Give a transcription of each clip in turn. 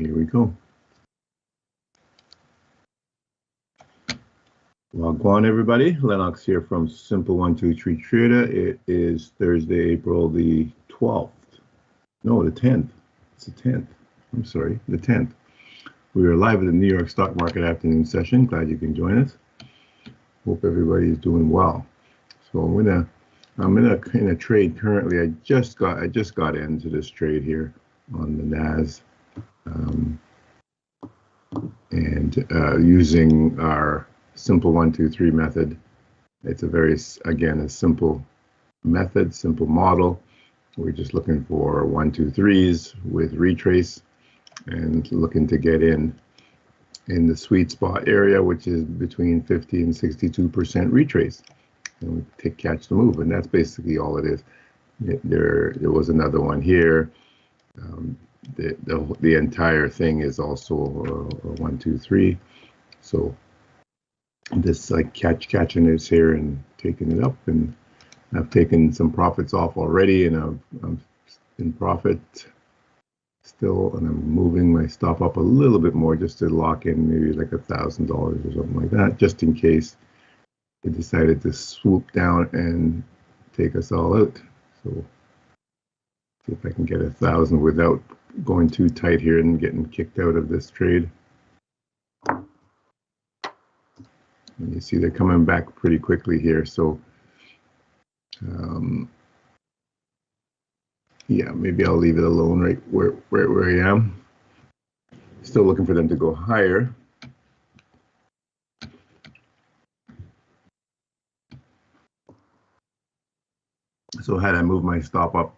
here we go. Well, go on, everybody. Lennox here from Simple 123 Trader. It is Thursday, April the 12th. No, the 10th. It's the 10th. I'm sorry, the 10th. We are live at the New York Stock Market afternoon session. Glad you can join us. Hope everybody is doing well. So I'm in a trade currently. I just got into this trade here on the NAS, using our simple 123 method. It's a very, again, a simple method, simple model. We're just looking for 123s with retrace and looking to get in the sweet spot area, which is between 50 and 62% retrace, and we catch the move, and that's basically all it is. There was another one here. The entire thing is also a 123. So this like catching this here and taking it up, and I've taken some profits off already, and I'm in profit still, and I'm moving my stop up a little bit more just to lock in maybe like $1,000 or something like that, just in case it decided to swoop down and take us all out. So see if I can get 1,000 without going too tight here and getting kicked out of this trade. And you see they're coming back pretty quickly here, so yeah, maybe I'll leave it alone right where I am. Still looking for them to go higher. So had I moved my stop up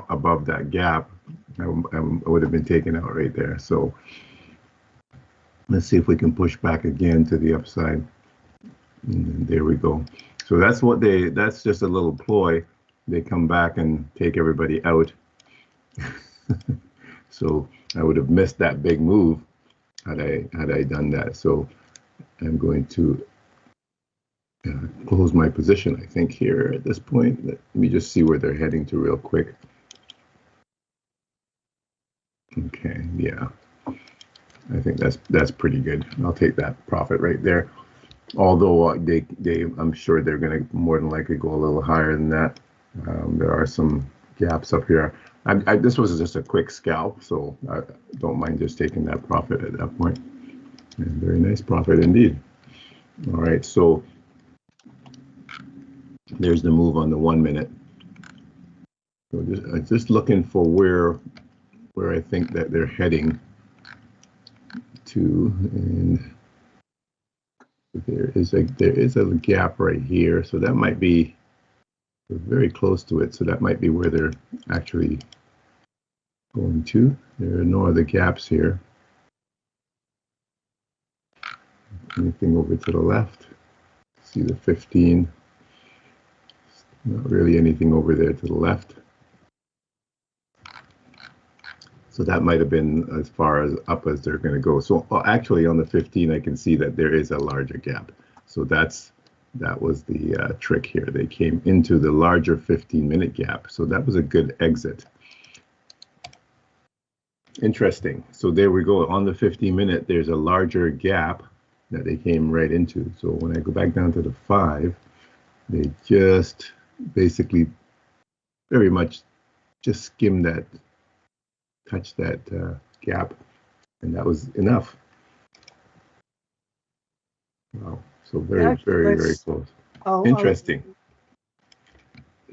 above that gap, I would have been taken out right there. So let's see if we can push back again to the upside. And there we go. So that's just a little ploy. They come back and take everybody out. So I would have missed that big move had I done that. So I'm going to close my position, I think, here at this point. Let me just see where they're heading to real quick. Okay, yeah, I think that's pretty good. I'll take that profit right there. Although I'm sure they're going to more than likely go a little higher than that. There are some gaps up here. This was just a quick scalp, so I don't mind just taking that profit at that point. And very nice profit indeed. All right, so there's the move on the 1 minute. So just looking for where I think that they're heading to, and there is a gap right here, so that might be, we're very close to it, so that might be where they're actually going to. There are no other gaps here. Anything over to the left? See the 15. Not really anything over there to the left. So that might have been as far as up as they're going to go. So actually on the 15, I can see that there is a larger gap. So that was the trick here. They came into the larger 15-minute gap. So that was a good exit. Interesting. So there we go. On the 15-minute, there's a larger gap that they came right into. So when I go back down to the 5, they just basically very much just skimmed that, touched that gap, and that was enough. Wow. So very close. Interesting.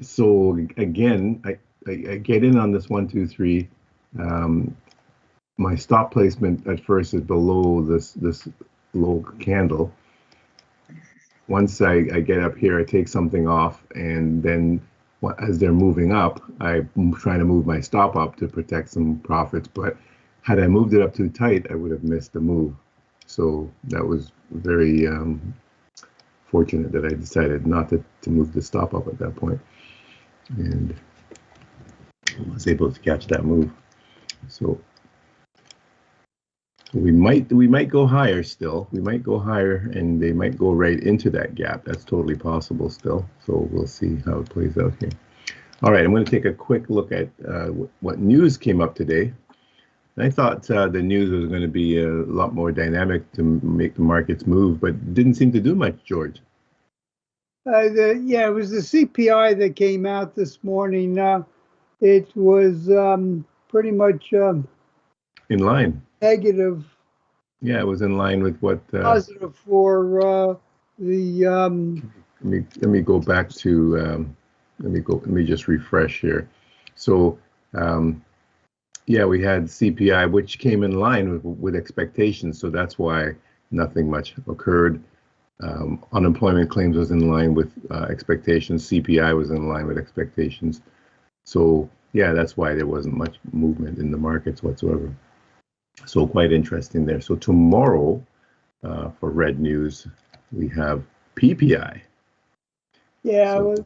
So again, I get in on this 1, 2, 3. My stop placement at first is below this low candle. Once I get up here, I take something off, and then as they're moving up, I'm trying to move my stop up to protect some profits. But had I moved it up too tight, I would have missed the move. So that was very fortunate that I decided not to move the stop up at that point, and I was able to catch that move. So we might go higher still. We might go higher, and they might go right into that gap. That's totally possible still. So we'll see how it plays out here. All right, I'm going to take a quick look at what news came up today. I thought the news was going to be a lot more dynamic to make the markets move, but didn't seem to do much, George. Yeah, it was the CPI that came out this morning. It was pretty much In line. negative. Yeah, it was in line with what. Positive for the. Let me go back to. Let me just refresh here. So. Yeah, we had CPI, which came in line with expectations, so that's why nothing much occurred. Unemployment claims was in line with expectations. CPI was in line with expectations. So yeah, that's why there wasn't much movement in the markets whatsoever. So quite interesting there. So tomorrow, for red news, we have PPI. Yeah, so,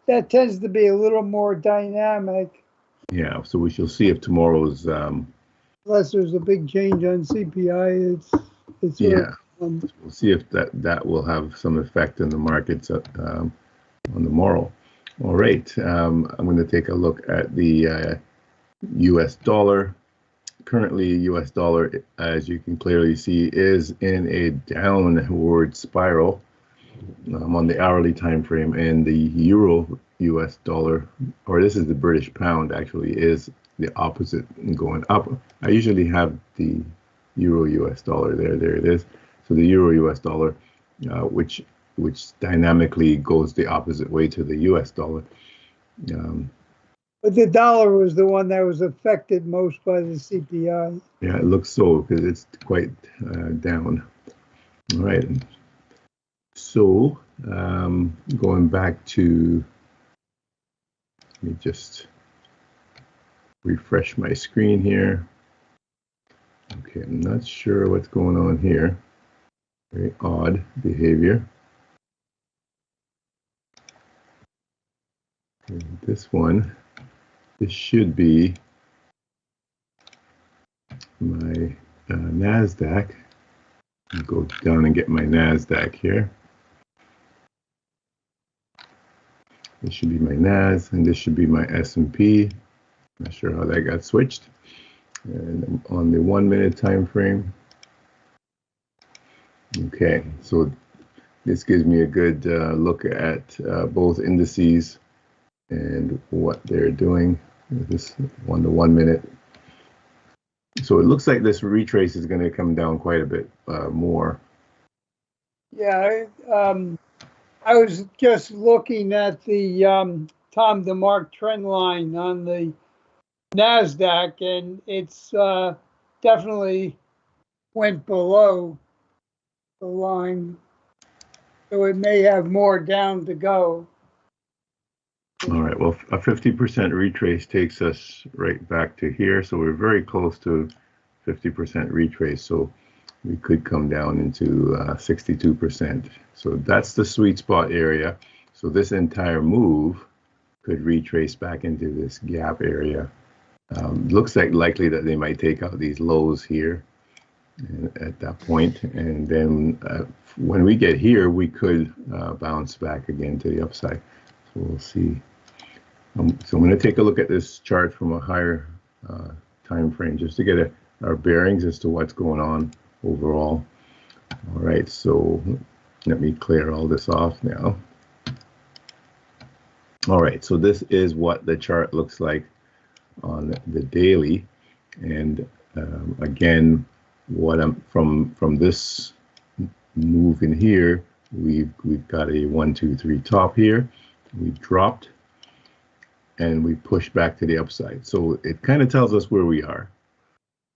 that tends to be a little more dynamic. Yeah, so we shall see if tomorrow's. Unless there's a big change on CPI, it's yeah. We'll see if that will have some effect in the markets on the morrow. All right, I'm going to take a look at the U.S. dollar. Currently, U.S. dollar, as you can clearly see, is in a downward spiral on the hourly time frame, and the euro U.S. dollar, or this is the British pound, actually is the opposite, going up. I usually have the euro U.S. dollar there. There it is. So the euro U.S. dollar, which dynamically goes the opposite way to the U.S. dollar. But the dollar was the one that was affected most by the CPI. Yeah, it looks so, because it's quite down. All right. So going back to, let me just refresh my screen here. Okay, I'm not sure what's going on here. Very odd behavior. And this one, this should be my NASDAQ. I'll go down and get my NASDAQ here. This should be my NAS, and this should be my S&P. Not sure how that got switched. And on the 1 minute time frame. Okay, so this gives me a good look at both indices and what they're doing. This 1 to 1 minute. So it looks like this retrace is going to come down quite a bit more. Yeah, I was just looking at the Tom DeMark trend line on the NASDAQ, and it's definitely went below the line. So it may have more down to go. All right, well, a 50% retrace takes us right back to here. So we're very close to 50% retrace. So we could come down into 62%. So that's the sweet spot area. So this entire move could retrace back into this gap area. Looks like likely that they might take out these lows here at that point. And then when we get here, we could bounce back again to the upside. So we'll see. So I'm going to take a look at this chart from a higher time frame just to get our bearings as to what's going on overall. All right, so let me clear all this off now. All right, so this is what the chart looks like on the daily, and again, what I'm from this move in here, we've got a 1, 2, 3 top here. We dropped, and we pushed back to the upside. So it kind of tells us where we are.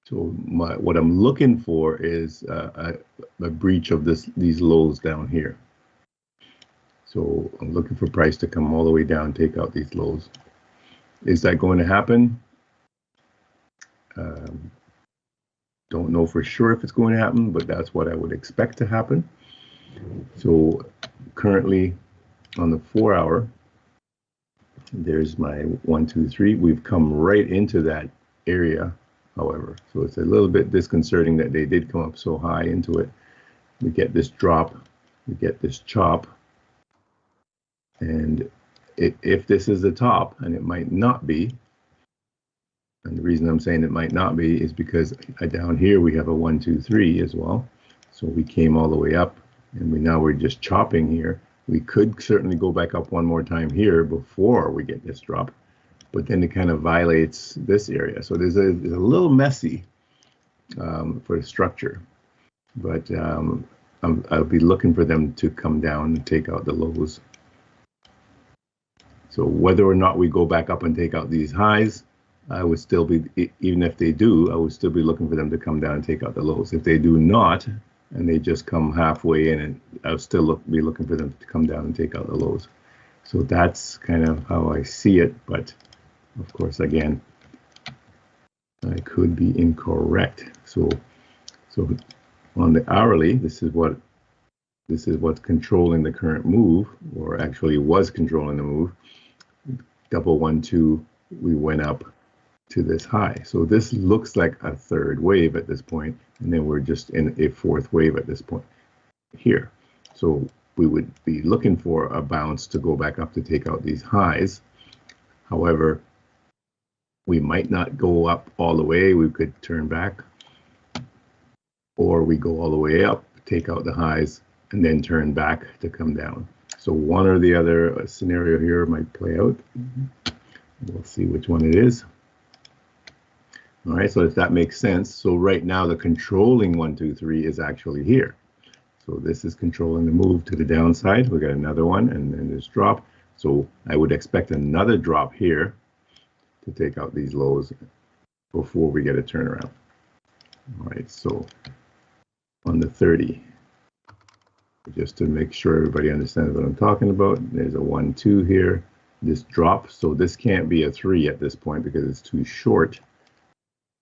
So what I'm looking for is a breach of these lows down here. So I'm looking for price to come all the way down, take out these lows. Is that going to happen? Don't know for sure if it's going to happen, but that's what I would expect to happen. So currently on the 4 hour, there's my 1, 2, 3. We've come right into that area, however. So it's a little bit disconcerting that they did come up so high into it. We get this drop, we get this chop. And if this is the top, and it might not be, And the reason I'm saying it might not be is because down here we have a 1, 2, 3 as well. So we came all the way up, and we're just chopping here. We could certainly go back up one more time here before we get this drop, but then it kind of violates this area. So there's a little messy for the structure, but I'll be looking for them to come down and take out the lows. So whether or not we go back up and take out these highs, I would still be, even if they do, I would still be looking for them to come down and take out the lows. If they do not, and they just come halfway in, and I'll still be looking for them to come down and take out the lows. So that's kind of how I see it. But of course, again, I could be incorrect. So on the hourly, this is what's controlling the current move, or actually was controlling the move. Double 1, 2, we went up to this high. So this looks like a third wave at this point, and then we're just in a fourth wave at this point here. So we would be looking for a bounce to go back up to take out these highs. However, we might not go up all the way. We could turn back, or we go all the way up, take out the highs, and then turn back to come down. So one or the other scenario here might play out. We'll see which one it is. All right, so if that makes sense. So right now the controlling 1, 2, 3 is actually here. So this is controlling the move to the downside. We got another one, and then this drop. So I would expect another drop here to take out these lows before we get a turnaround. All right, so on the 30, just to make sure everybody understands what I'm talking about, there's a 1, 2 here. This drop, so this can't be a 3 at this point because it's too short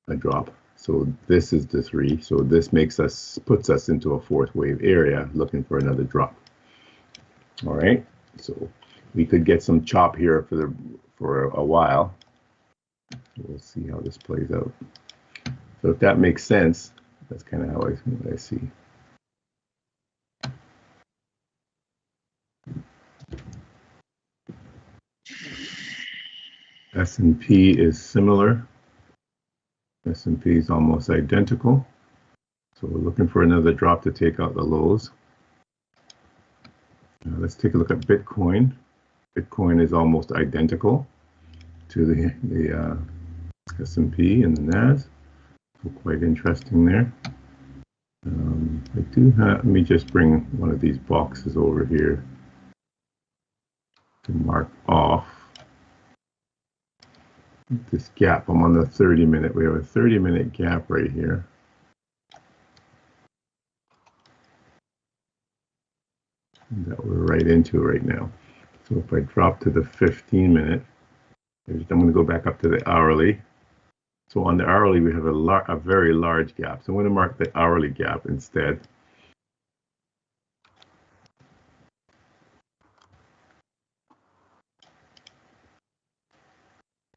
a drop. So this is the 3. So this puts us into a fourth wave area, looking for another drop. All right, so we could get some chop here for a while. We'll see how this plays out. So if that makes sense, that's kind of how I see. S&P is similar. S&P is almost identical. So we're looking for another drop to take out the lows. Now let's take a look at Bitcoin. Bitcoin is almost identical to the S&P and the NAS. So quite interesting there. I do have, let me just bring one of these boxes over here to mark off this gap. I'm on the 30-minute. We have a 30-minute gap right here. That we're right into right now. So if I drop to the 15-minute, I'm going to go back up to the hourly. So on the hourly, we have a very large gap. So I'm going to mark the hourly gap instead.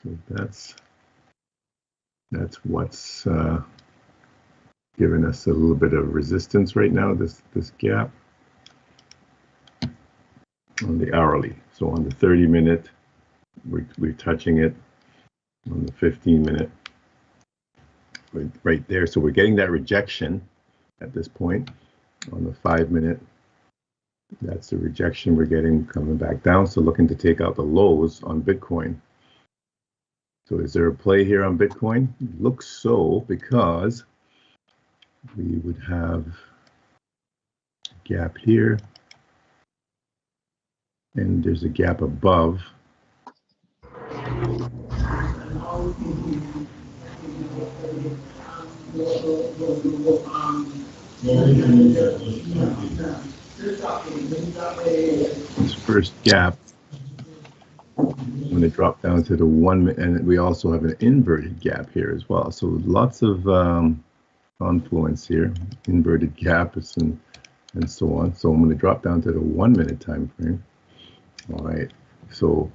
So that's what's giving us a little bit of resistance right now, this gap on the hourly. So on the 30-minute, we're touching it. On the 15-minute, right there. So we're getting that rejection at this point. On the 5-minute, that's the rejection we're getting coming back down. So looking to take out the lows on Bitcoin. So is there a play here on Bitcoin? Looks so, because we would have a gap here, and there's a gap above. This first gap, I'm going to drop down to the 1 minute, and we also have an inverted gap here as well. So lots of confluence here, inverted gaps and so on. So I'm going to drop down to the 1 minute time frame. All right. So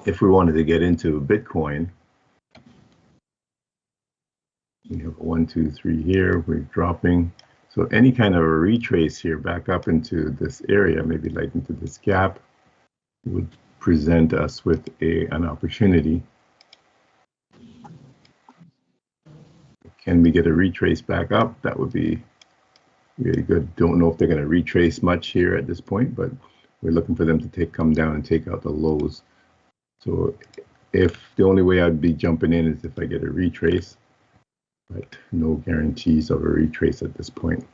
if we wanted to get into Bitcoin, we have 1, 2, 3 here. We're dropping. So any kind of a retrace here back up into this area, maybe like into this gap, would present us with an opportunity can we get a retrace back up? That would be really good. Don't know if they're going to retrace much here at this point, but we're looking for them to come down and take out the lows. So if the only way I'd be jumping in is if I get a retrace, but no guarantees of a retrace at this point.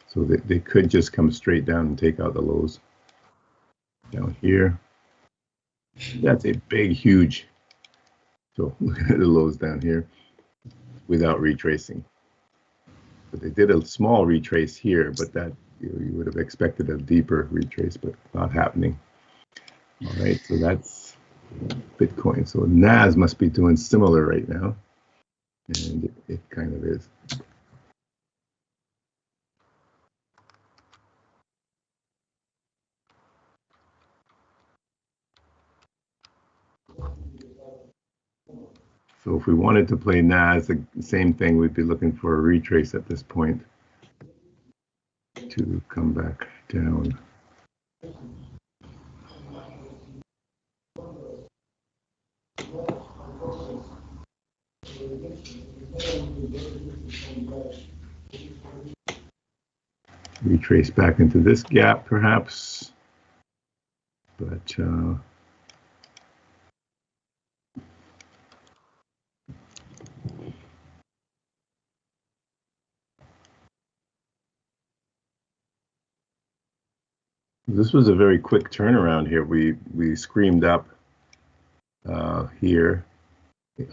So they could just come straight down and take out the lows down here. That's a big, huge. So look at the lows down here without retracing. But they did a small retrace here, but that you would have expected a deeper retrace, but not happening. All right, so that's Bitcoin. So NAS must be doing similar right now, and it kind of is. So if we wanted to play NAS, the same thing, we'd be looking for a retrace at this point to come back down. Retrace back into this gap, perhaps, but this was a very quick turnaround here. We screamed up here.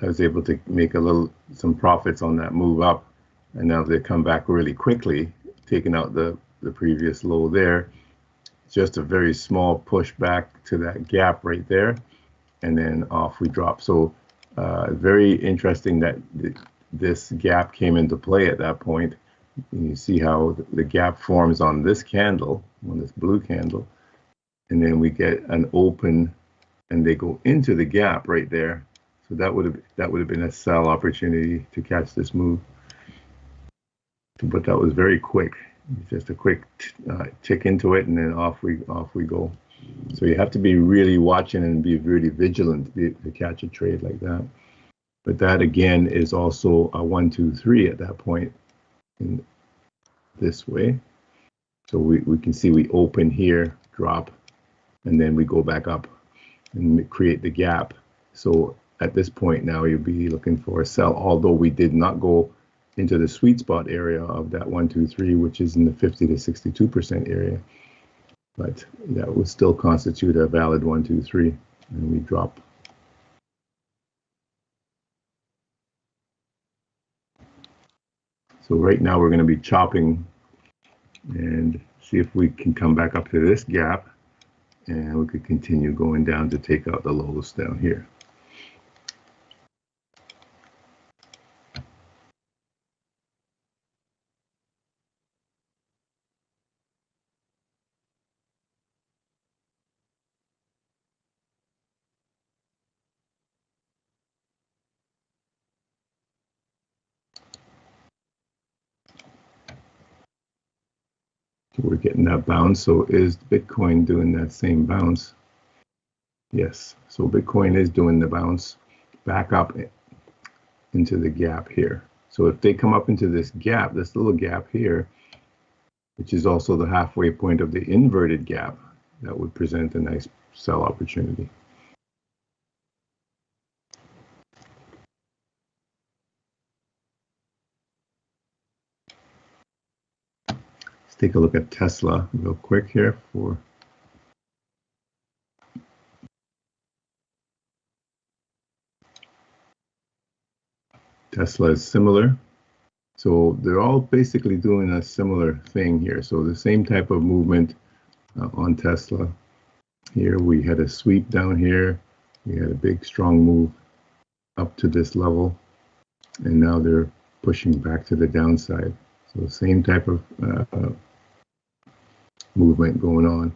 I was able to make some profits on that move up, and now they come back really quickly, taking out the previous low there. Just a very small push back to that gap right there, and then off we drop. So very interesting that this gap came into play at that point. And you see how the gap forms on this candle, on this blue candle, and then we get an open, and they go into the gap right there. So that would have been a sell opportunity to catch this move. But that was very quick. Just a quick tick into it, and then off we go. So you have to be really watching and be really vigilant to catch a trade like that. But that again is also a 1, 2, 3 at that point in this way. So we can see we open here, drop, and then we go back up and create the gap. So at this point now you'll be looking for a sell, although we did not go into the sweet spot area of that 1, 2, 3, which is in the 50 to 62% area. But that would still constitute a valid 1, 2, 3, and we drop. So right now we're going to be chopping and see if we can come back up to this gap, and we could continue going down to take out the lows down here. We're getting that bounce. So is Bitcoin doing that same bounce? Yes. So Bitcoin is doing the bounce back up into the gap here. So if they come up into this gap, this little gap here, which is also the halfway point of the inverted gap, that would present a nice sell opportunity. Take a look at Tesla real quick here for Tesla is similar. So they're all basically doing a similar thing here. So the same type of movement on Tesla. Here we had a sweep down here. We had a big strong move up to this level. And now they're pushing back to the downside. So the same type of movement going on.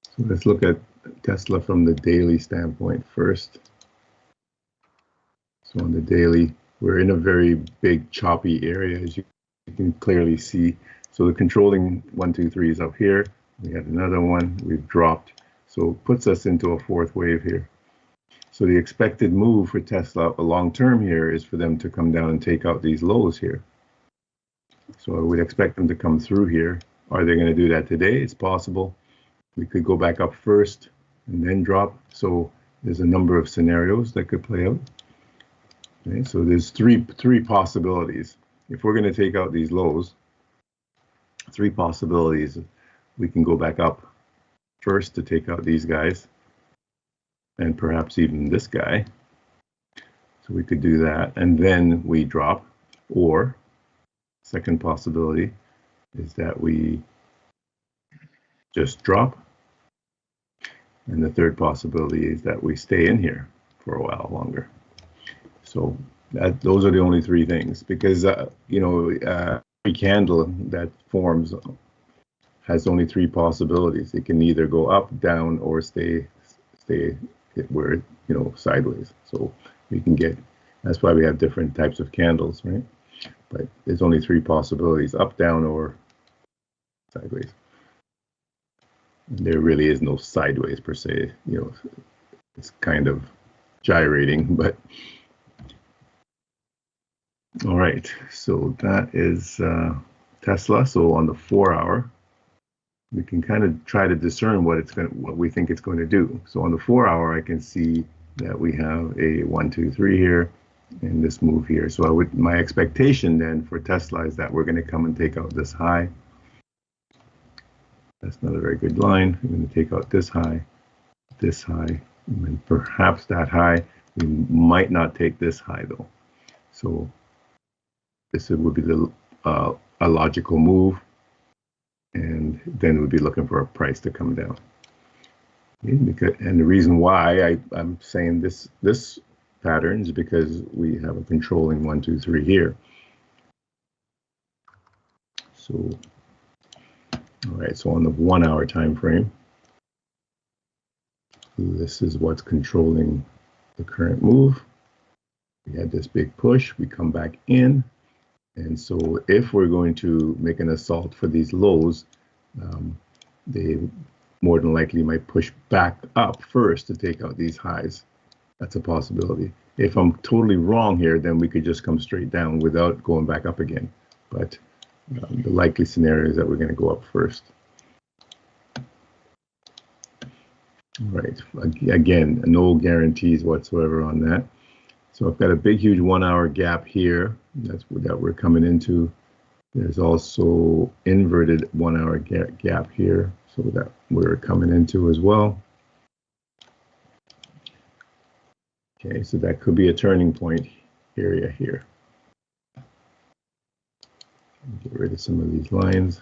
So let's look at Tesla from the daily standpoint first. So on the daily, we're in a very big choppy area, as you can clearly see. So the controlling 1, 2, 3 is up here. We had another one, we've dropped. So it puts us into a fourth wave here. So the expected move for Tesla long term here is for them to come down and take out these lows here. So I would expect them to come through here. Are they going to do that today? It's possible. We could go back up first and then drop. So there's a number of scenarios that could play out. Okay, so there's three possibilities. If we're going to take out these lows, three possibilities. We can go back up first to take out these guys, and perhaps even this guy. So we could do that, and then we drop. Or second possibility is that we just drop. And the third possibility is that we stay in here for a while longer. So those are the only three things, because every candle that forms has only three possibilities. It can either go up, down, or stay where sideways. So we can get. That's why we have different types of candles, right? But there's only three possibilities: up, down, or sideways. And there really is no sideways per se. It's kind of gyrating, but. All right, so that is Tesla. So on the 4 hour, we can kind of try to discern what we think it's going to do. So on the 4 hour, I can see that we have a 1, 2, 3 here, and this move here. So my expectation then for Tesla is that we're going to come and take out this high. That's not a very good line. We're going to take out this high, and then perhaps that high. We might not take this high though. So this would be a logical move, and then we'd be looking for a price to come down. Okay, and the reason why I'm saying this pattern is because we have a controlling 1, 2, 3 here. So, all right. So on the 1 hour time frame, this is what's controlling the current move. We had this big push. We come back in. And so if we're going to make an assault for these lows, they more than likely might push back up first to take out these highs. That's a possibility. If I'm totally wrong here, then we could just come straight down without going back up again. But the likely scenario is that we're going to go up first. All right. Again, no guarantees whatsoever on that. So I've got a big, huge 1 hour gap here. That's that we're coming into. There's also inverted 1 hour gap here, so that we're coming into as well. Okay, so that could be a turning point area here. Get rid of some of these lines.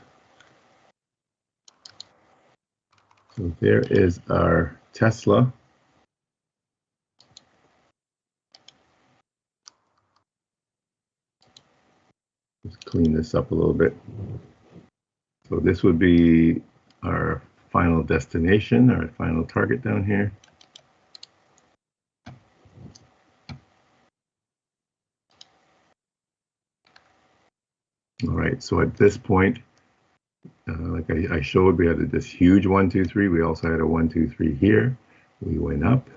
So there is our Tesla. Just clean this up a little bit. So this would be our final destination, our final target down here. All right, so at this point, like I showed, we had this huge 1, 2, 3. We also had a 1, 2, 3 here. We went up.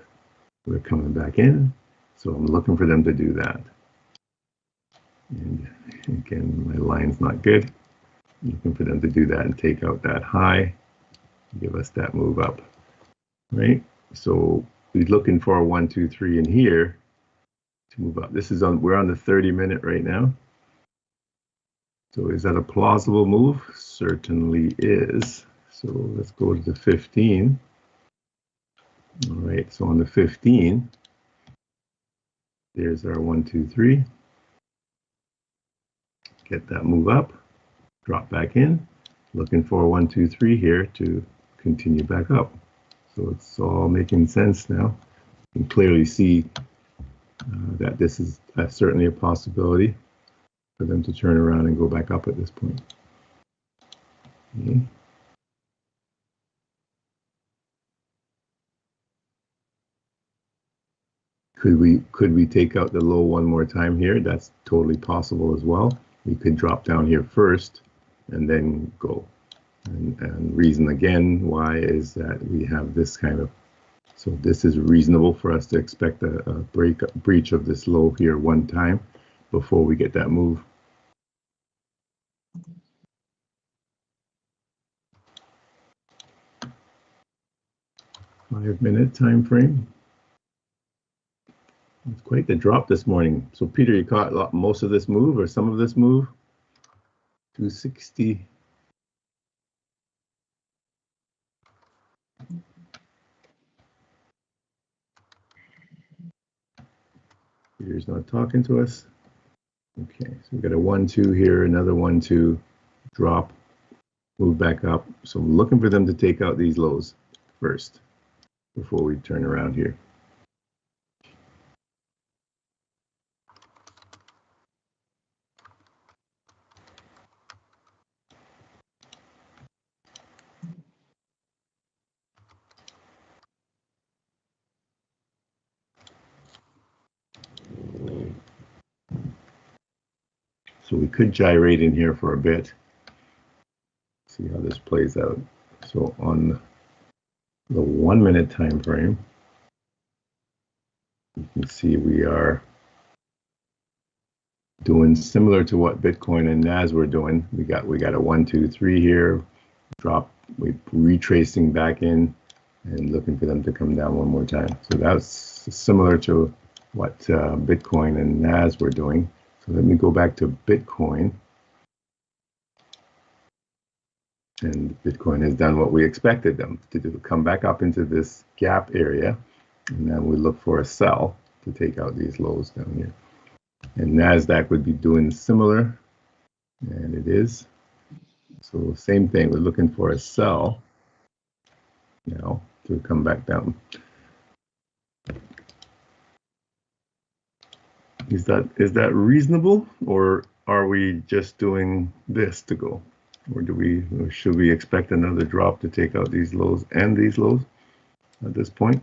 We're coming back in. So I'm looking for them to do that. And again, my line's not good. I'm looking for them to do that and take out that high, give us that move up, right? So we're looking for a 1, 2, 3 in here to move up. We're on the 30-minute right now. So is that a plausible move? Certainly is. So let's go to the 15. All right, so on the 15, there's our 1, 2, 3. Get that move up, drop back in, looking for 1, 2, 3 here to continue back up. So it's all making sense now. You can clearly see that this is certainly a possibility for them to turn around and go back up at this point. Okay. Could we take out the low one more time here? That's totally possible as well. We could drop down here first and then go. And reason again why is that we have this kind of So this is reasonable for us to expect a breach of this low here one time before we get that move. Five-minute time frame. It's quite the drop this morning. So Peter, you caught most of this move or some of this move? 260. Peter's not talking to us. Okay, so we got a 1-2 here, another 1-2, drop, move back up. So I'm looking for them to take out these lows first before we turn around here. So we could gyrate in here for a bit. See how this plays out. So on the 1 minute time frame, you can see we are doing similar to what Bitcoin and NAS were doing. We got a 1, 2, 3 here, drop, we retracing back in and looking for them to come down one more time. So that's similar to what Bitcoin and NAS were doing. So let me go back to Bitcoin. And Bitcoin has done what we expected them to do, come back up into this gap area. And then we look for a sell to take out these lows down here. And NASDAQ would be doing similar, and it is. So same thing, we're looking for a sell now to come back down. Is that reasonable, or are we just doing this to go? Or should we expect another drop to take out these lows and these lows at this point?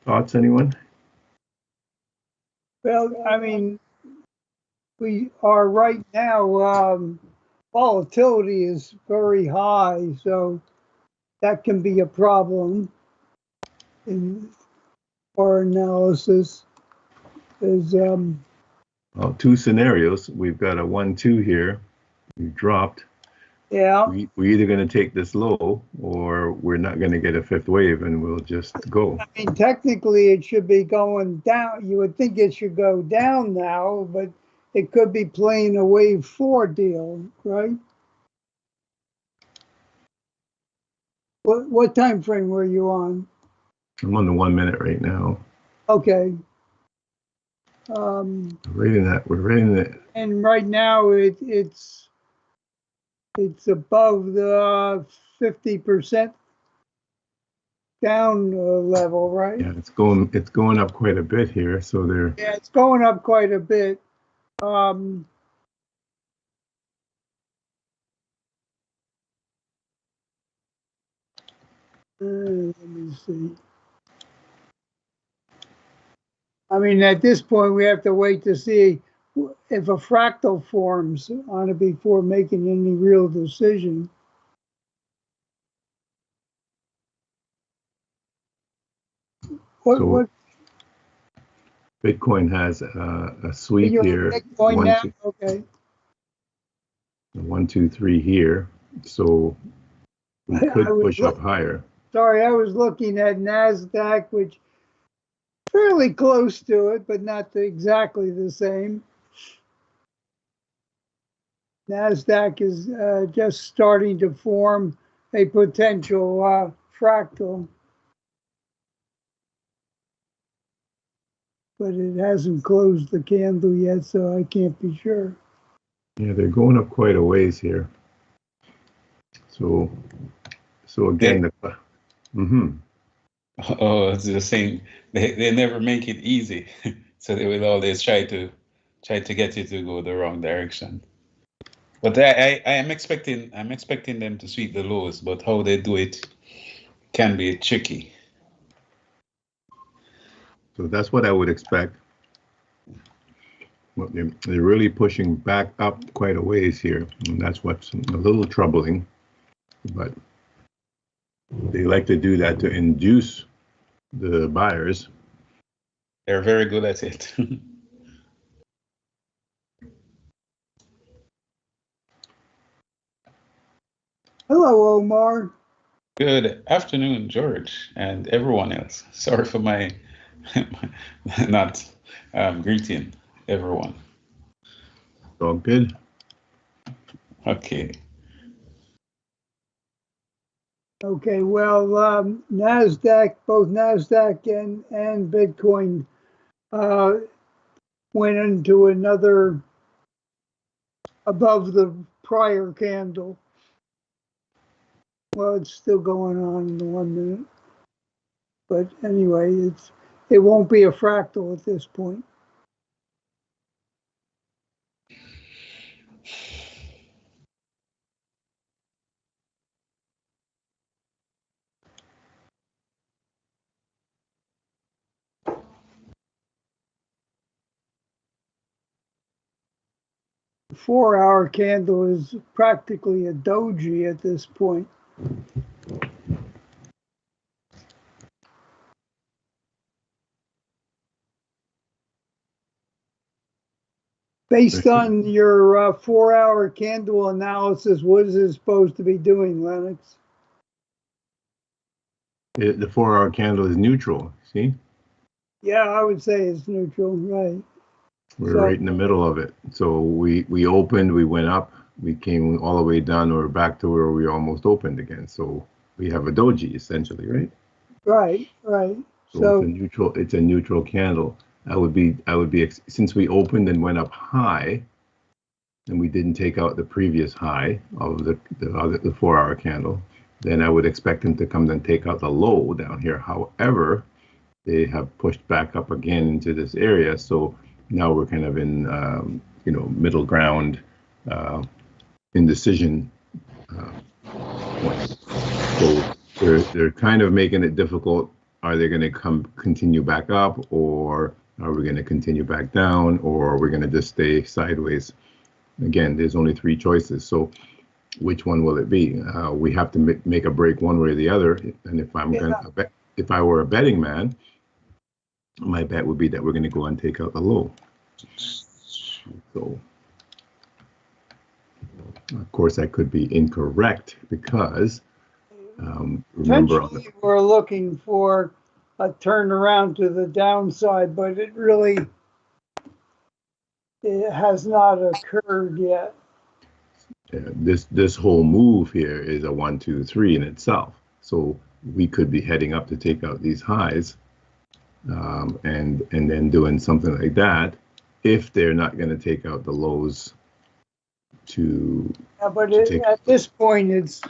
Thoughts, anyone? Well, I mean, we are right now, volatility is very high, so that can be a problem in our analysis. Is Well, two scenarios. We've got a 1-2 here. We dropped. yeah. We're either going to take this low, or we're not going to get a fifth wave, and we'll just go. I mean, technically, it should be going down. You would think it should go down now, but it could be playing a wave 4 deal, right? What time frame were you on? I'm on the 1 minute right now. Okay. We're rating that. And right now it's above the 50% down level, right? Yeah, it's going up quite a bit here. So they're. Yeah, it's going up quite a bit. Let me see. I mean, at this point, we have to wait to see if a fractal forms on it before making any real decision. What Bitcoin has a sweep here. Bitcoin now? Okay. 1, 2, 3 here. So we could push up higher. Sorry, I was looking at NASDAQ, which fairly close to it, but not exactly the same. NASDAQ is just starting to form a potential fractal, but it hasn't closed the candle yet, so I can't be sure. Yeah, they're going up quite a ways here. So again, Oh, it's the same. They never make it easy, so they will always try to get you to go the wrong direction. But I am expecting them to sweep the lows, but how they do it can be tricky. So that's what I would expect. Well, they're really pushing back up quite a ways here, and that's what's a little troubling. But They like to do that to induce the buyers. They're very good at it. Hello, Omar. Good afternoon, George, and everyone else. Sorry for my not greeting everyone. All good. Okay. Okay, well, NASDAQ, both NASDAQ and Bitcoin went into another above the prior candle. Well, it's still going on in the 1 minute. But anyway, it won't be a fractal at this point. The 4-hour candle is practically a doji at this point. Based on your 4-hour candle analysis, what is it supposed to be doing, Lennox? The 4-hour candle is neutral. See, Yeah, I would say it's neutral, right? we're right in the middle of it. So we opened, we went up, we came all the way down, we're back to where we almost opened again. So we have a doji essentially, right? Right, right. So it's a neutral candle. I would be since we opened and went up high, and we didn't take out the previous high of the 4-hour candle, then I would expect them to come and take out the low down here. However, they have pushed back up again into this area, so now we're kind of in middle ground, indecision point. So they're kind of making it difficult. Are they going to continue back up, or are we going to continue back down, or are we going to just stay sideways? Again, there's only 3 choices. So which one will it be? We have to make a break one way or the other. And if I were a betting man, my bet would be that we're going to go and take out the low. So, of course, I could be incorrect because remember, we're looking for a turnaround to the downside, but it has not occurred yet. This whole move here is a 1, 2, 3 in itself. So we could be heading up to take out these highs, and then doing something like that if they're not going to take out the lows to. Yeah, but at this point, it's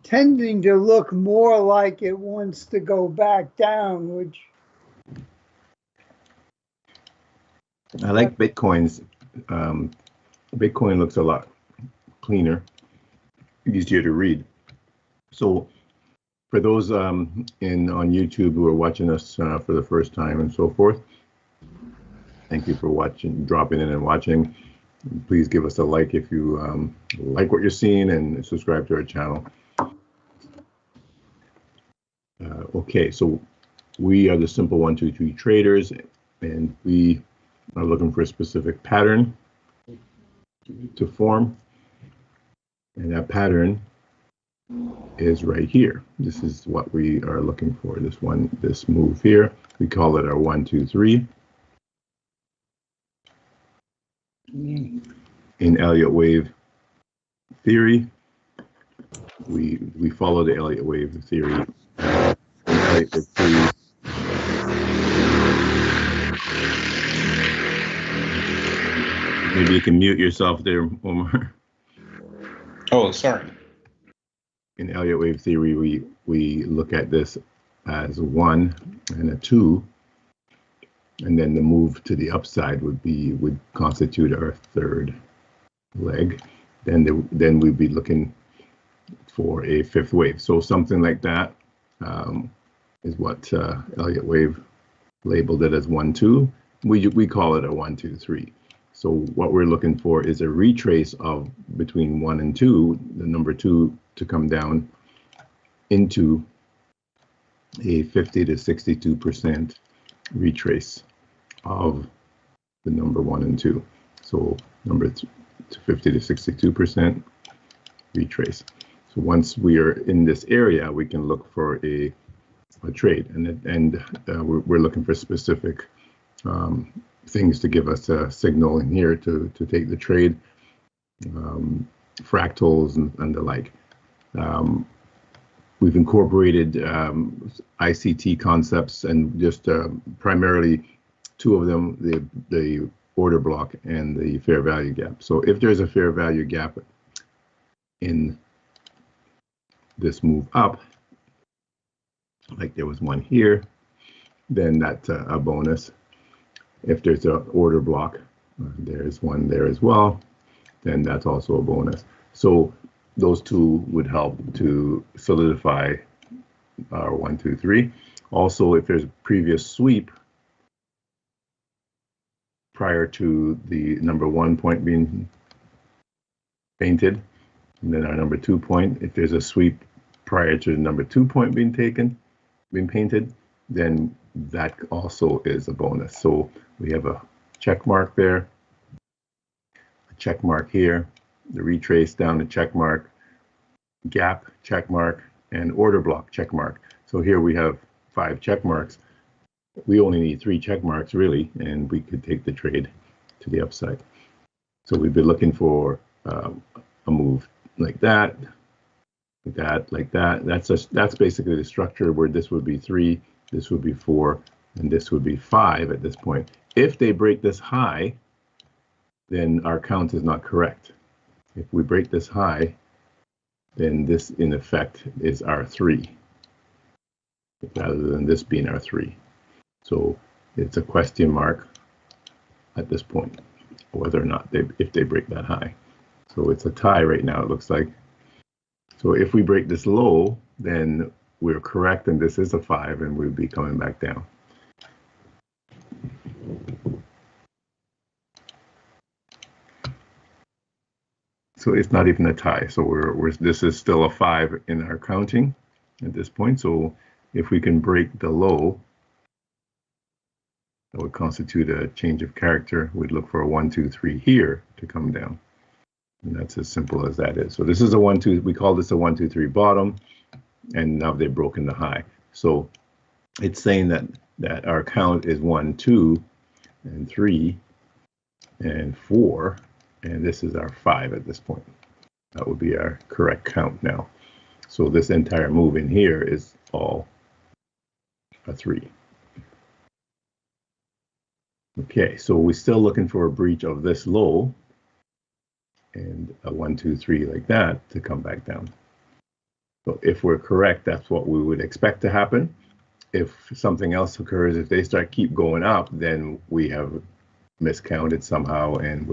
tending to look more like it wants to go back down, which. I like Bitcoin's. Bitcoin looks a lot cleaner, easier to read. So for those on YouTube who are watching us for the first time and so forth, thank you for watching, dropping in and watching. Please give us a like if you like what you're seeing, and subscribe to our channel. Okay, so we are the Simple 1, 2, 3 traders, and we are looking for a specific pattern to form, and that pattern is right here. This is what we are looking for. This move here, we call it our 1, 2, 3. In Elliott wave theory, we follow the Elliott wave theory. Elliott wave theory. Maybe you can mute yourself there, Omar. Oh, sorry. In Elliott wave theory, we look at this as a 1 and a 2, and then the move to the upside would constitute our 3rd leg. Then we'd be looking for a 5th wave. So something like that is what Elliott wave labeled it as 1, 2. We call it a 1, 2, 3. So what we're looking for is a retrace of between 1 and 2, the number 2 to come down into a 50 to 62% retrace of the number 1 and 2. So number 50 to 62% retrace. So once we are in this area, we can look for a trade, and we're looking for specific things to give us a signal in here to take the trade, fractals and the like. We've incorporated ICT concepts and just primarily two of them, the order block and the fair value gap. So if there's a fair value gap in this move up, like there was one here, then that's a bonus. If there's an order block, there's one there as well, then that's also a bonus. So those two would help to solidify our 1, 2, 3. Also, if there's a previous sweep prior to the number 1 point being painted, and then our number 2 point, if there's a sweep prior to the number 2 point being painted, then that also is a bonus. So we have a check mark there, a check mark here, the retrace down to check mark, gap check mark, and order block check mark. So here we have 5 check marks. We only need 3 check marks really, and we could take the trade to the upside. So we've been looking for a move like that, like that, like that. That's basically the structure where this would be 3, this would be 4, and this would be 5 at this point. If they break this high, then our count is not correct. If we break this high, then this in effect is our 3, rather than this being our 3. So it's a question mark at this point, whether or not if they break that high. So it's a tie right now, it looks like. So if we break this low, then we're correct, and this is a 5, and we'll be coming back down. So it's not even a tie. So this is still a 5 in our counting at this point. So if we can break the low, that would constitute a change of character. We'd look for a 1, 2, 3 here to come down. And that's as simple as that is. So this is a 1, 2, we call this a 1, 2, 3 bottom, and now they've broken the high. So it's saying that our count is 1, 2, and 3, and 4, and this is our 5 at this point. That would be our correct count now. So this entire move in here is all a 3. Okay, so we're still looking for a breach of this low, and a 1, 2, 3 like that to come back down. So if we're correct, that's what we would expect to happen. If something else occurs, if they keep going up, then we have miscounted somehow, and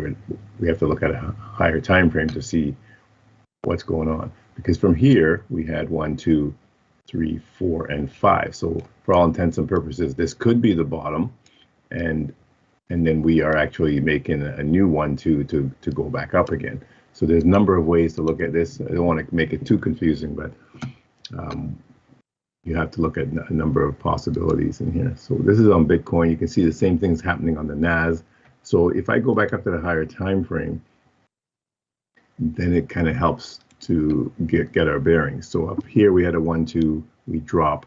we have to look at a higher time frame to see what's going on. Because from here we had 1, 2, 3, 4, and 5. So for all intents and purposes, this could be the bottom, and then we are actually making a new 1, 2 to go back up again. So there's a number of ways to look at this. I don't want to make it too confusing, but you have to look at a number of possibilities in here. So this is on Bitcoin. You can see the same things happening on the NAS. So if I go back up to the higher time frame, then it kind of helps to get our bearings. So up here we had a 1, 2, we drop.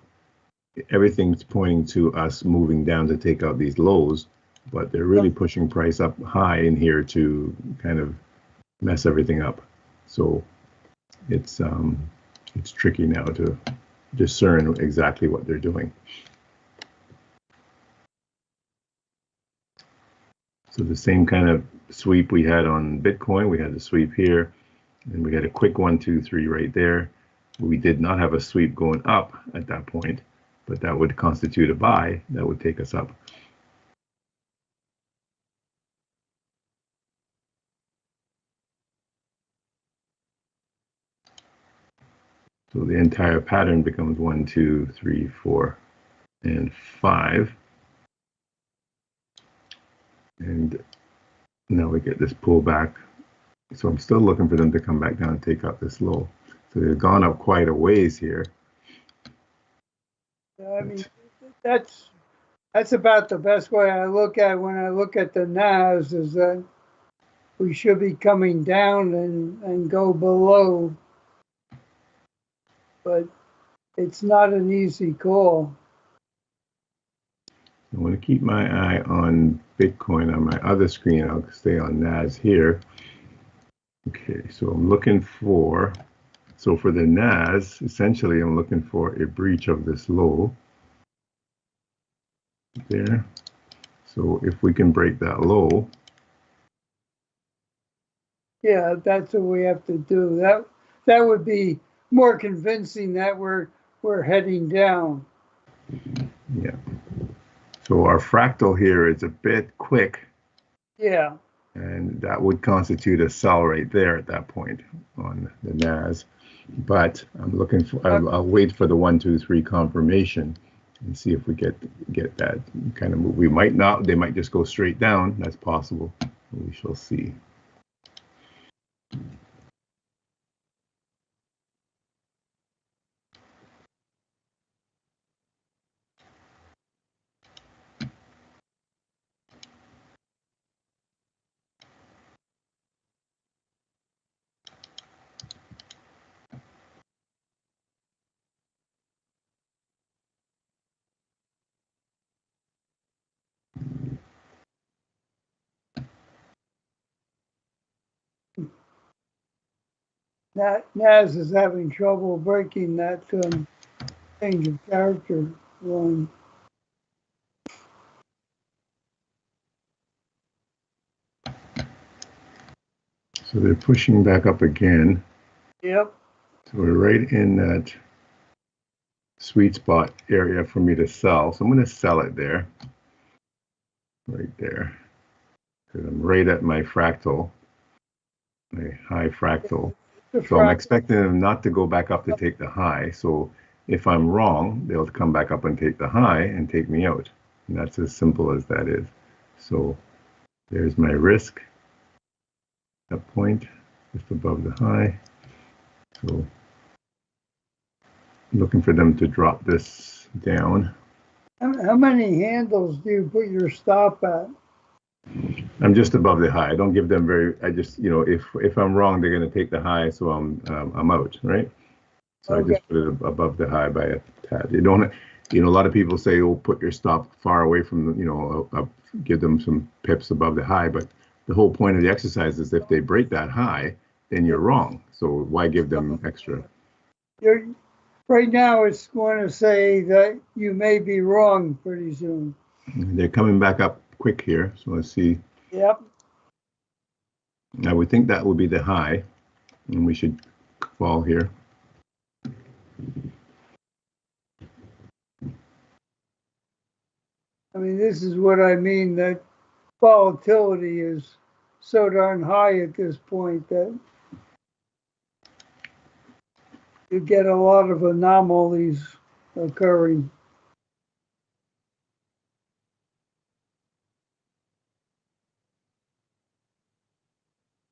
Everything's pointing to us moving down to take out these lows, but they're really pushing price up high in here to kind of mess everything up. So it's tricky now to discern exactly what they're doing. So the same kind of sweep we had on Bitcoin, we had the sweep here, and we had a quick 1, 2, 3 right there. We did not have a sweep going up at that point, but that would constitute a buy that would take us up. So the entire pattern becomes 1, 2, 3, 4, and 5. And now we get this pullback. So I'm still looking for them to come back down and take out this low. So they've gone up quite a ways here. I mean, that's about the best way I look at when I look at the NAS is that we should be coming down and go below, but it's not an easy call. I want to keep my eye on Bitcoin on my other screen. I'll stay on NAS here. Okay, so I'm looking for, so for the NAS, essentially I'm looking for a breach of this low there. So if we can break that low. Yeah, that's what we have to do. That would be more convincing that we're heading down. Yeah. So our fractal here is a bit quick. Yeah. And that would constitute a sell right there at that point on the NAS. But I'm looking for, I'll wait for the 1, 2, 3 confirmation and see if we get that kind of move. We might not, they might just go straight down. That's possible. We shall see. NAS is having trouble breaking that change of character line. So they're pushing back up again. Yep. So we're right in that sweet spot area for me to sell. So I'm going to sell it there, right there. Because I'm right at my fractal, my high fractal. So I'm expecting them not to go back up to take the high. So if I'm wrong, they'll come back up and take the high and take me out. And that's as simple as that is. So there's my risk, that point, just above the high. So I'm looking for them to drop this down. How many handles do you put your stop at? I'm just above the high. I don't give them very. I just, you know, if I'm wrong, they're going to take the high, so I'm out, right? So okay. I just put it above the high by a tad. You don't, you know, a lot of people say, "Oh, put your stop far away from the, you know, give them some pips above the high." But the whole point of the exercise is if they break that high, then you're wrong. So why give them extra? Right now, it's going to say that you may be wrong pretty soon. They're coming back up quick here, so let's see. Yep. I would think that would be the high, and we should fall here. I mean, this is what I mean, that volatility is so darn high at this point that you get a lot of anomalies occurring.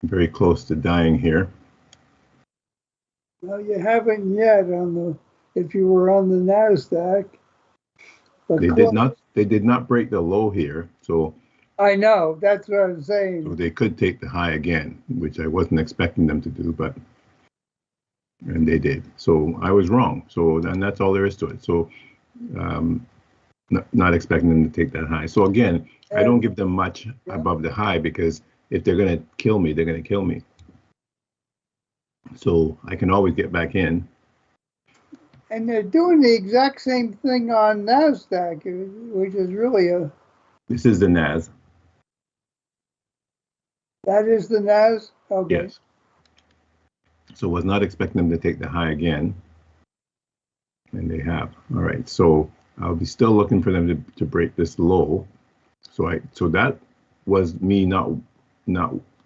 Very close to dying here. Well, you haven't yet on the, if you were on the NASDAQ. But they did not break the low here, so. I know, that's what I'm saying. So they could take the high again, which I wasn't expecting them to do, but, and they did. So I was wrong. So then that's all there is to it. So not expecting them to take that high. So again, I don't give them much above the high because if they're going to kill me, they're going to kill me. So I can always get back in. And they're doing the exact same thing on NASDAQ, which is really a... This is the NAS. That is the NAS? Okay. Yes. So was not expecting them to take the high again. And they have. All right. So I'll be still looking for them to break this low. So that was me not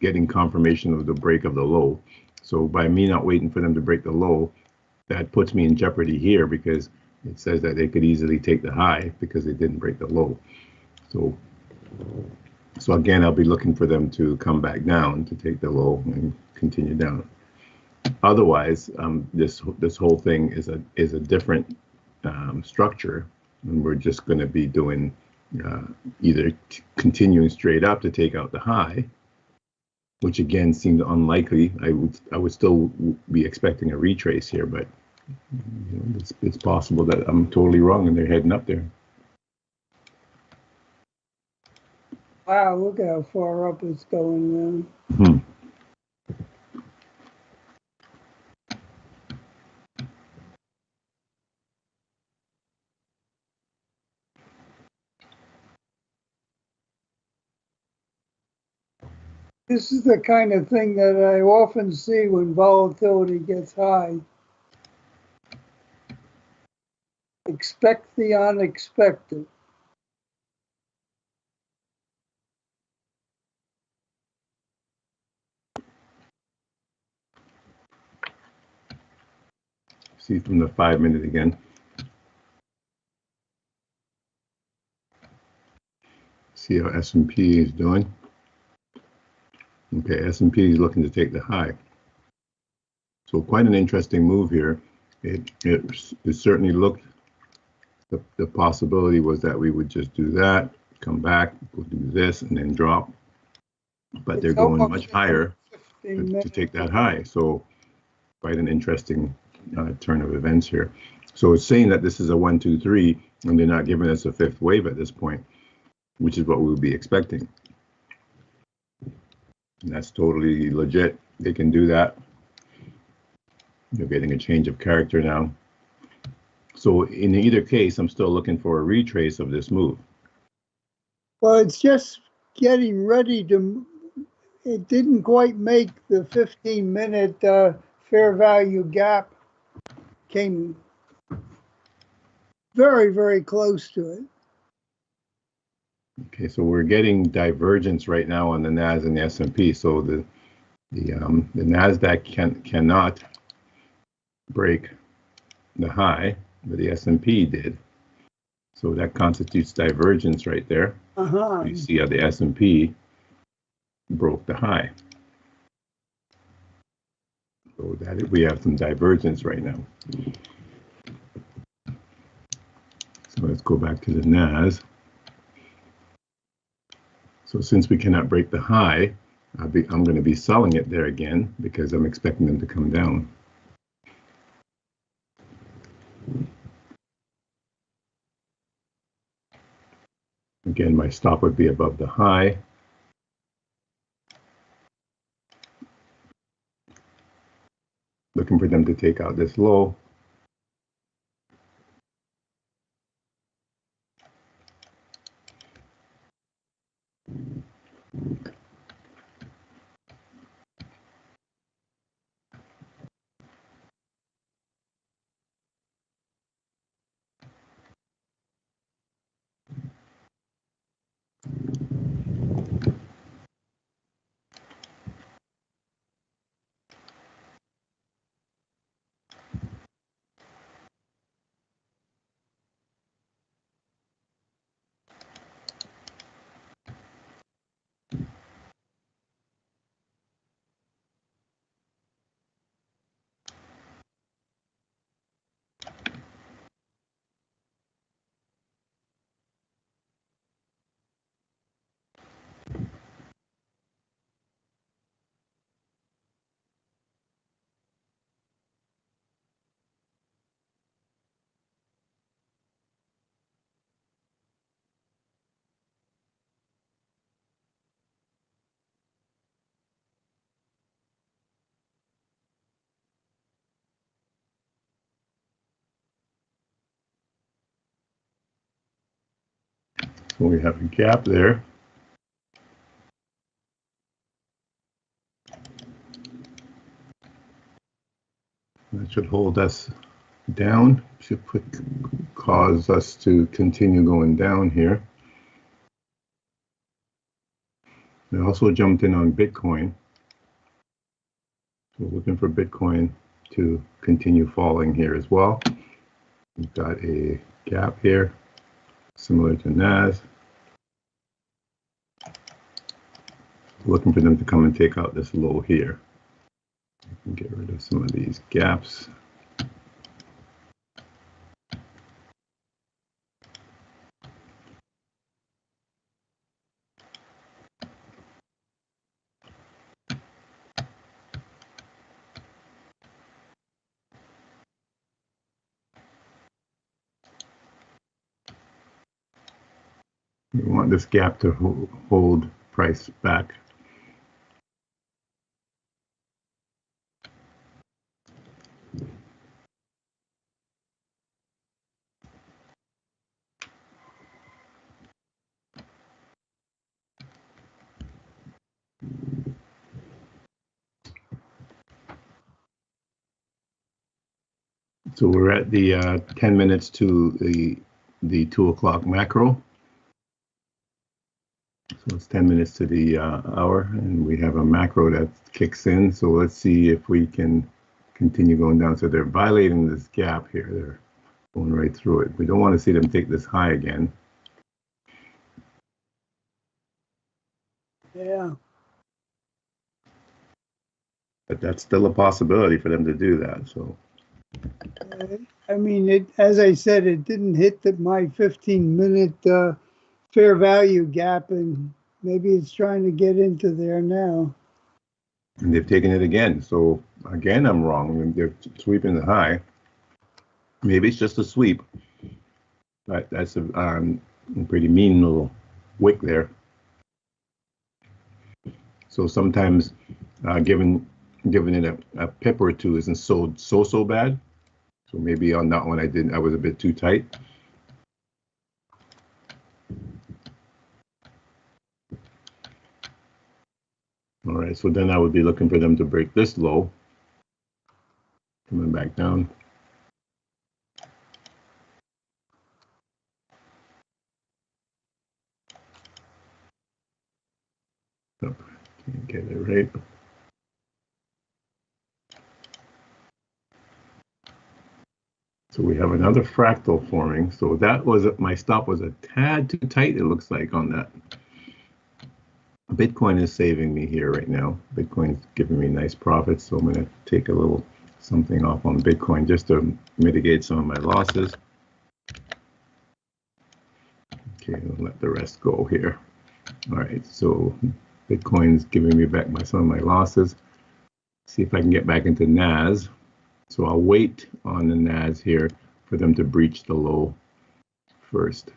getting confirmation of the break of the low. So by me not waiting for them to break the low, that puts me in jeopardy here because it says that they could easily take the high because they didn't break the low. So again, I'll be looking for them to come back down to take the low and continue down. Otherwise, this whole thing is a different structure, and we're just going to be doing either continuing straight up to take out the high, which again seemed unlikely. I would still be expecting a retrace here, but you know, it's possible that I'm totally wrong and they're heading up there. Wow, look how far up it's going now. Hmm. This is the kind of thing that I often see when volatility gets high. Expect the unexpected. See from the 5 minute again. See how S&P is doing. Okay, S&P is looking to take the high. So quite an interesting move here. It certainly looked, the possibility was that we would just do that, come back, we'll do this, and then drop. But they're going much higher to take that high. So quite an interesting turn of events here. So it's saying that this is a 1, 2, 3, and they're not giving us a fifth wave at this point, which is what we would be expecting. And that's totally legit. They can do that. You're getting a change of character now. So in either case, I'm still looking for a retrace of this move. Well, it's just getting ready to, it didn't quite make the 15-minute fair value gap. Came very, very close to it. Okay, so we're getting divergence right now on the NAS and the S&P. So the NASDAQ cannot break the high, but the S&P did. So that constitutes divergence right there. You see how the S&P broke the high. So that we have some divergence right now. So let's go back to the NAS. So since we cannot break the high, I'm going to be selling it there again because I'm expecting them to come down. Again, my stop would be above the high. Looking for them to take out this low. So we have a gap there. That should hold us down, should cause us to continue going down here. I also jumped in on Bitcoin. So looking for Bitcoin to continue falling here as well. We've got a gap here, similar to NAS. Looking for them to come and take out this low here. I can get rid of some of these gaps. We want this gap to hold price back. So we're at the 10 minutes to the 2 o'clock macro. So it's 10 minutes to the hour, and we have a macro that kicks in. So let's see if we can continue going down. So they're violating this gap here. They're going right through it. We don't want to see them take this high again. Yeah. But that's still a possibility for them to do that. So I mean, as I said, it didn't hit my 15-minute fair value gap, and maybe it's trying to get into there now. and they've taken it again. So again, I'm wrong. They're sweeping the high. Maybe it's just a sweep. But that's a pretty mean little wick there. So sometimes giving it a pip or two isn't so bad. So maybe on that one I was a bit too tight. All right, so then I would be looking for them to break this low. Coming back down. Oh, can't get it right. So we have another fractal forming. So that was my stop was a tad too tight, it looks like, on that. Bitcoin is saving me here right now. Bitcoin's giving me nice profits, so I'm going to take a little something off on Bitcoin just to mitigate some of my losses. Okay, I'll let the rest go here. All right, so Bitcoin's giving me back some of my losses. See if I can get back into NAS. So I'll wait on the NAS here for them to breach the low first.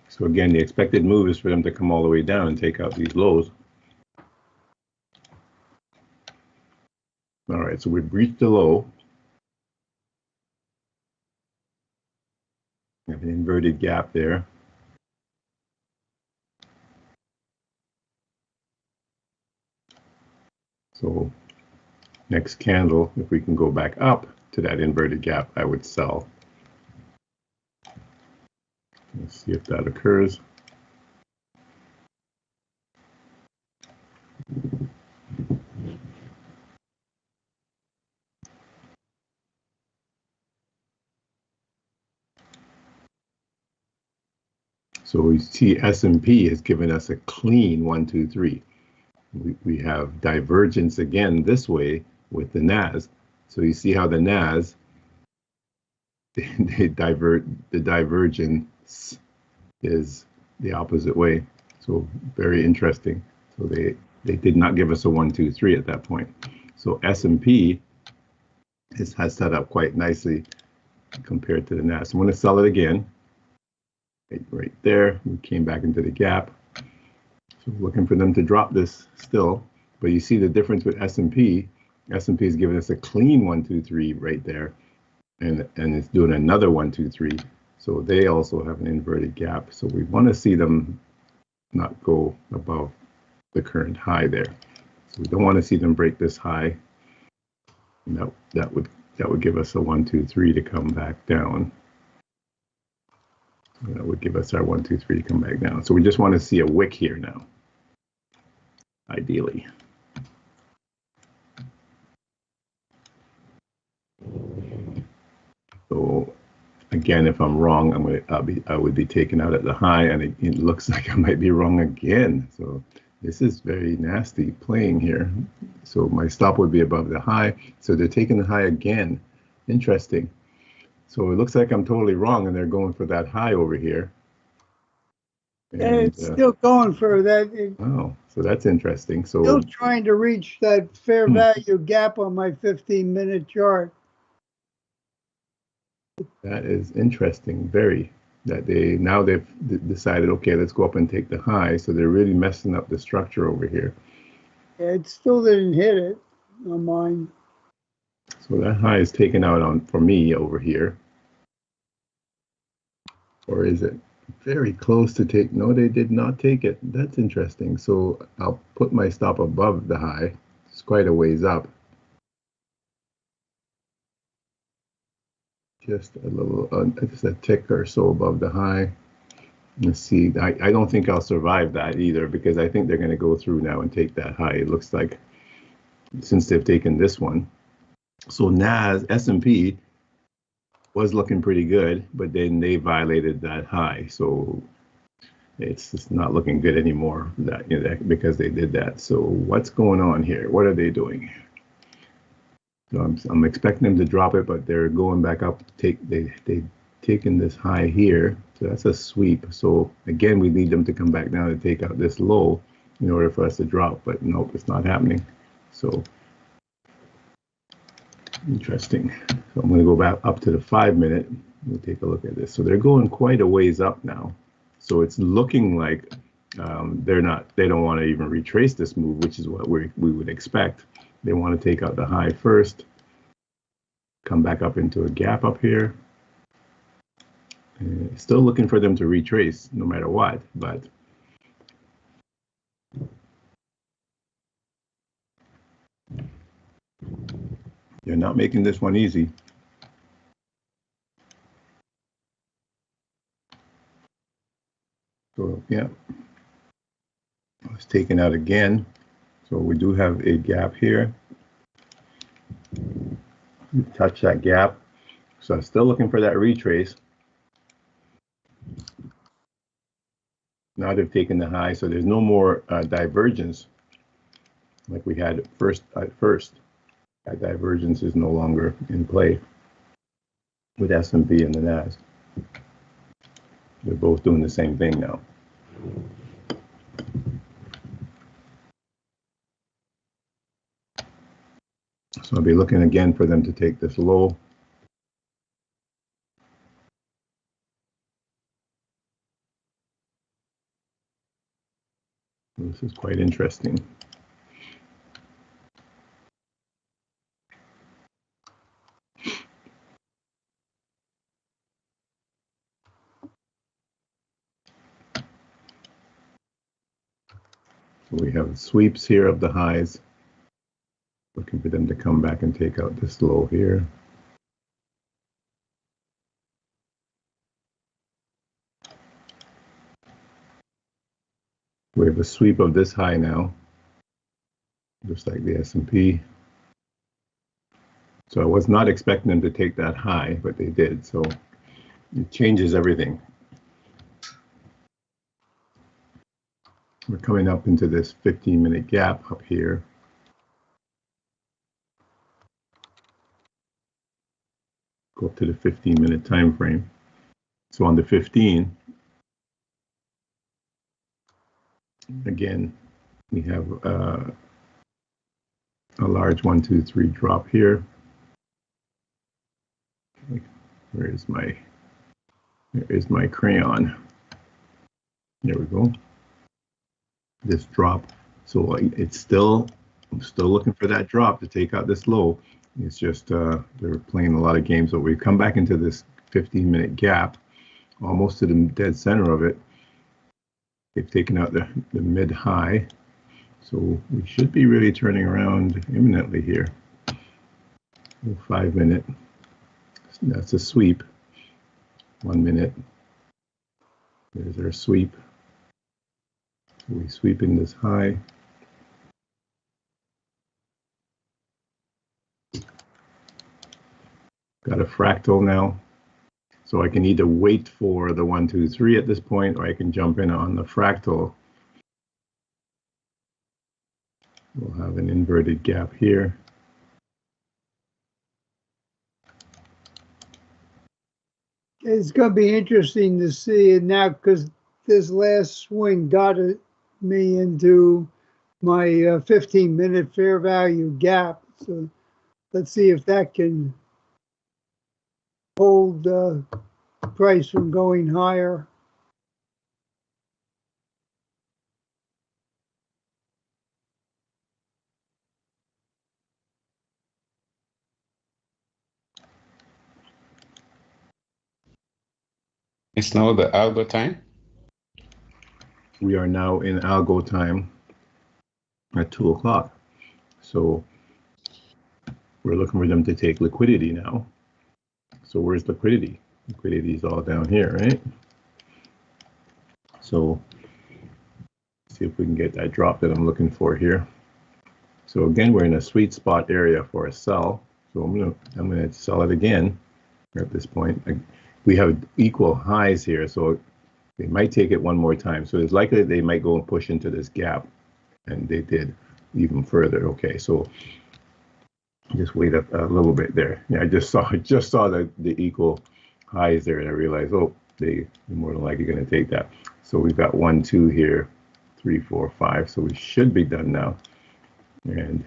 So again, the expected move is for them to come all the way down and take out these lows. All right, so we breached the low. We have an inverted gap there. So next candle, if we can go back up to that inverted gap, I would sell. Let's see if that occurs. So we see S&P has given us a clean 1, 2, 3. We have divergence again this way with the NAS. So you see how the NAS, the divergence is the opposite way. So very interesting. So they did not give us a 1, 2, 3 at that point. So S&P has set up quite nicely compared to the NAS. I'm going to sell it again. Right there, we came back into the gap. So looking for them to drop this still, but you see the difference with S&P. S&P is giving us a clean 1, 2, 3 right there, and it's doing another 1, 2, 3. So they also have an inverted gap. So we want to see them not go above the current high there. So we don't want to see them break this high. And that would give us a 1, 2, 3 to come back down. That would give us our 1, 2, 3 to come back down. So we just want to see a wick here now, ideally. So again, if I'm wrong, I would be taken out at the high, and it looks like I might be wrong again. So this is very nasty playing here. So my stop would be above the high. So they're taking the high again. Interesting. So it looks like I'm totally wrong, and they're going for that high over here. And it's still going for that. Oh, so that's interesting. So Still trying to reach that fair value gap on my 15-minute chart. that is interesting, very. That they've decided, okay, let's go up and take the high. So they're really messing up the structure over here. Yeah, it still didn't hit it on mine. So that high is taken out on for me over here. Or is it very close to take? No, they did not take it. That's interesting. So I'll put my stop above the high. It's quite a ways up. Just a little, just a tick or so above the high. Let's see. I don't think I'll survive that either, because I think they're going to go through now and take that high. It looks like, since they've taken this one. So S&P was looking pretty good, but then they violated that high. So it's just not looking good anymore, because they did that. So what's going on here? What are they doing? So I'm expecting them to drop it, but they're going back up. They taken this high here, so that's a sweep. So again, we need them to come back down to take out this low in order for us to drop, but nope, it's not happening. So interesting. So I'm going to go back up to the 5-minute. We'll take a look at this. So they're going quite a ways up now. So it's looking like they don't want to even retrace this move, which is what we would expect. They want to take out the high first, come back up into a gap up here. Still looking for them to retrace no matter what, but they're not making this one easy. So yeah, it's taken out again. So we do have a gap here. Touch that gap. So I'm still looking for that retrace. Now they've taken the high, so there's no more divergence like we had at first. That divergence is no longer in play with S&P and the NAS. They're both doing the same thing now. So I'll be looking again for them to take this low. This is quite interesting. So we have sweeps here of the highs. Looking for them to come back and take out this low here. We have a sweep of this high now, just like the S&P. So I was not expecting them to take that high, but they did. So it changes everything. We're coming up into this 15-minute gap up here. Go up to the 15-minute time frame. So on the 15, again, we have a large 1, 2, 3 drop here. Where is my crayon? There we go. This drop. So I'm still looking for that drop to take out this low. It's just they're playing a lot of games. So we've come back into this 15-minute gap, almost to the dead center of it. They've taken out the mid high. So we should be really turning around imminently here. 5-minute. That's a sweep. 1 minute. There's our sweep. So we sweep in this high. Got a fractal now. So I can either wait for the 1, 2, 3 at this point, or I can jump in on the fractal. We'll have an inverted gap here. it's going to be interesting to see it now because this last swing got me into my 15-minute fair value gap. So let's see if that can hold the price from going higher. It's now the algo time. We are now in algo time at 2 o'clock. So we're looking for them to take liquidity now. So where's liquidity? Liquidity is all down here, right? So see if we can get that drop that I'm looking for here. So again, we're in a sweet spot area for a sell. So I'm gonna sell it again at this point. We have equal highs here, so they might take it one more time. So it's likely that they might go and push into this gap, and they did even further. Okay, so just wait a little bit there. Yeah, I just saw the equal highs there, and I realized, oh, they're more than likely going to take that. So we've got 1, 2 here, 3, 4, 5. So we should be done now, and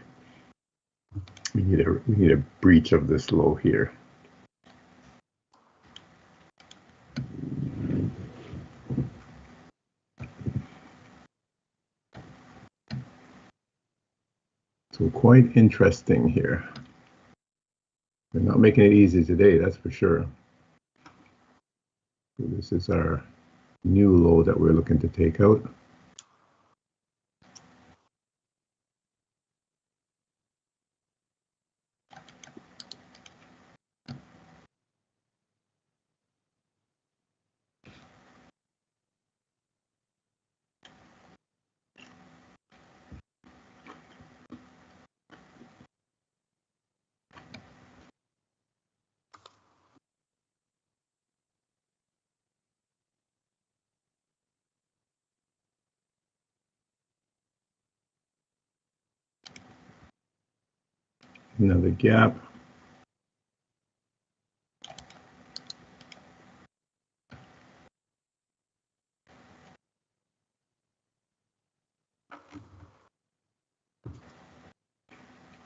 we need a breach of this low here. So quite interesting here. They're not making it easy today, that's for sure. So this is our new low that we're looking to take out. Another gap.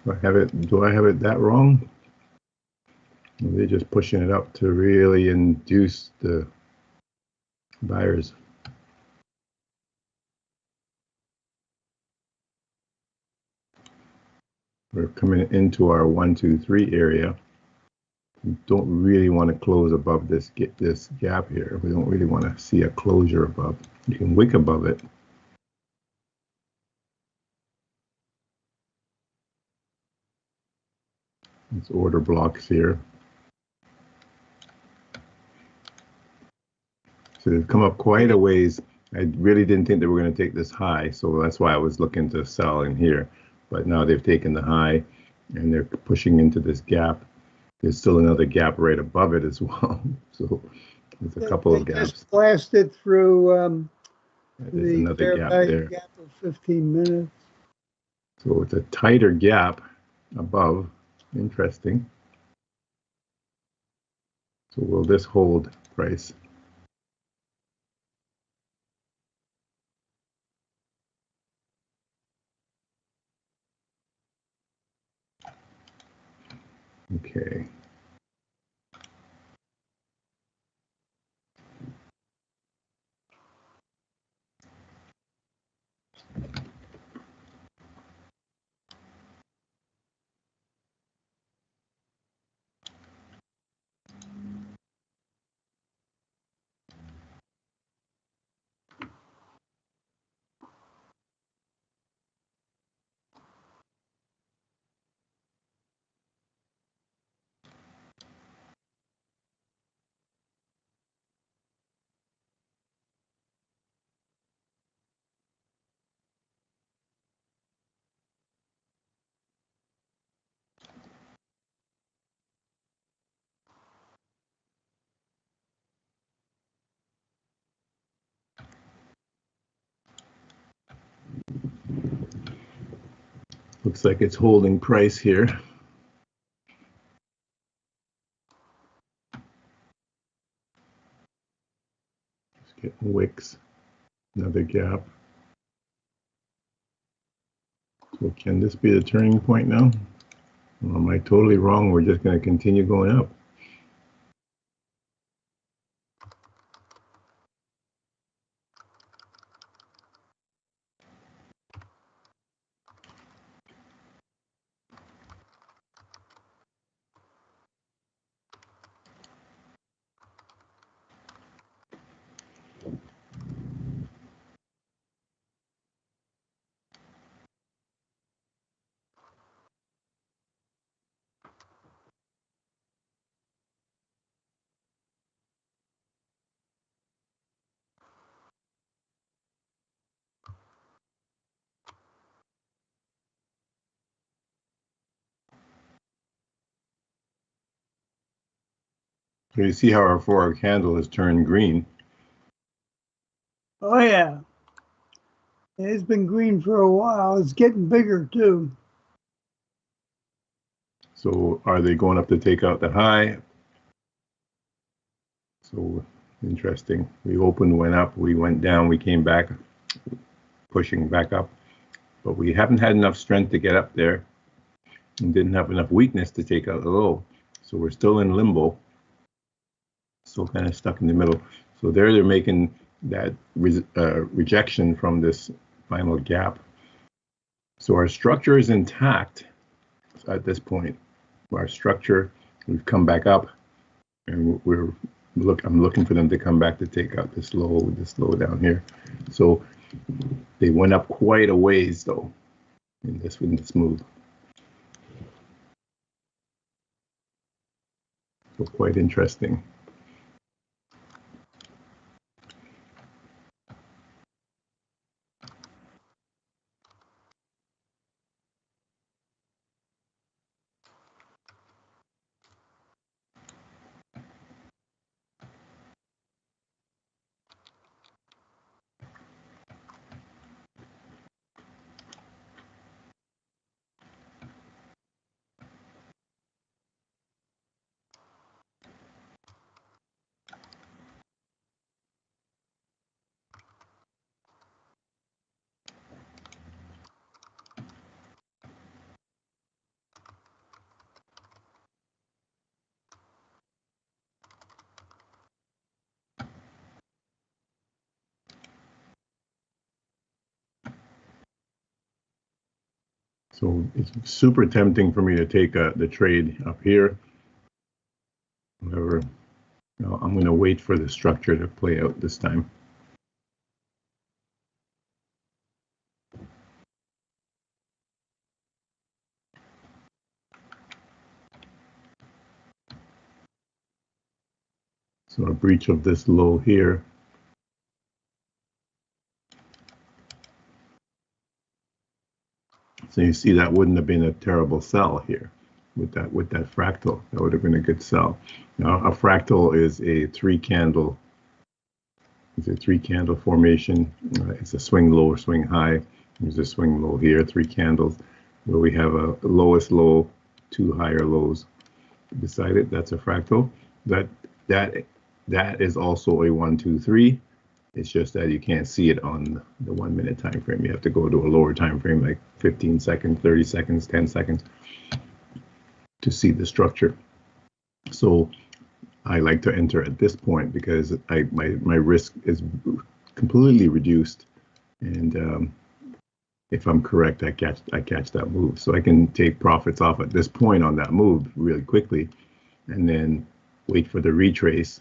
Do I have it that wrong? They're just pushing it up to really induce the buyers. We're coming into our 1, 2, 3 area. We don't really want to close above this gap here. We don't really want to see a closure above. You can wick above it. It's order blocks here. So they've come up quite a ways. I really didn't think they were going to take this high, so that's why I was looking to sell in here. But now they've taken the high, and they're pushing into this gap. There's still another gap right above it as well. So there's a couple of gaps. Just blasted through There's the another fair gap value there. gap of 15 minutes. So it's a tighter gap above. Interesting. So will this hold price? Okay. Looks like it's holding price here. 6, another gap. So can this be the turning point now? Or am I totally wrong? We're just going to continue going up. So you see how our 4-hour candle has turned green. Oh yeah. It's been green for a while. It's getting bigger too. So are they going up to take out the high? So interesting. We opened, went up, we went down, we came back, pushing back up. But we haven't had enough strength to get up there and didn't have enough weakness to take out the low. So we're still in limbo. Still kind of stuck in the middle. So they're making that rejection from this final gap. So our structure is intact at this point. Our structure, we've come back up, and I'm looking for them to come back to take out this low down here. So they went up quite a ways though in this move. So quite interesting. So it's super tempting for me to take the trade up here. However, I'm going to wait for the structure to play out this time. So a breach of this low here. So you see that wouldn't have been a terrible sell here with that fractal. That would have been a good sell. Now a fractal is a three candle formation. It's a swing low or swing high. There's a swing low here, 3 candles, where we have a lowest low, 2 higher lows beside it. That's a fractal. That is also a 1, 2, 3. It's just that you can't see it on the 1 minute time frame. You have to go to a lower time frame, like 15 seconds, 30 seconds, 10 seconds, to see the structure. So I like to enter at this point because my risk is completely reduced, and if I'm correct, I catch that move. So I can take profits off at this point on that move really quickly, and then wait for the retrace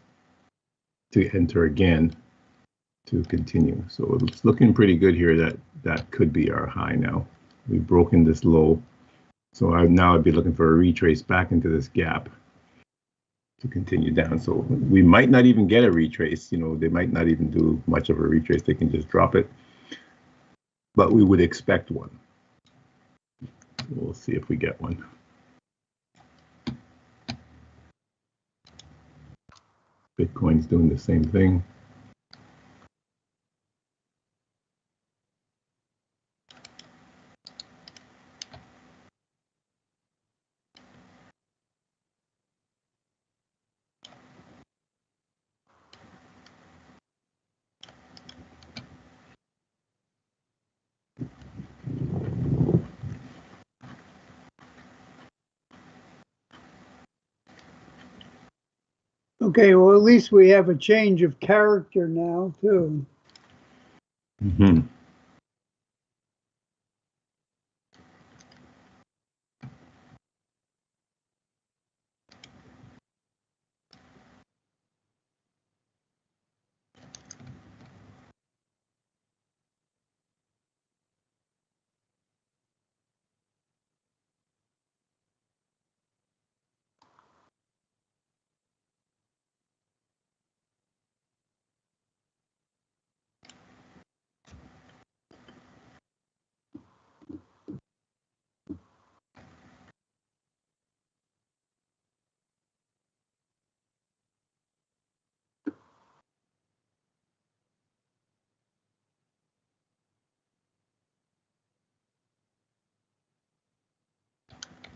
to enter again to continue. So it's looking pretty good here. That could be our high now. We've broken this low. So I'd be looking for a retrace back into this gap to continue down. So we might not even get a retrace. They might not even do much of a retrace. They can just drop it. But we would expect one. We'll see if we get one. Bitcoin's doing the same thing. Okay, well, at least we have a change of character now, too. Mm-hmm.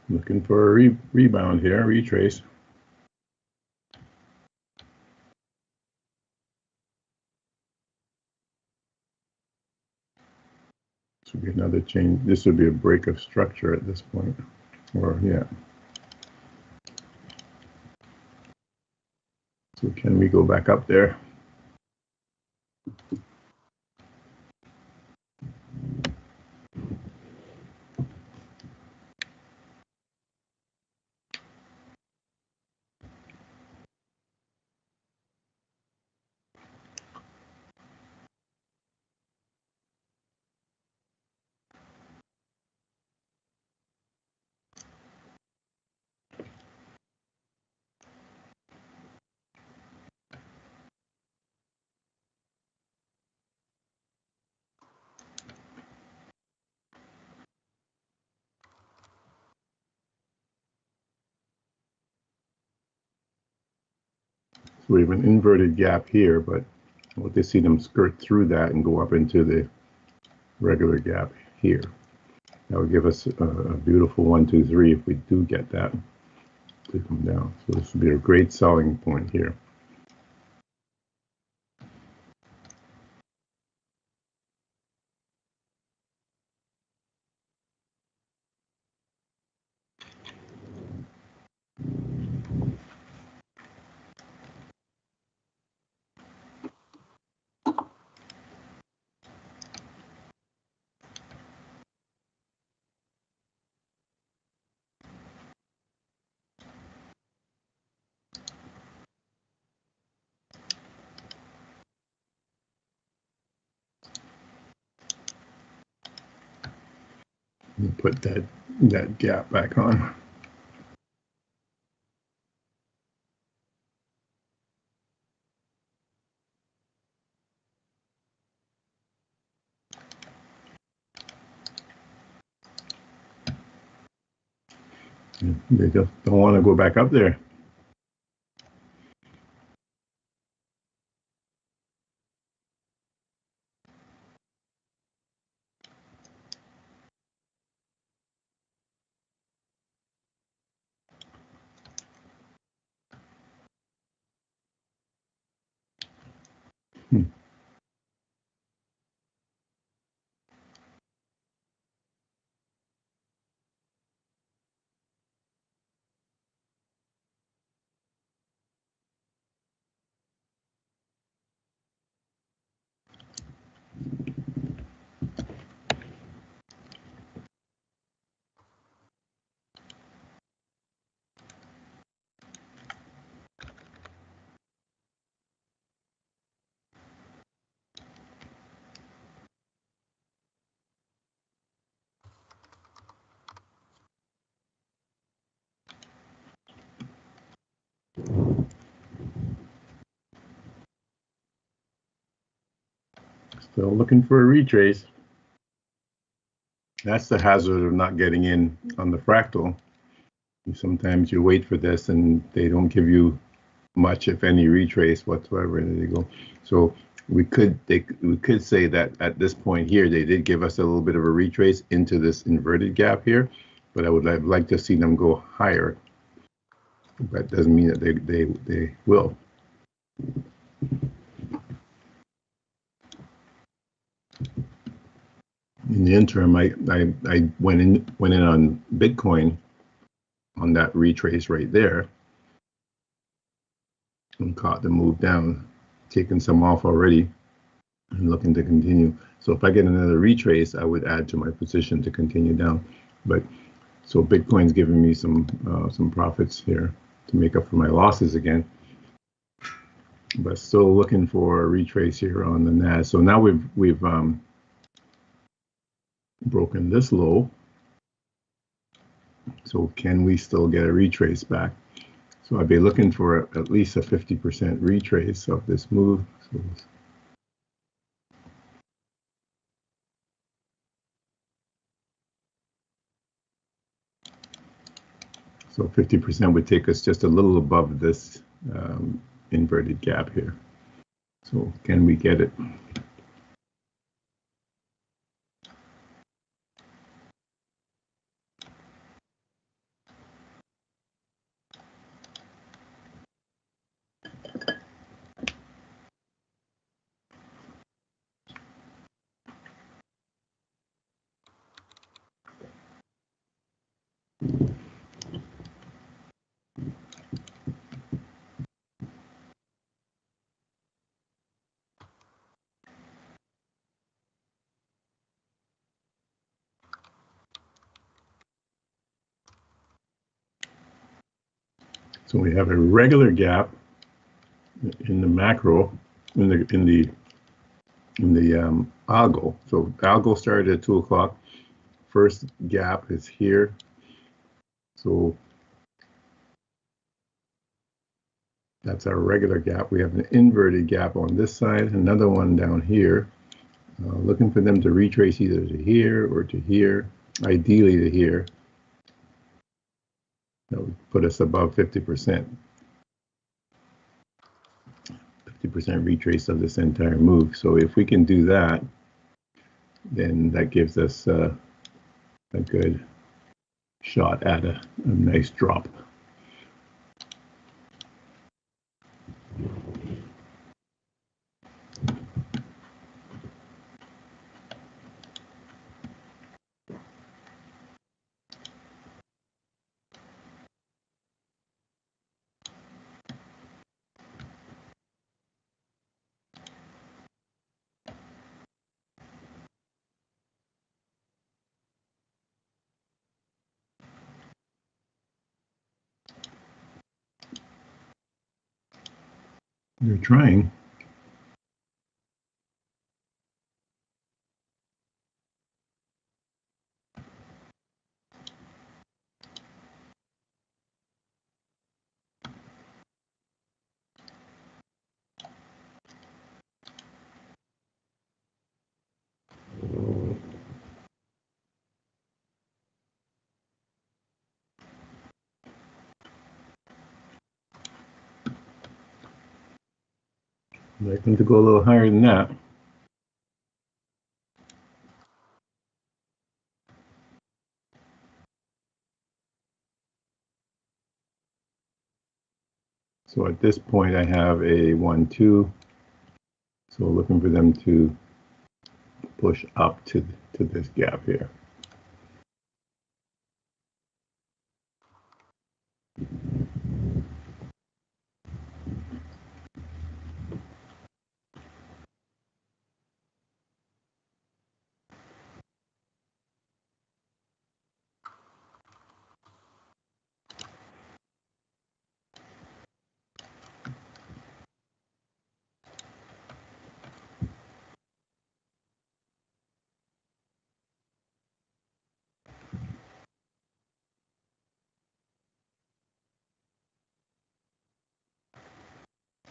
Looking for a rebound here, retrace. This would be another change. This would be a break of structure at this point. Or, yeah. So can we go back up there? So we have an inverted gap here, but we'll just see them skirt through that and go up into the regular gap here. That would give us a beautiful 1, 2, 3 if we do get that to come down. So this would be a great selling point here. Put that gap back on. They just don't want to go back up there. Still looking for a retrace. That's the hazard of not getting in on the fractal. Sometimes you wait for this and they don't give you much, if any, retrace whatsoever, and there you go. So we could say that at this point here, they did give us a little bit of a retrace into this inverted gap here, but I would like to see them go higher. That doesn't mean that they will. In the interim, I went in on Bitcoin on that retrace right there. and caught the move down, taken some off already and looking to continue. So if I get another retrace, I would add to my position to continue down. But so Bitcoin's giving me some profits here to make up for my losses again. But still looking for a retrace here on the NAS. So now we've broken this low. So can we still get a retrace back? So I'd be looking for at least a 50% retrace of this move. So 50% would take us just a little above this inverted gap here. So can we get it? So we have a regular gap in the macro, in the algo. So algo started at 2 o'clock. First gap is here. So that's our regular gap. We have an inverted gap on this side, another one down here. Looking for them to retrace either to here or to here, ideally to here. That would put us above 50%. 50% retrace of this entire move. So if we can do that, then that gives us a good shot at a nice drop. They're trying. I'd like them to go a little higher than that. So at this point, I have a 1-2. So looking for them to push up to this gap here.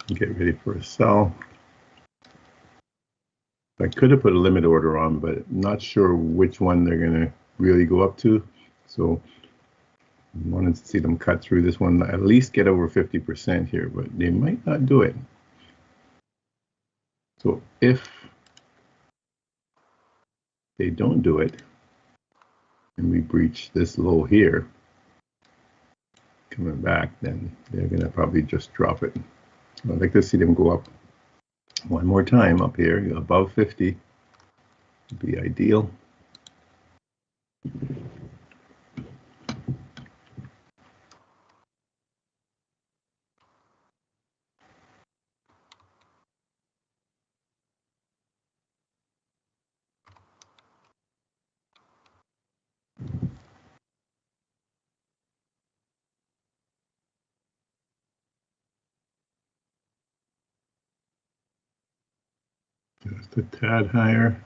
Get ready for a sell. I could have put a limit order on, but I'm not sure which one they're going to really go up to. So I wanted to see them cut through this one, at least get over 50% here, but they might not do it. So if they don't do it, and we breach this low here, coming back, then they're going to probably just drop it. I'd like to see them go up one more time up here, above 50 would be ideal. Just a tad higher.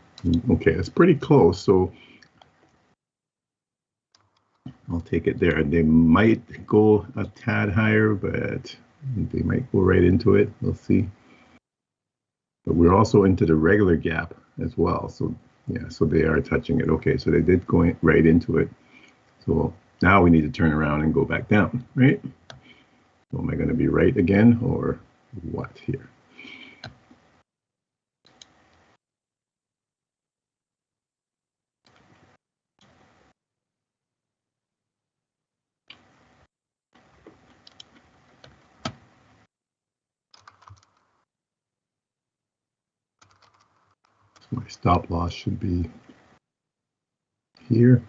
Okay, it's pretty close, so I'll take it there. They might go a tad higher, but they might go right into it. We'll see. But we're also into the regular gap as well. So yeah, so they are touching it. Okay, so they did go right into it. So now we need to turn around and go back down, right? So am I going to be right again or what here? My stop loss should be here.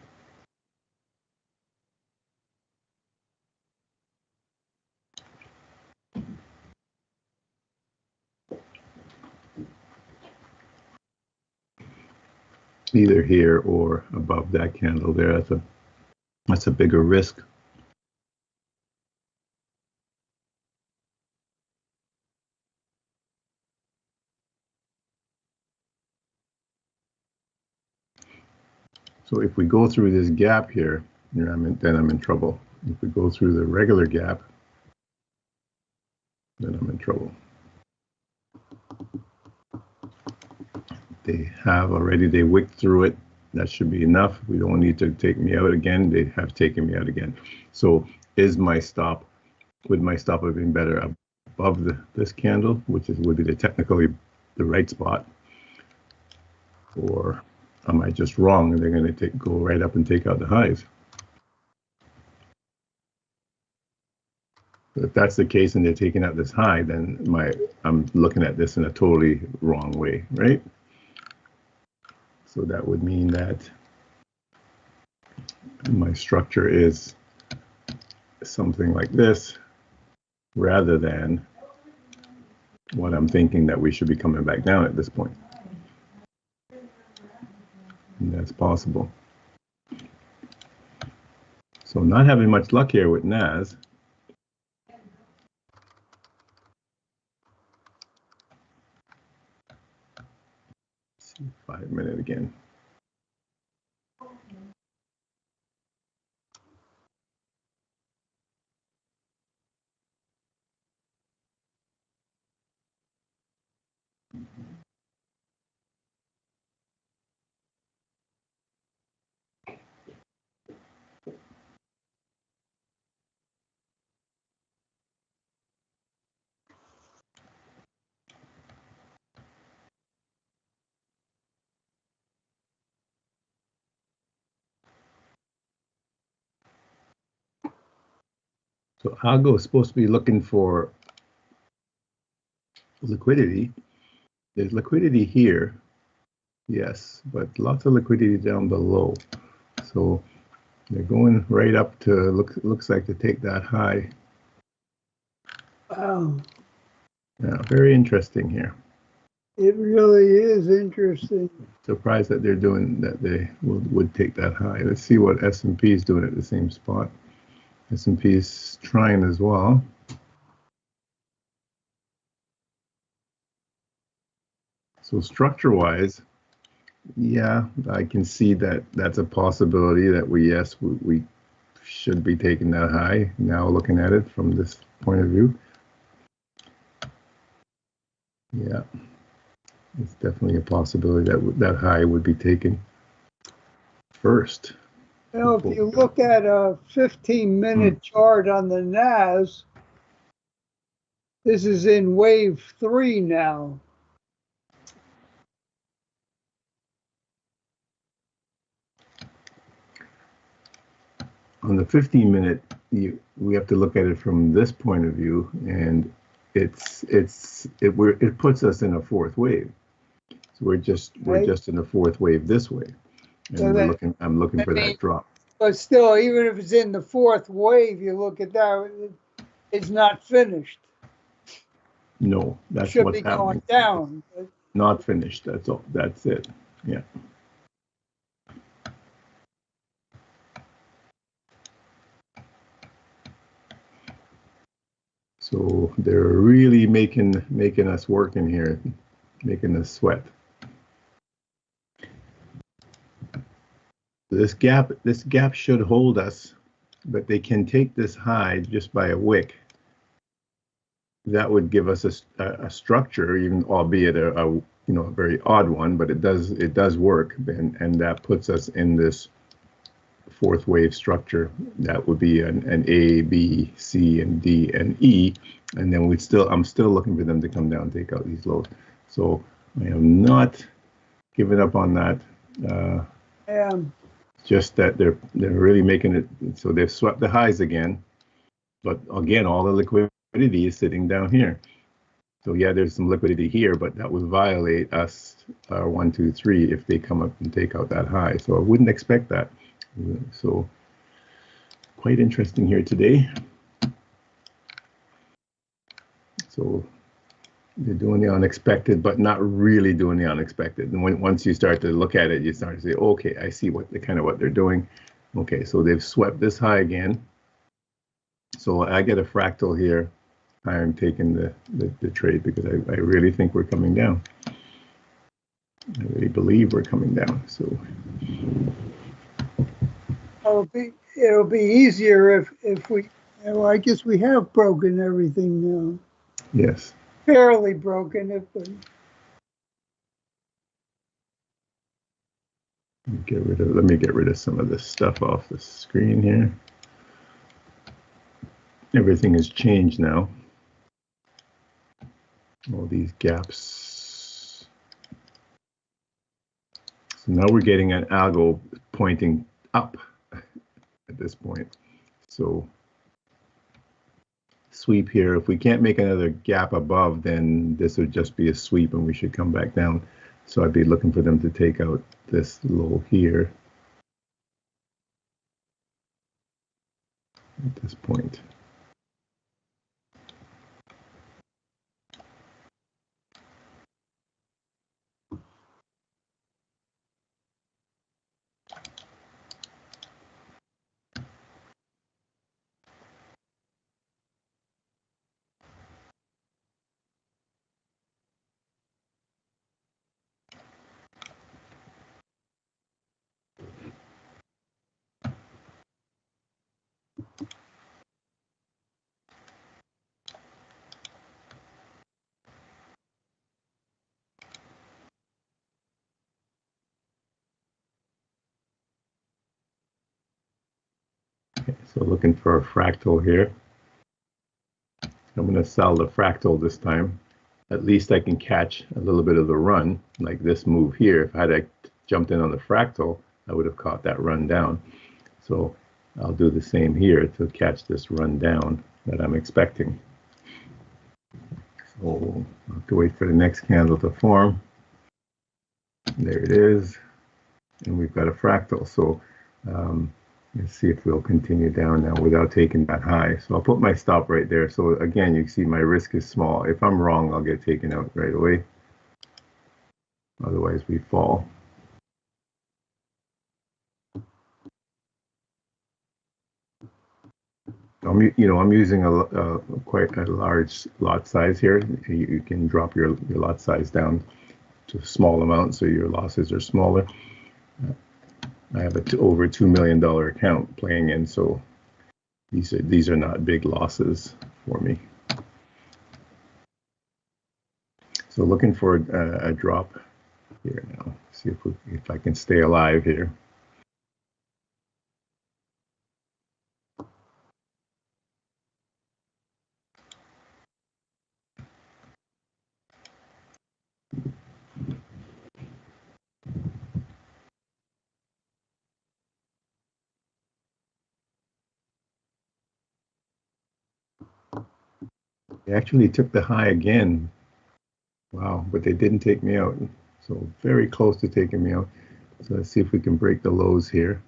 Either here or above that candle there. That's a bigger risk. So if we go through this gap here, then I'm in trouble. If we go through the regular gap, then I'm in trouble. They have already, they wicked through it. That should be enough. We don't need to take me out again. They have taken me out again. So is my stop, would my stop have been better above this candle, which would be technically the right spot? Or am I just wrong and they're going to go right up and take out the highs? If that's the case and they're taking out this high, then I'm looking at this in a totally wrong way, right? So that would mean that my structure is something like this rather than what I'm thinking that we should be coming back down at this point. And that's possible. So not having much luck here with NAS. Let's see, 5 minute again. So Algo is supposed to be looking for liquidity. There's liquidity here, yes, but lots of liquidity down below. So they're going right up to, looks like to take that high. Wow. Yeah, very interesting here. It really is interesting. Surprised that they're doing that. They would take that high. Let's see what S&P is doing at the same spot. S&P is trying as well. So structure-wise, yeah, I can see that that's a possibility that we should be taking that high. Now looking at it from this point of view, yeah, it's definitely a possibility that that high would be taken first. Now, if you look at a 15-minute chart on the NAS, this is in wave 3 now. On the 15-minute, we have to look at it from this point of view, and it puts us in a fourth wave. So we're just in a fourth wave this way, and so I'm looking for that drop. But still, even if it's in the fourth wave, you look at that, it's not finished. No, that's should what's be happening. Going down. Not finished. That's all. That's it. Yeah. So they're really making us work in here, making us sweat. This gap should hold us, but they can take this high just by a wick. That would give us a structure, even albeit a very odd one, but it does work, and that puts us in this fourth wave structure. That would be an A, B, C, and D, and E, and then I'm still looking for them to come down and take out these lows. So I am not giving up on that. Just that they're really making it so they've swept the highs again, but again, all the liquidity is sitting down here. So yeah, there's some liquidity here, but that would violate us 1, 2, 3 if they come up and take out that high. So I wouldn't expect that. So quite interesting here today. So they're doing the unexpected, but not really doing the unexpected. And once you start to look at it, you start to say, okay, I see what they're doing. Okay, so they've swept this high again. So I get a fractal here. I'm taking the trade because I really think we're coming down. I really believe we're coming down. So it'll be easier if we. Well, I guess we have broken everything now. Yes. Fairly broken it, but let me get rid of some of this stuff off the screen here. Everything has changed now. All these gaps. So now we're getting an algo pointing up at this point. So sweep here. If we can't make another gap above, then this would just be a sweep and we should come back down. So I'd be looking for them to take out this low here at this point. Okay, so looking for a fractal here. I'm going to sell the fractal this time. At least I can catch a little bit of the run, like this move here. If I had jumped in on the fractal, I would have caught that run down. So I'll do the same here to catch this run down that I'm expecting. So I'll have to wait for the next candle to form. There it is. And we've got a fractal. So let's see if we'll continue down now without taking that high. So I'll put my stop right there. So again, you see my risk is small. If I'm wrong, I'll get taken out right away. Otherwise, we fall. I'm using quite a large lot size here. You can drop your lot size down to a small amount so your losses are smaller. I have over $2 million account playing in, so these are not big losses for me. So looking for a drop here now. See if I can stay alive here. They actually took the high again. Wow, but they didn't take me out. So very close to taking me out. So let's see if we can break the lows here.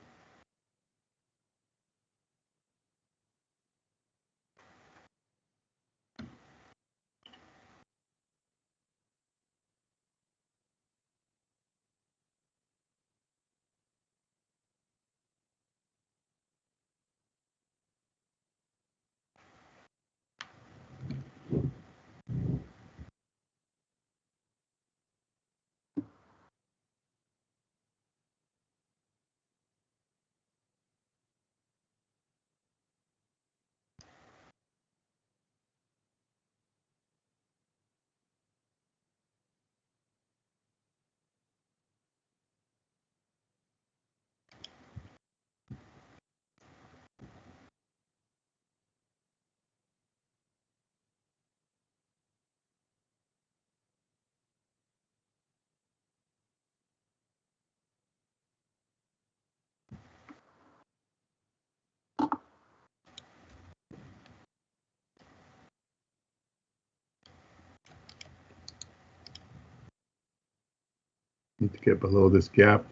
Need to get below this gap.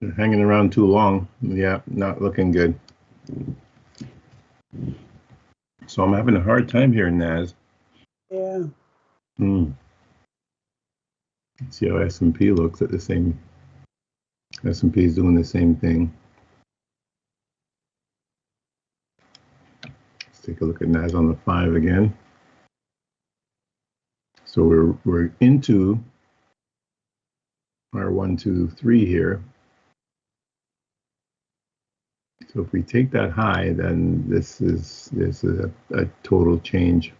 They're hanging around too long. Yeah, not looking good. So I'm having a hard time here in NAS. Yeah. See how S&P looks at the same. S&P is doing the same thing. Let's take a look at NAS on the 5 again. So we're into our 1, 2, 3 here. So if we take that high, then this is a total change,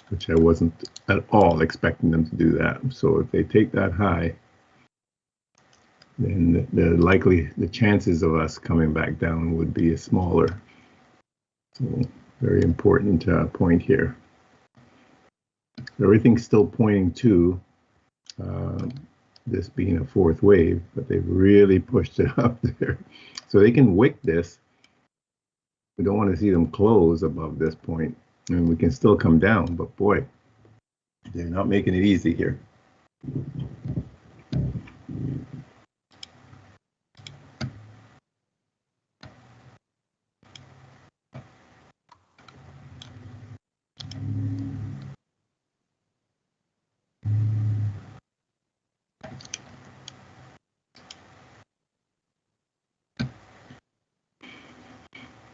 which I wasn't at all expecting them to do that. So if they take that high, then the chances of us coming back down would be smaller. So very important point here. Everything's still pointing to this being a fourth wave, but they've really pushed it up there. So they can wick this. We don't want to see them close above this point, and we can still come down, but boy, they're not making it easy here.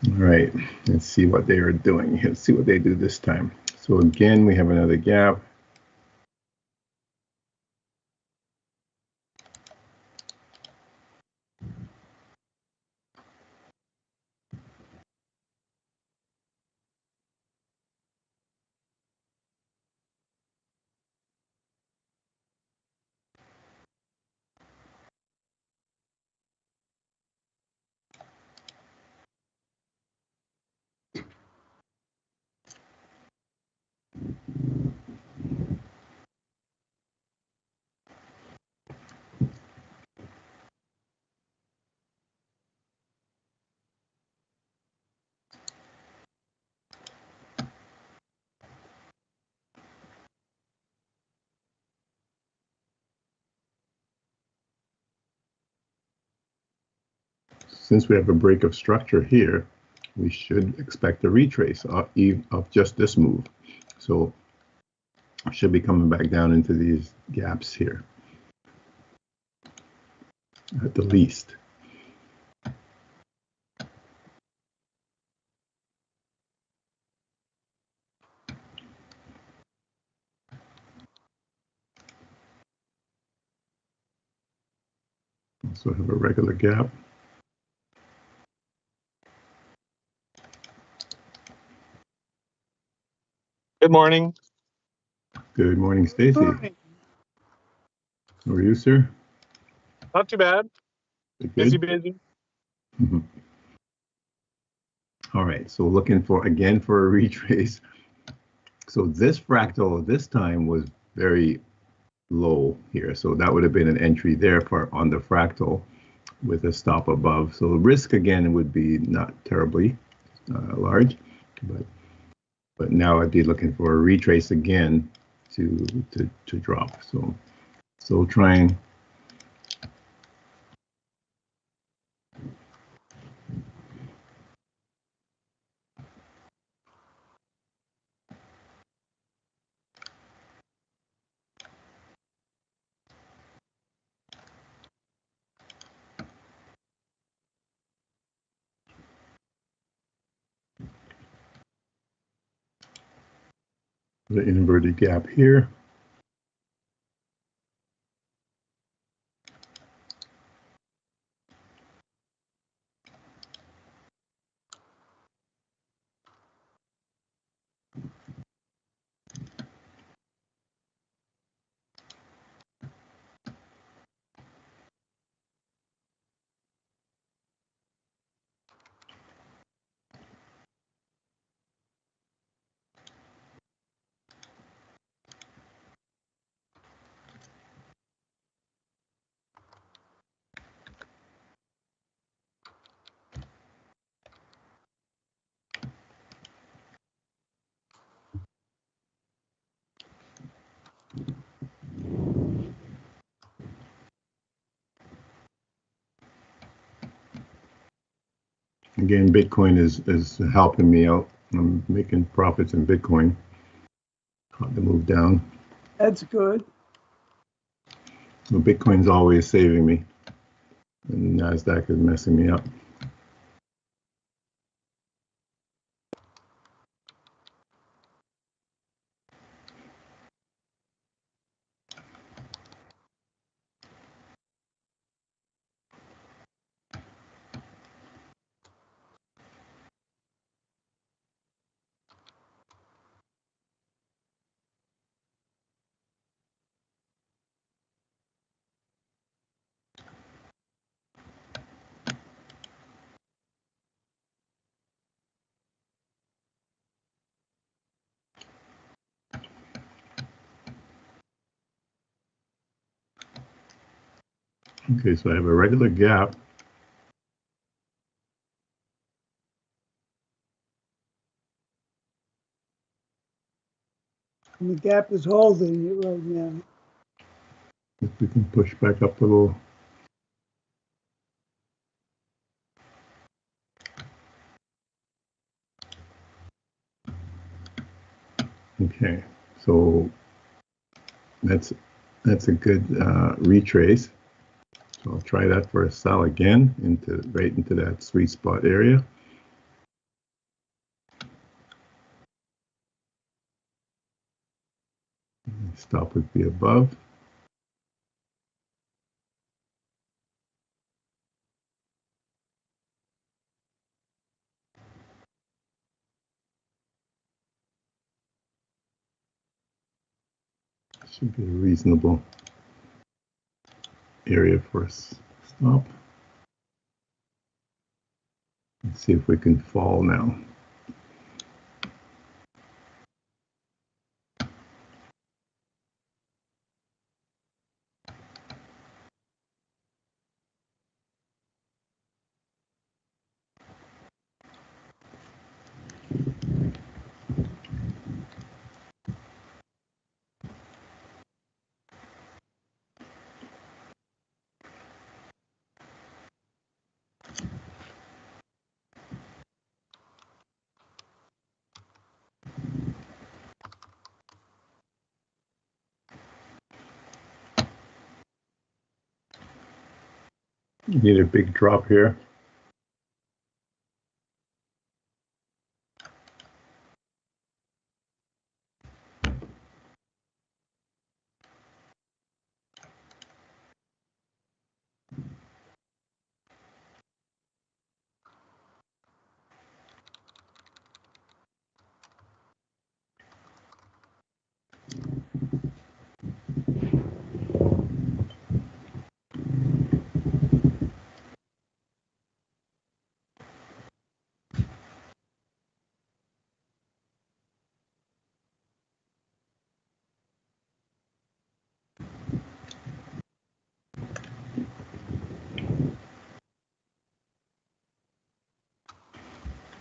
All right, let's see what they are doing. Let's see what they do this time. So again, we have another gap. Since we have a break of structure here, we should expect a retrace of just this move. So I should be coming back down into these gaps here at the least. Also have a regular gap. Good morning. Good morning, Stacy. Morning. How are you, sir? Not too bad. Good? Busy, busy. Mhm. All right, so looking for again for a retrace. So this fractal this time was very low here, so that would have been an entry there for on the fractal with a stop above. So risk again would be not terribly large, but now I'd be looking for a retrace again to drop. So trying. The inverted gap here. Again, Bitcoin is helping me out. I'm making profits in Bitcoin. Caught the move down. That's good. So Bitcoin's always saving me, and NASDAQ is messing me up. Okay, so I have a regular gap. And the gap is holding it right now. If we can push back up a little. Okay, so that's a good retrace. So I'll try that for a sell again right into that sweet spot area. Stop would be above. Should be a reasonable area for a stop. Let's see if we can fall now. You need a big drop here.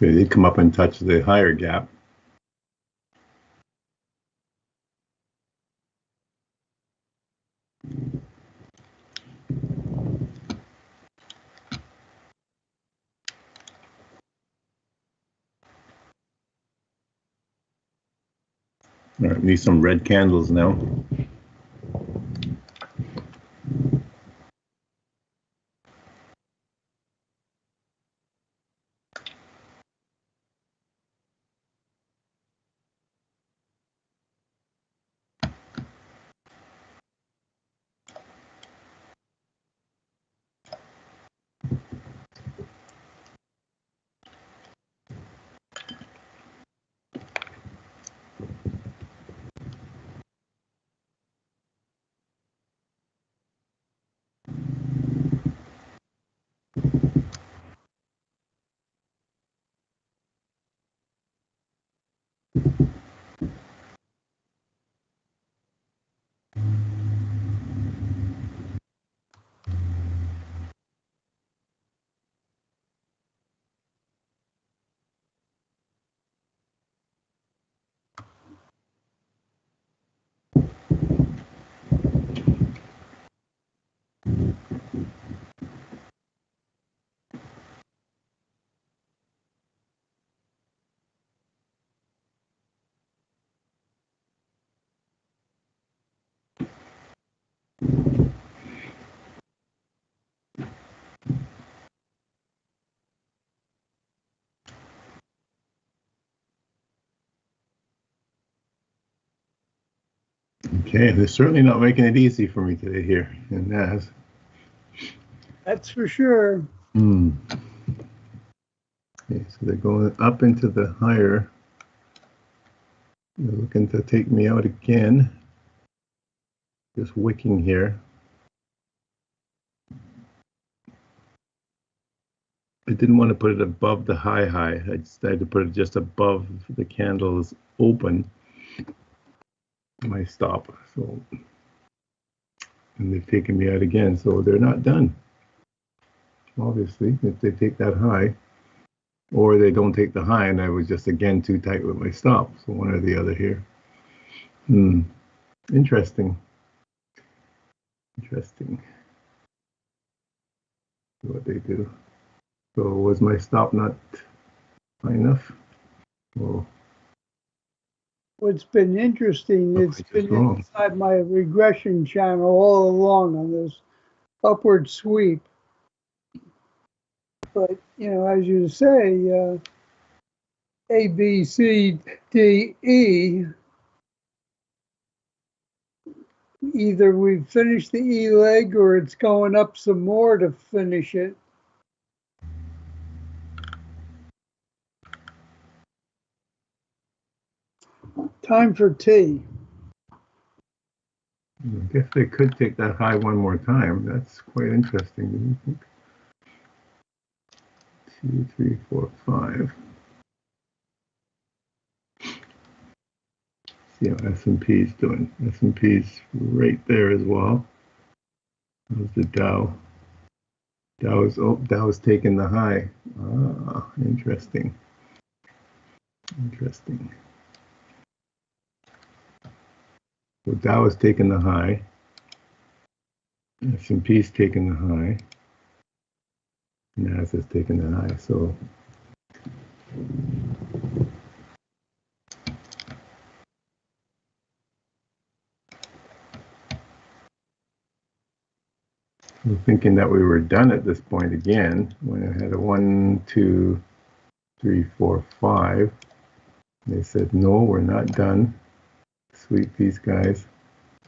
Okay, they come up and touch the higher gap. All right, need some red candles now. Okay, they're certainly not making it easy for me today here in NAS. That's for sure. Okay, so they're going up into the higher. They're looking to take me out again. Just wicking here. I didn't want to put it above the high. I decided to put it just above the candles open. My stop. So, and they've taken me out again. So they're not done. Obviously, if they take that high, or they don't take the high, and I was just again too tight with my stop. So one or the other here. Interesting. Interesting. What they do. So was my stop not high enough? Well, What's been interesting, it's been wrong. inside my regression channel all along on this upward sweep. But, you know, as you say, A, B, C, D, E, either we've finished the E leg or it's going up some more to finish it. Time for T. I guess they could take that high one more time. That's quite interesting, don't you think? 2, 3, 4, 5. See how S&P is doing. S&P's right there as well. There's the Dow. Dow's taking the high. Ah, interesting. Interesting. So Dow is taking the high. S&P's taking the high. NAS is taking the high. So I'm thinking that we were done at this point again when I had a 1, 2, 3, 4, 5. They said, no, we're not done. Sweep these guys.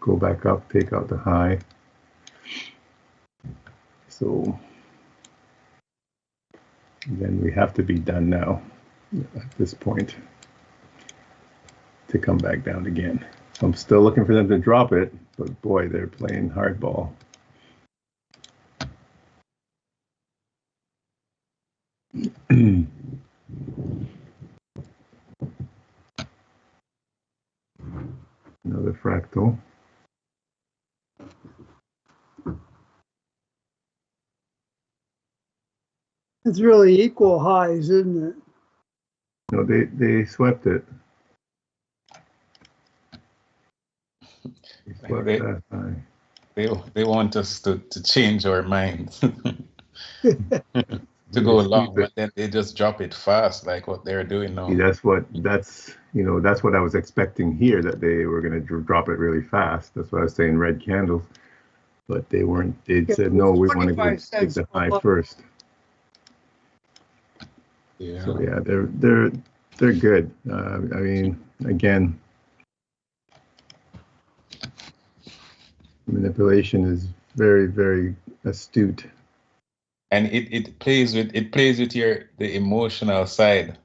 Go back up, take out the high. So then we have to be done now at this point to come back down again. So I'm still looking for them to drop it, but boy, they're playing hardball. Another fractal. It's really equal highs, isn't it? No, they swept it. They swept that high. They want us to change our minds. To go along, but then they just drop it fast, like what they're doing now. See, that's what I was expecting here, that they were going to drop it really fast. That's why I was saying red candles, but they weren't. They said no, we want to go take the high first. Yeah. So yeah, they're good. I mean, again, manipulation is very, very astute. And it plays with the emotional side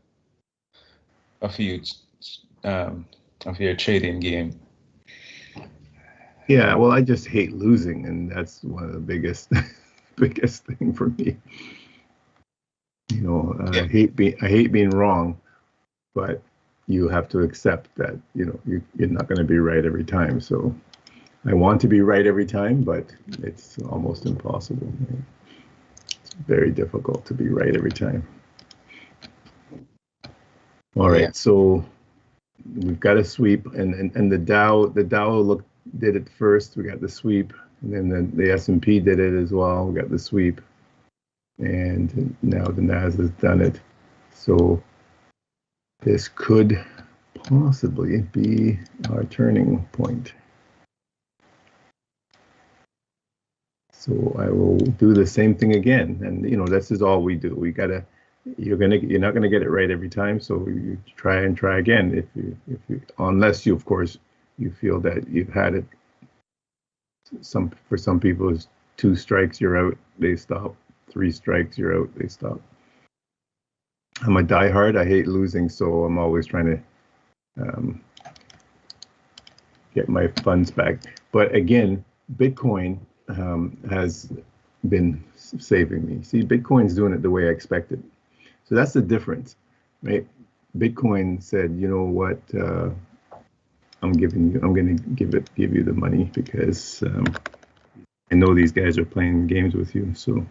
of your trading game. Yeah, well, I just hate losing, and that's one of the biggest thing for me. You know, Yeah. I hate being wrong, but you have to accept that you're not going to be right every time. So I want to be right every time, but it's almost impossible. It's very difficult to be right every time. All right, yeah. So we've got a sweep, and the Dow did it first. We got the sweep, and then the S&P did it as well. We got the sweep, and now the NAS has done it. So this could possibly be our turning point. So I will do the same thing again, and this is all we do. You're not gonna get it right every time, so you try and try again. Unless you, of course, you feel that you've had it. For some people, it's 2 strikes, you're out, they stop. 3 strikes, you're out, they stop. I'm a diehard. I hate losing, so I'm always trying to get my funds back. But again, Bitcoin has been saving me. See, Bitcoin's doing it the way I expected. So that's the difference, right? Bitcoin said, you know what, I'm going to give you the money because I know these guys are playing games with you. So,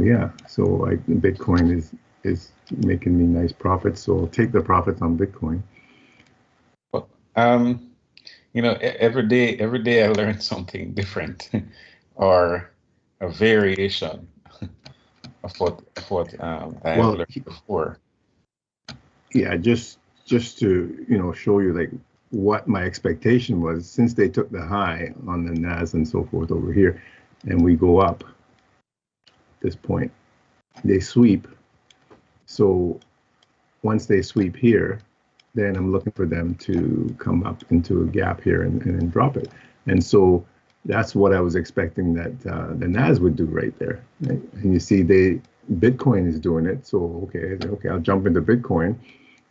yeah. So Bitcoin is making me nice profits. So I'll take the profits on Bitcoin. Well, you know, every day I learn something different, or a variation of what I have learned before. Yeah, just to, you know, show you like what my expectation was since they took the high on the NAS and so forth over here, and we go up this point, they sweep. So once they sweep here, then I'm looking for them to come up into a gap here and drop it. And so that's what I was expecting that the NAS would do right there. Right? And you see, Bitcoin is doing it. So okay, I'll jump into Bitcoin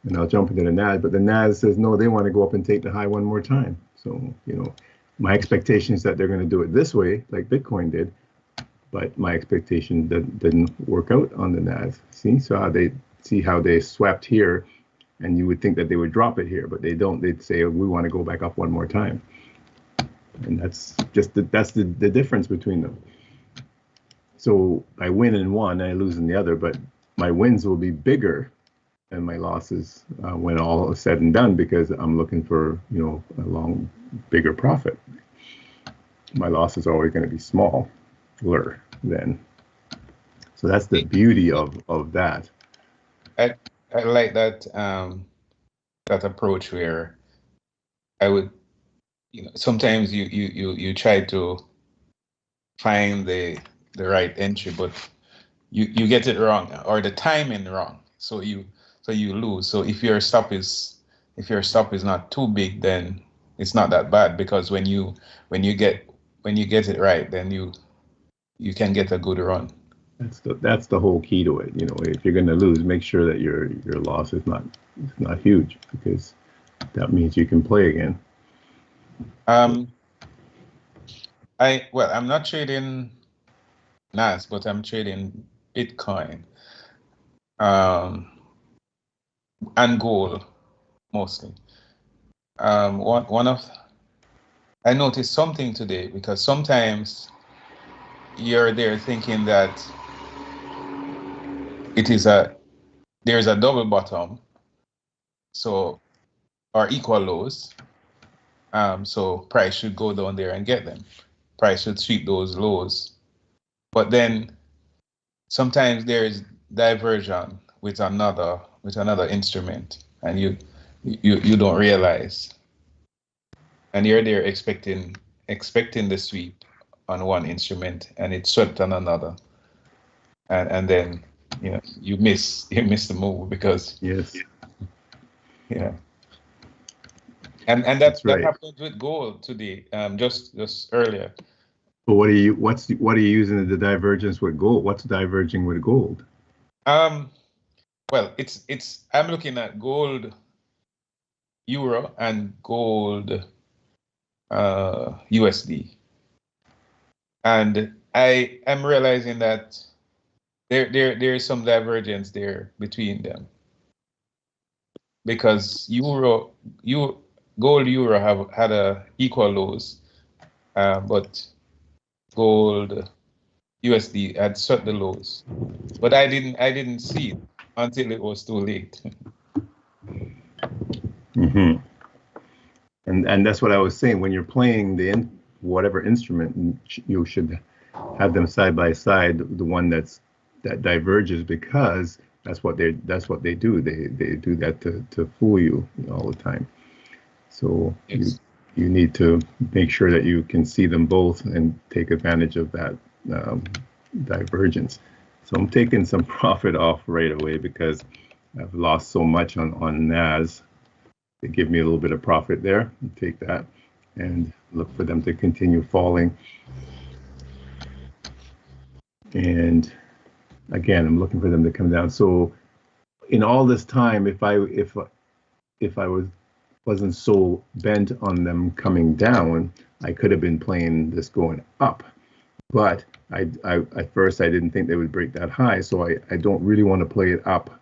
and I'll jump into the NAS. But the NAS says no, they want to go up and take the high one more time. So, you know, my expectation is that they're going to do it this way, like Bitcoin did. But my expectation didn't work out on the NAS. See, so how they swept here, and you would think that they would drop it here, but they don't. They'd say, we want to go back up one more time. And that's just the difference between them. So I win in one, I lose in the other, but my wins will be bigger than my losses when all is said and done, because I'm looking for, you know, a bigger profit. My loss is always going to be smaller then. So that's the beauty of that. I like that that approach where I would, you know, sometimes you try to find the right entry, but you get it wrong, or the timing wrong, so you lose. So if your stop is not too big, then it's not that bad, because when you get it right, then you can get a good run. That's the whole key to it. You know, if you're going to lose, make sure that your loss is not huge, because that means you can play again. I'm not trading NAS, but I'm trading Bitcoin, and gold mostly. I noticed something today, because sometimes you're there thinking that there's a double bottom, so, or equal lows, so price should go down there and get them. Price should sweep those lows, but then sometimes there's diversion with another instrument, and you don't realize, and you're there expecting the sweep on one instrument, and it's swept on another, and then, you know, you miss the move, because yes, yeah. And that's right. that happened with gold today, just earlier. But what are you using the divergence with gold? What's diverging with gold? Well, I'm looking at gold euro and gold USD, and I am realizing that there is some divergence there between them, because gold euro have had a equal lows, but gold USD had set the lows, but I didn't see it until it was too late. Mm-hmm. And that's what I was saying. When you're playing whatever instrument, you should have them side by side. The one that diverges, because that's what they do. They do that to fool you all the time. So yes. You need to make sure that you can see them both and take advantage of that divergence. So I'm taking some profit off right away, because I've lost so much on NAS they give me a little bit of profit there. I'll take that and look for them to continue falling. And again, I'm looking for them to come down. So in all this time, if I wasn't so bent on them coming down, I could have been playing this going up. But I at first I didn't think they would break that high, so I don't really want to play it up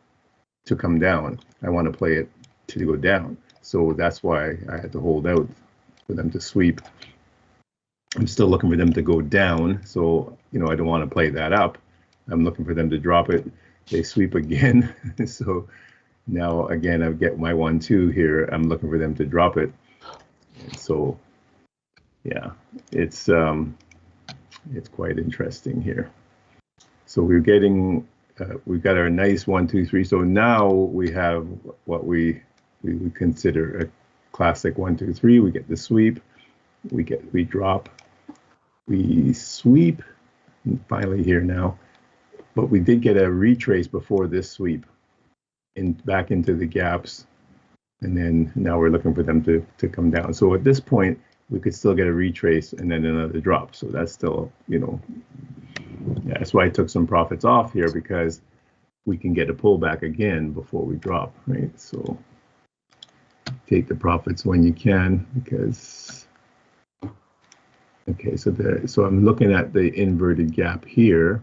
to come down. I want to play it to go down. So that's why I had to hold out for them to sweep. I'm still looking for them to go down, so I don't want to play that up. I'm looking for them to drop it. They sweep again, so now again I get my 1-2 here. I'm looking for them to drop it. So yeah, it's quite interesting here. So we're getting we've got our nice 1, 2, 3. So now we have what we would consider a classic 1, 2, 3. We get the sweep, we drop, we sweep, and finally here now. But we did get a retrace before this sweep back into the gaps, and then now we're looking for them to come down. So at this point, we could still get a retrace and then another drop. So that's still, yeah, that's why I took some profits off here, because we can get a pullback again before we drop, right? So take the profits when you can, because, okay, so I'm looking at the inverted gap here,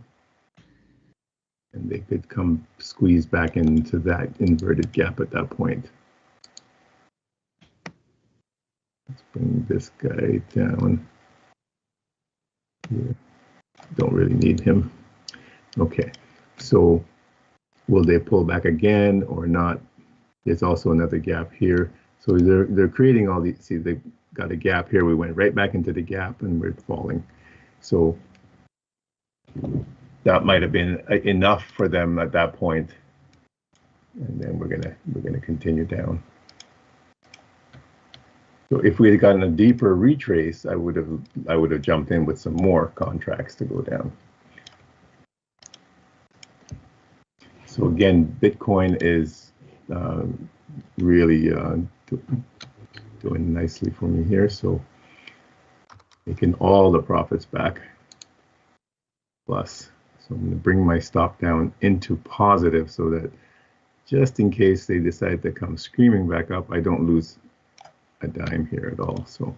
and they could come squeeze back into that inverted gap at that point. Let's bring this guy down here. Don't really need him. Okay, so will they pull back again or not? There's also another gap here. So they're creating all these. See, they've got a gap here. We went right back into the gap and we're falling. So that might have been enough for them at that point. And then we're gonna continue down. So if we had gotten a deeper retrace, I would have jumped in with some more contracts to go down. So again, Bitcoin is really doing nicely for me here. So making all the profits back. Plus, so I'm going to bring my stop down into positive so that just in case they decide to come screaming back up, I don't lose a dime here at all. So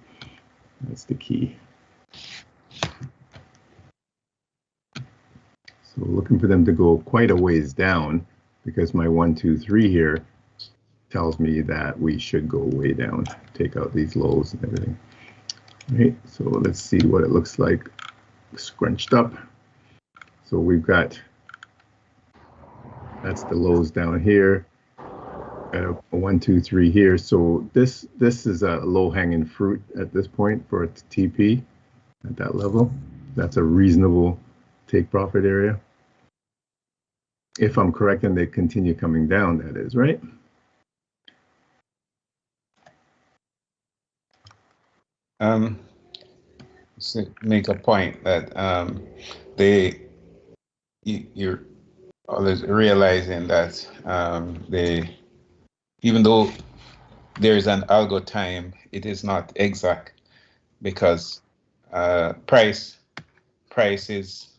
that's the key. So looking for them to go quite a ways down, because my 1, 2, 3 here tells me that we should go way down, take out these lows and everything. All right, so let's see what it looks like scrunched up. So we've got, that's the lows down here. Got a 1, 2, 3 here. So this is a low-hanging fruit at this point for a TP at that level. That's a reasonable take profit area. If I'm correct and they continue coming down, that is, right? So make a point that you're always realizing that even though there is an algo time, it is not exact, because price is,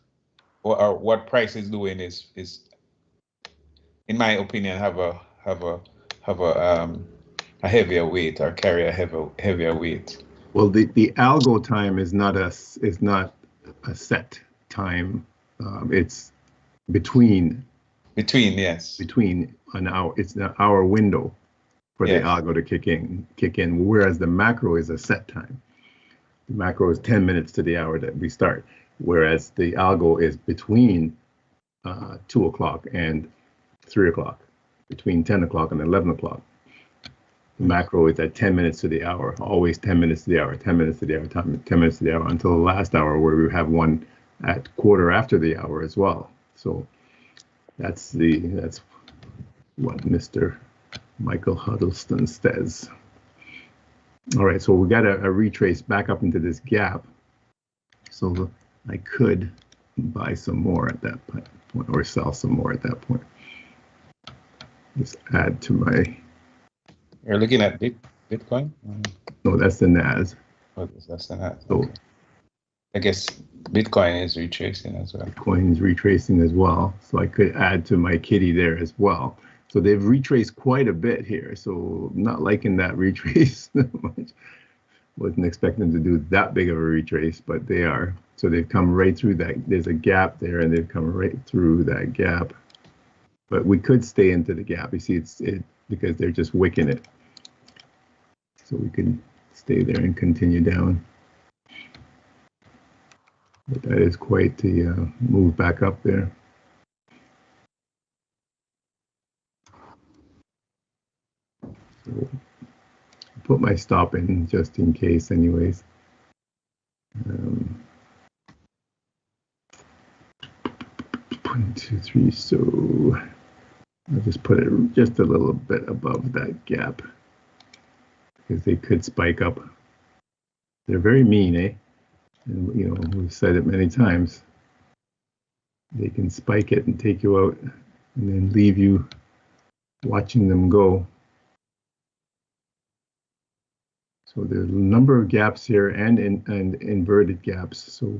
or what price is doing is in my opinion have a heavier weight, or carry a heavier weight. Well, the algo time is not a set time. It's between Yes. Between an hour. It's an hour window for the algo to kick in. Whereas the macro is a set time. The macro is 10 minutes to the hour that we start. Whereas the algo is between 2 o'clock and 3 o'clock, between 10 o'clock and 11 o'clock. The macro is at 10 minutes to the hour, always 10 minutes to the hour, 10 minutes to the hour, 10 minutes to the hour, until the last hour, where we have one at quarter after the hour as well. So that's what Mr. Michael Huddleston says. All right, so we got a retrace back up into this gap. So I could buy some more at that point, or sell some more at that point. Just add to my You're looking at Bitcoin? No, that's the NAS. Oh, that's the NAS. So Okay. I guess Bitcoin is retracing as well. Bitcoin is retracing as well. So I could add to my kitty there as well. So they've retraced quite a bit here. So I'm not liking that retrace much. Wasn't expecting to do that big of a retrace, but they are. So they've come right through that. There's a gap there, and they've come right through that gap. But we could stay into the gap. You see, it's because they're just wicking it. So we can stay there and continue down. But that is quite the move back up there. So put my stop in just in case anyways. 1, 2, 3, so I'll just put it just a little bit above that gap because they could spike up. They're very mean, eh? And you know, we've said it many times. They can spike it and take you out and then leave you watching them go. So there's a number of gaps here and inverted gaps. So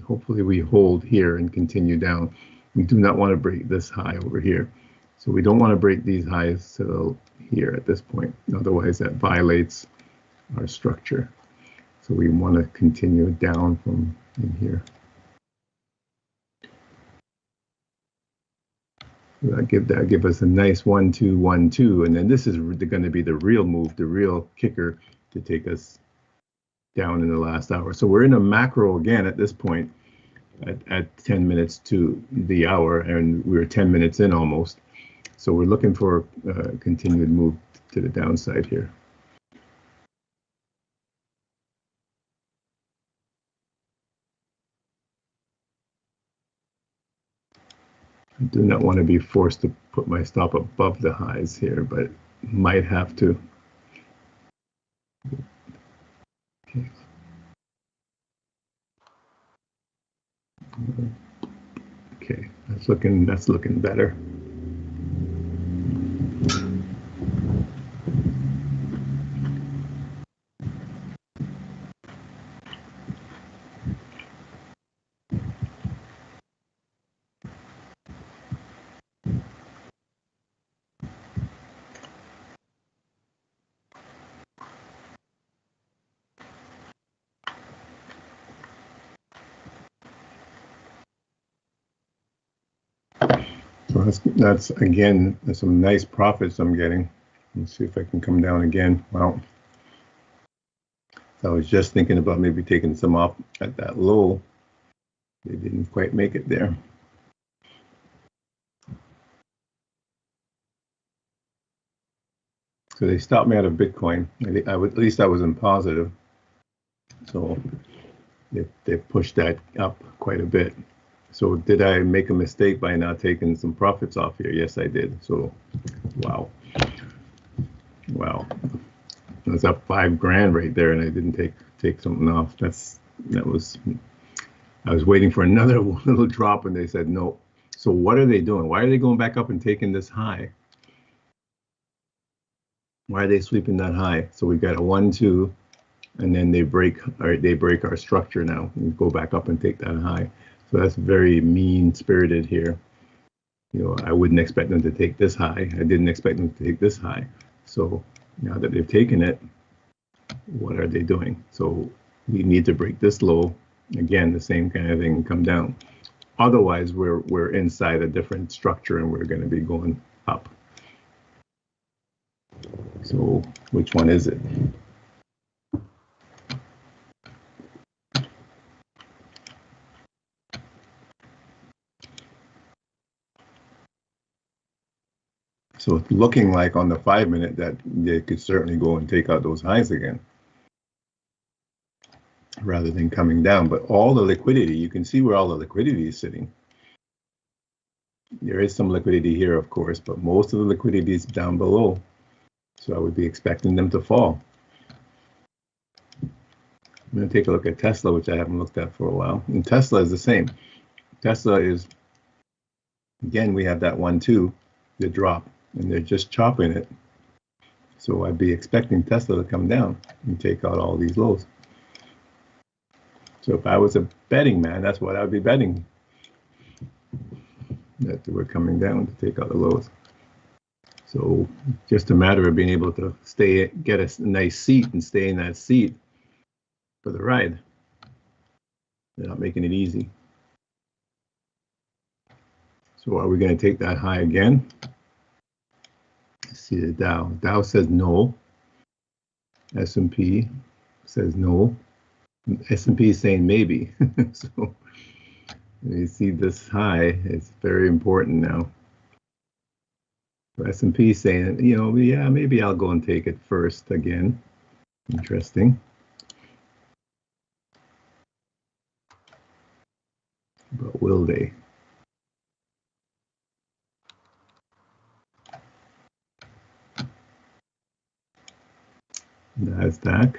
hopefully we hold here and continue down. We do not want to break this high over here. So we don't want to break these highs till here at this point. Otherwise that violates our structure. So we want to continue down from in here. So that give us a nice 1, 2, 1, 2, and then this is going to be the real move, the real kicker to take us down in the last hour. So we're in a macro again at this point at 10 minutes to the hour, and we're 10 minutes in almost. So we're looking for a continued move to the downside here. I do not want to be forced to put my stop above the highs here, but might have to. Okay. Okay, that's looking better. So that's again, there's some nice profits I'm getting. Let's see if I can come down again. Well, I was just thinking about maybe taking some off at that low. They didn't quite make it there. So they stopped me out of Bitcoin. At least I was in positive. So they pushed that up quite a bit. So did I make a mistake by not taking some profits off here? Yes, I did. So, wow. Wow. I was up $5,000 right there, and I didn't take something off. I was waiting for another little drop, and they said no. So what are they doing? Why are they going back up and taking this high? Why are they sweeping that high? So we've got a 1, 2, and then they break our structure now and go back up and take that high. So that's very mean-spirited here. You know, I wouldn't expect them to take this high. I didn't expect them to take this high. So now that they've taken it, what are they doing? So we need to break this low. Again, the same kind of thing, and come down. Otherwise, we're inside a different structure and we're going to be going up. So which one is it? So it's looking like on the 5-minute that they could certainly go and take out those highs again rather than coming down. But all the liquidity, you can see where all the liquidity is sitting. There is some liquidity here, of course, but most of the liquidity is down below. So I would be expecting them to fall. I'm going to take a look at Tesla, which I haven't looked at for a while. And Tesla is the same. Tesla is, again, we have that 1, 2, the drop. And they're just chopping it. So I'd be expecting Tesla to come down and take out all these lows. So if I was a betting man, that's what I would be betting, that we're coming down to take out the lows. So just a matter of being able to get a nice seat and stay in that seat for the ride. They're not making it easy. So are we going to take that high again? Let's see the Dow. Dow says no. S&P says no. S&P is saying maybe. So you see this high, it's very important now. So S&P is saying, you know, yeah, maybe I'll go and take it first again. Interesting. But will they? NASDAQ.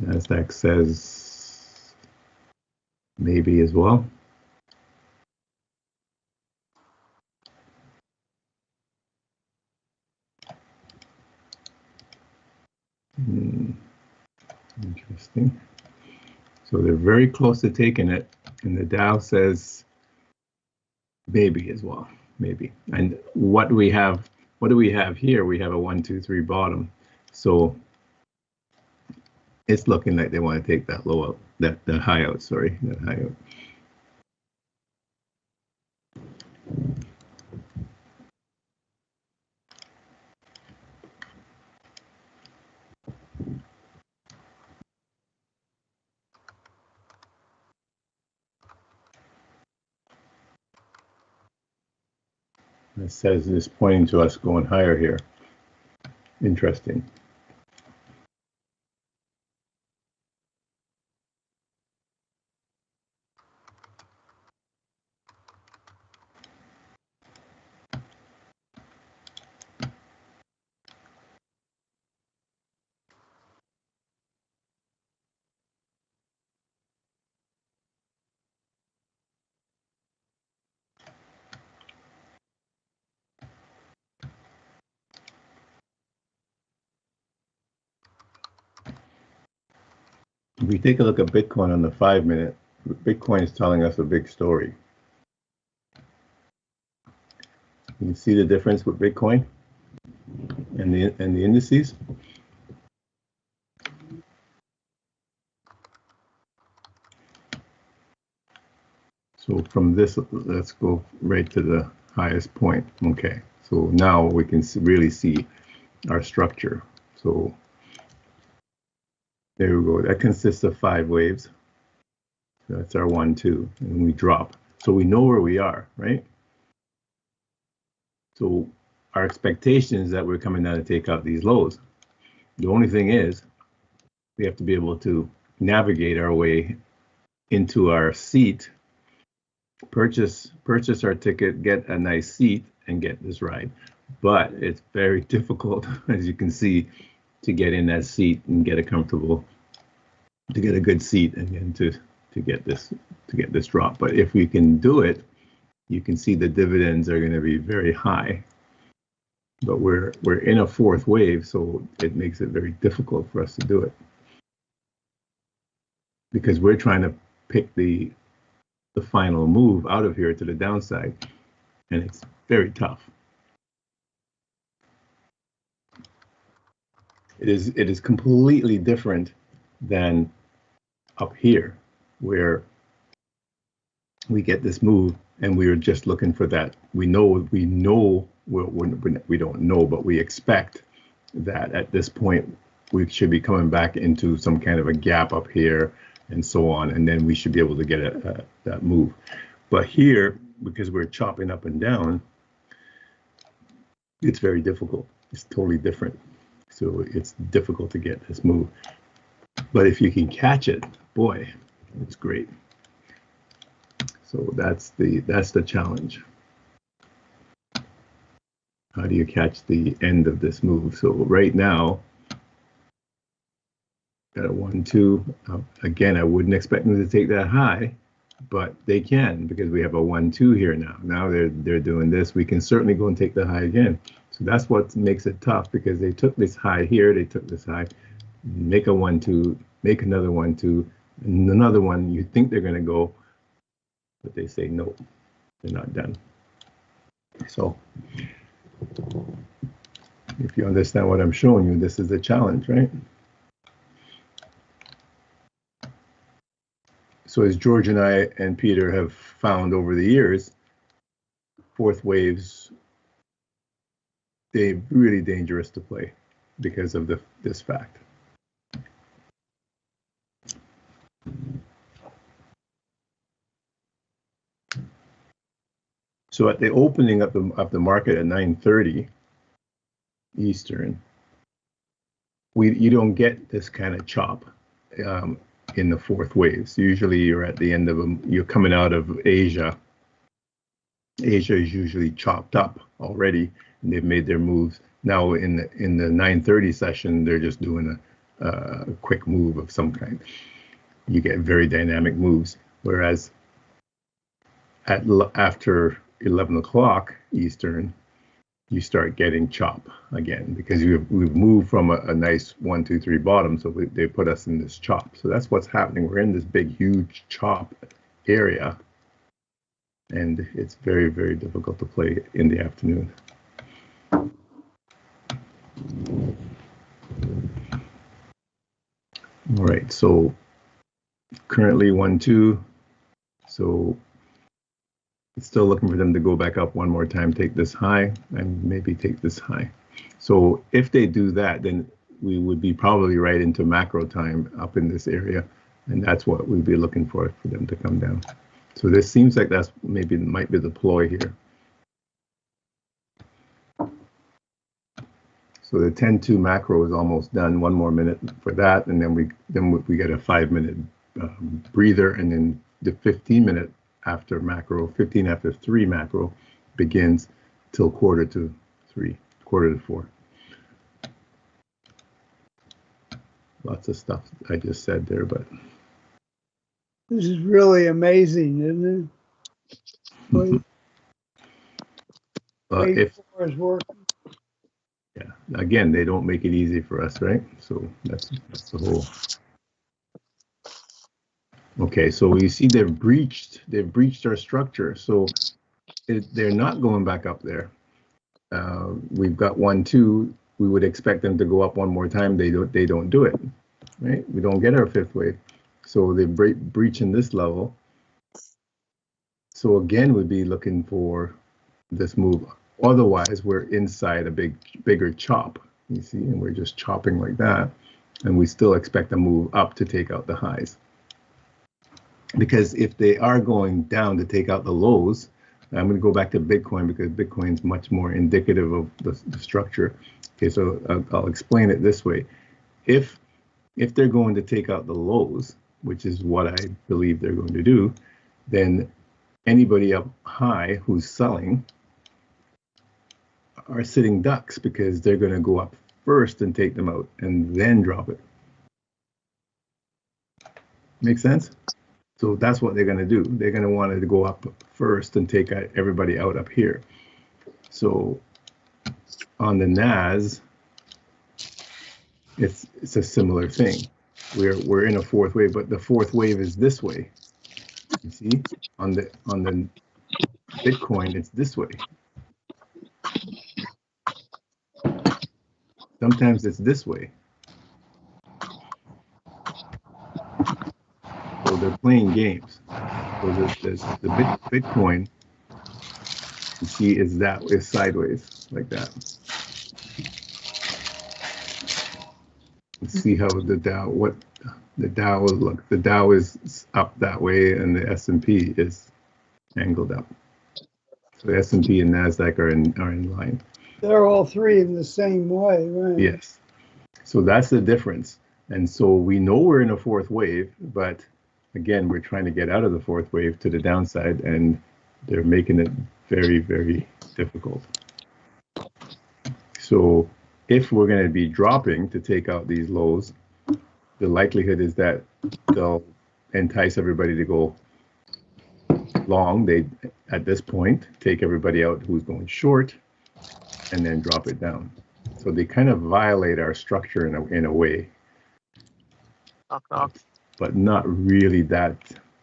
NASDAQ says maybe as well. Interesting. So they're very close to taking it, and the Dow says maybe as well, maybe. And what do we have here? We have a 1, 2, 3 bottom. So it's looking like they want to take that low out, that high out, sorry, that high out. It says it's pointing to us going higher here. Interesting. If we take a look at Bitcoin on the 5-minute, Bitcoin is telling us a big story. You can see the difference with Bitcoin and the indices. So from this, let's go right to the highest point. Okay, so now we can really see our structure. So there we go. That consists of 5 waves. That's our 1, 2, and we drop. So we know where we are, right? So our expectation is that we're coming down to take out these lows. The only thing is, we have to be able to navigate our way into our seat, purchase our ticket, get a nice seat, and get this ride. But it's very difficult, as you can see, to get in that seat and get a comfortable, to get a good seat, and then to get this drop. But if we can do it, you can see the dividends are going to be very high. But we're in a 4th wave, so it makes it very difficult for us to do it, because we're trying to pick the final move out of here to the downside, and it's very tough. It is completely different than up here, where we get this move and we're just looking for that. We don't know, but we expect that at this point we should be coming back into some kind of a gap up here and so on, and then we should be able to get that move. But here, because we're chopping up and down, it's very difficult. It's totally different. So it's difficult to get this move. But if you can catch it, boy, it's great. So that's the challenge. How do you catch the end of this move? So right now, got a 1, 2. Again, I wouldn't expect them to take that high, but they can, because we have a 1, 2 here now. Now they're doing this. We can certainly go and take the high again. So that's what makes it tough, because they took this high here, they took this high, make a 1-2, make another 1-2, and another one. You think they're going to go, but they say no, they're not done. So if you understand what I'm showing you, this is a challenge, right? So as George and I and Peter have found over the years, fourth waves, they're really dangerous to play because of this fact. So at the opening of the market at 9:30 Eastern, you don't get this kind of chop in the fourth waves. Usually you're at the end of them, you're coming out of Asia. Asia is usually chopped up already, and they've made their moves. Now in the 9:30 session, they're just doing a quick move of some kind. You get very dynamic moves, whereas after 11 o'clock Eastern, you start getting chop again, because we've moved from a nice 1, 2, 3 bottom, so they put us in this chop. So that's what's happening. We're in this big, huge chop area, and it's very, very difficult to play in the afternoon. All right, so currently 1-2, so it's still looking for them to go back up one more time, take this high, and maybe take this high. So if they do that, then we would be probably right into macro time up in this area, and that's what we'd be looking for them to come down. So this seems like that's might be the ploy here. So the 10-2 macro is almost done. One more minute for that, and then we get a 5-minute breather, and then the 15-minute after macro, 15 after 3 macro begins till quarter to 4. Lots of stuff I just said there, but this is really amazing, isn't it? if is working. yeah, again, they don't make it easy for us, right? So that's the whole. Okay, so you see they've breached our structure, so they're not going back up there. We've got 1-2. We would expect them to go up one more time. They don't do it, right? We don't get our fifth wave, so they're breaching this level. So again, we'd be looking for this move. Otherwise, we're inside a bigger chop, you see, and we're just chopping like that, and we still expect a move up to take out the highs. Because if they are going down to take out the lows, I'm going to go back to Bitcoin, because Bitcoin's much more indicative of the structure. Okay, so I'll explain it this way. If they're going to take out the lows, which is what I believe they're going to do, then anybody up high who's selling are sitting ducks, because they're going to go up first and take them out and then drop it. Make sense? So that's what they're going to do. They're going to want to go up first and take everybody out up here. So on the NAS, it's a similar thing. We're in a fourth wave, but the fourth wave is this way. You see, on the Bitcoin, it's this way. Sometimes it's this way. So they're playing games. So the Bitcoin, you see, is sideways like that. Let's see how the Dow will look. The Dow is up that way, and the S&P is angled up. So the S&P and Nasdaq are in line. They're all three in the same way, right? Yes. So that's the difference. And so we know we're in a fourth wave, but again, we're trying to get out of the fourth wave to the downside, and they're making it very, very difficult. So if we're going to be dropping to take out these lows, the likelihood is that they'll entice everybody to go long. They, at this point, take everybody out who's going short, and then drop it down. So they kind of violate our structure in a way, Knock, knock. but not really that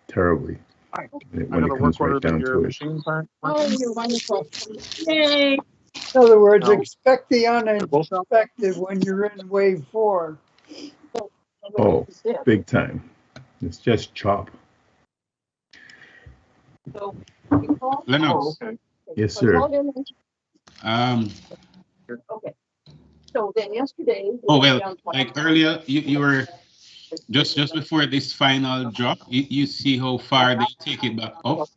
terribly Hi. when it comes right down to it. Machines aren't Oh, you're wonderful. Yay. In other words, No. expect the both out? unexpected when you're in wave 4. Oh, big time. It's just chop. So, Lennox. Oh, okay. Yes, sir. Okay. So then yesterday. we Oh went well, down like 20. earlier, you were just before this final drop. You see how far they take it back up.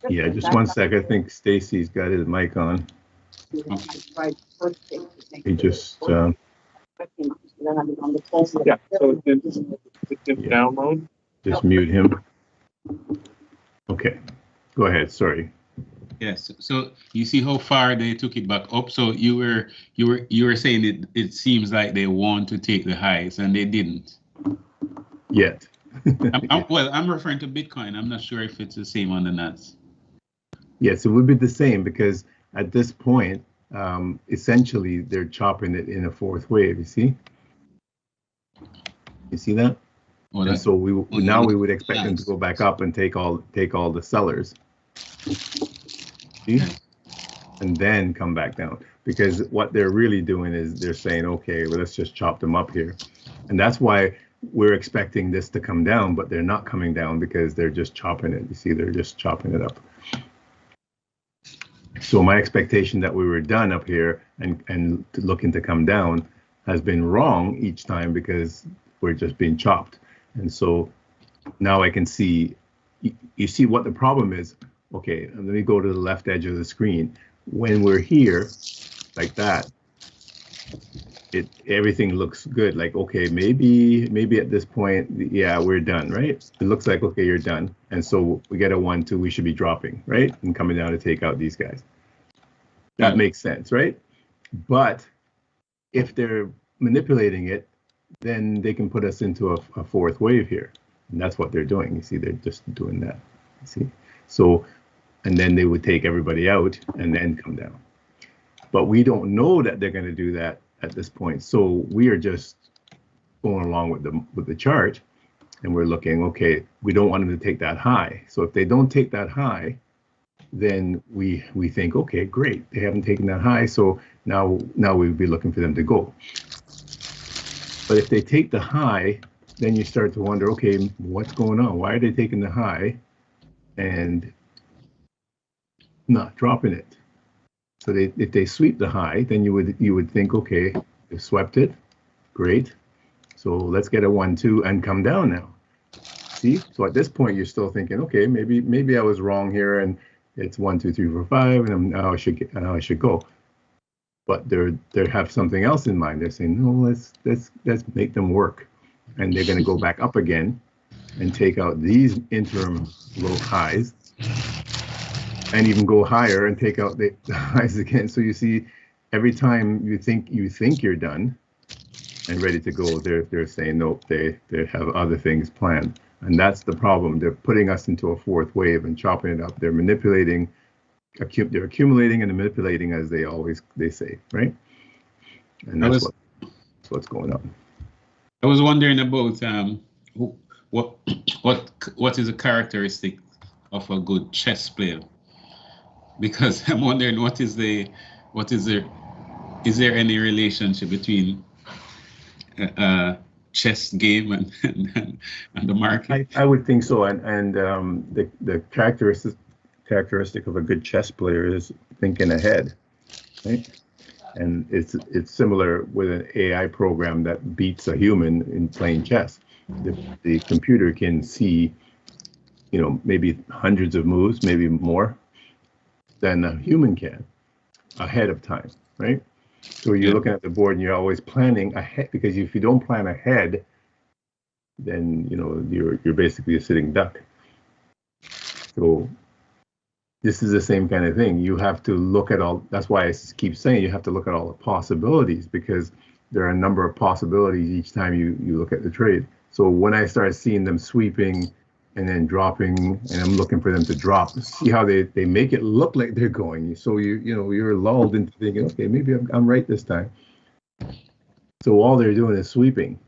Yeah, just one sec. I think Stacy's got his mic on. He just Yeah, so it's Yeah. download. just mute him. Okay, go ahead. Sorry. Yes. So you see how far they took it back up. So you were saying it seems like they want to take the highs and they didn't. Yet. I'm referring to Bitcoin. I'm not sure if it's the same on the NAS. Yes, it would be the same because at this point, essentially they're chopping it in a fourth wave. You see? You see that? Well, And so we would expect them to go back up and take all the sellers. See? And then come back down, because what they're really doing is they're saying, okay, well, let's just chop them up here. And that's why we're expecting this to come down, but they're not coming down because they're just chopping it. You see, they're just chopping it up. So my expectation that we were done up here and looking to come down has been wrong each time because we're just being chopped. And so now I can see, you see what the problem is. Okay, let me go to the left edge of the screen. When we're here, like that, everything looks good. Like, okay, maybe at this point, yeah, we're done, right? It looks like, okay, you're done. And so we get a 1-2, we should be dropping, right? And coming down to take out these guys. That makes sense, right? But if they're manipulating it, then they can put us into a fourth wave here. And that's what they're doing. You see, they're just doing that. You see? So, and then they would take everybody out and then come down. But we don't know that they're going to do that at this point. So we are just going along with the chart, and we're looking, okay, we don't want them to take that high. So if they don't take that high, then we think, okay, great, they haven't taken that high. So now we'd be looking for them to go. But if they take the high, then you start to wonder, okay, what's going on? Why are they taking the high and not dropping it? So if they sweep the high, then you would think, okay, they swept it, great. So let's get a 1-2 and come down now. See? So at this point, you're still thinking, okay, maybe I was wrong here, and it's 1, 2, 3, 4, 5, and now I should go. But they have something else in mind. They're saying, no, let's make them work, and they're going to go back up again and take out these interim low highs, and even go higher and take out the highs again. So you see, every time you think you're done and ready to go, they're saying nope. They have other things planned, and that's the problem. They're putting us into a fourth wave and chopping it up. They're manipulating. They're accumulating and manipulating, as they say, right? And that's what's going on. I was wondering about what is a characteristic of a good chess player, because I'm wondering is there any relationship between chess game and the market? I would think so, and the characteristic of a good chess player is thinking ahead, right? And it's similar with an AI program that beats a human in playing chess. The computer can see, maybe hundreds of moves, maybe more, than a human can ahead of time, right? So you're looking at the board and you're always planning ahead, because if you don't plan ahead, then you're basically a sitting duck. So this is the same kind of thing. You have to look at all. That's why I keep saying you have to look at all the possibilities, because there are a number of possibilities each time you look at the trade. So when I start seeing them sweeping and then dropping, and I'm looking for them to drop. See how they make it look like they're going. So you're lulled into thinking, okay, maybe I'm right this time. So all they're doing is sweeping.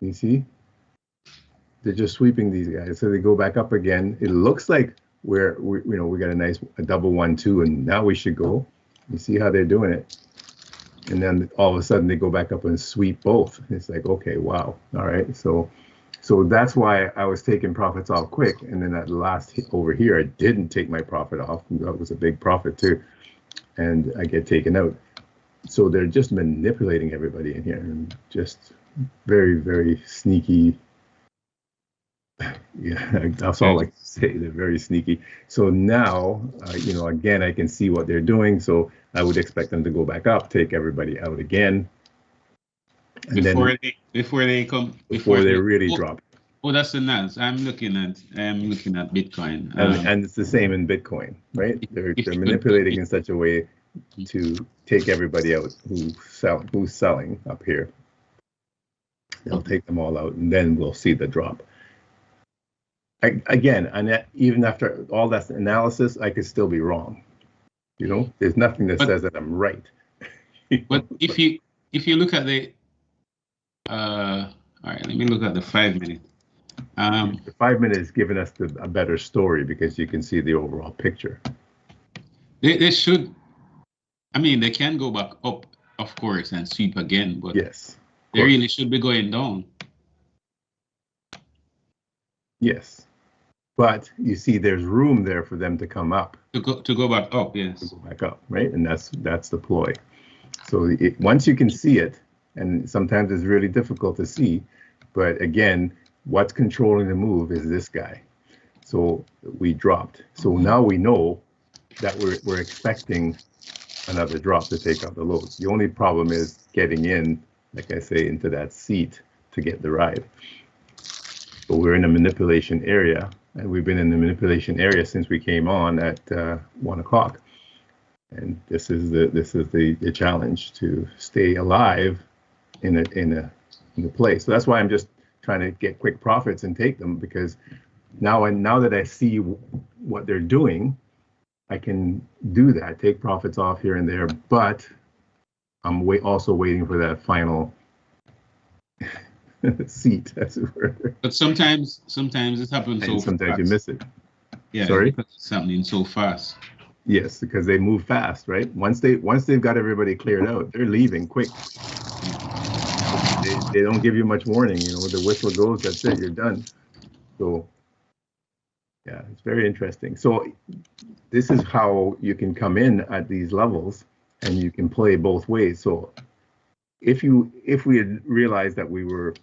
You see? They're just sweeping these guys. So they go back up again. It looks like we got a double 1-2, and now we should go. You see how they're doing it? And then all of a sudden they go back up and sweep both. It's like, okay, wow. All right. So that's why I was taking profits off quick. And then that last hit over here, I didn't take my profit off. That was a big profit too. And I get taken out. So they're just manipulating everybody in here, and just very, very sneaky. Yeah, that's all I can say. They're very sneaky. So now, again, I can see what they're doing. So I would expect them to go back up, take everybody out again. And before they really drop. Oh, that's the NAS. I'm looking at Bitcoin. And it's the same in Bitcoin, right? They're manipulating in such a way to take everybody out who's selling up here. They'll take them all out, and then we'll see the drop. Again, and even after all that analysis, I could still be wrong. There's nothing that says that I'm right. But if you look at the all right, let me look at the 5 minute. The 5 minute is giving us a better story, because you can see the overall picture. They should. I mean, they can go back up, of course, and sweep again, but yes, they really should be going down. Yes, but you see, there's room there for them to come up. To go back up, yes. To go back up, right? And that's the ploy. So once you can see it, and sometimes it's really difficult to see, but again, what's controlling the move is this guy. So we dropped. So now we know that we're expecting another drop to take out the lows. The only problem is getting in, like I say, into that seat to get the ride. But we're in a manipulation area, and we've been in the manipulation area since we came on at 1 o'clock. And this is the challenge, to stay alive in a place. So that's why I'm just trying to get quick profits and take them, because now that I see what they're doing, I can do that, take profits off here and there, but I'm also waiting for that final seat, as it were. But sometimes it happens and so sometimes fast. You miss it. Yeah, sorry, because it's happening so fast. Yes, because they move fast, right? Once they've got everybody cleared out, they're leaving quick. They don't give you much warning. The whistle goes, that's it, you're done. So yeah, it's very interesting. So this is how you can come in at these levels, and you can play both ways. So if we had realized that we were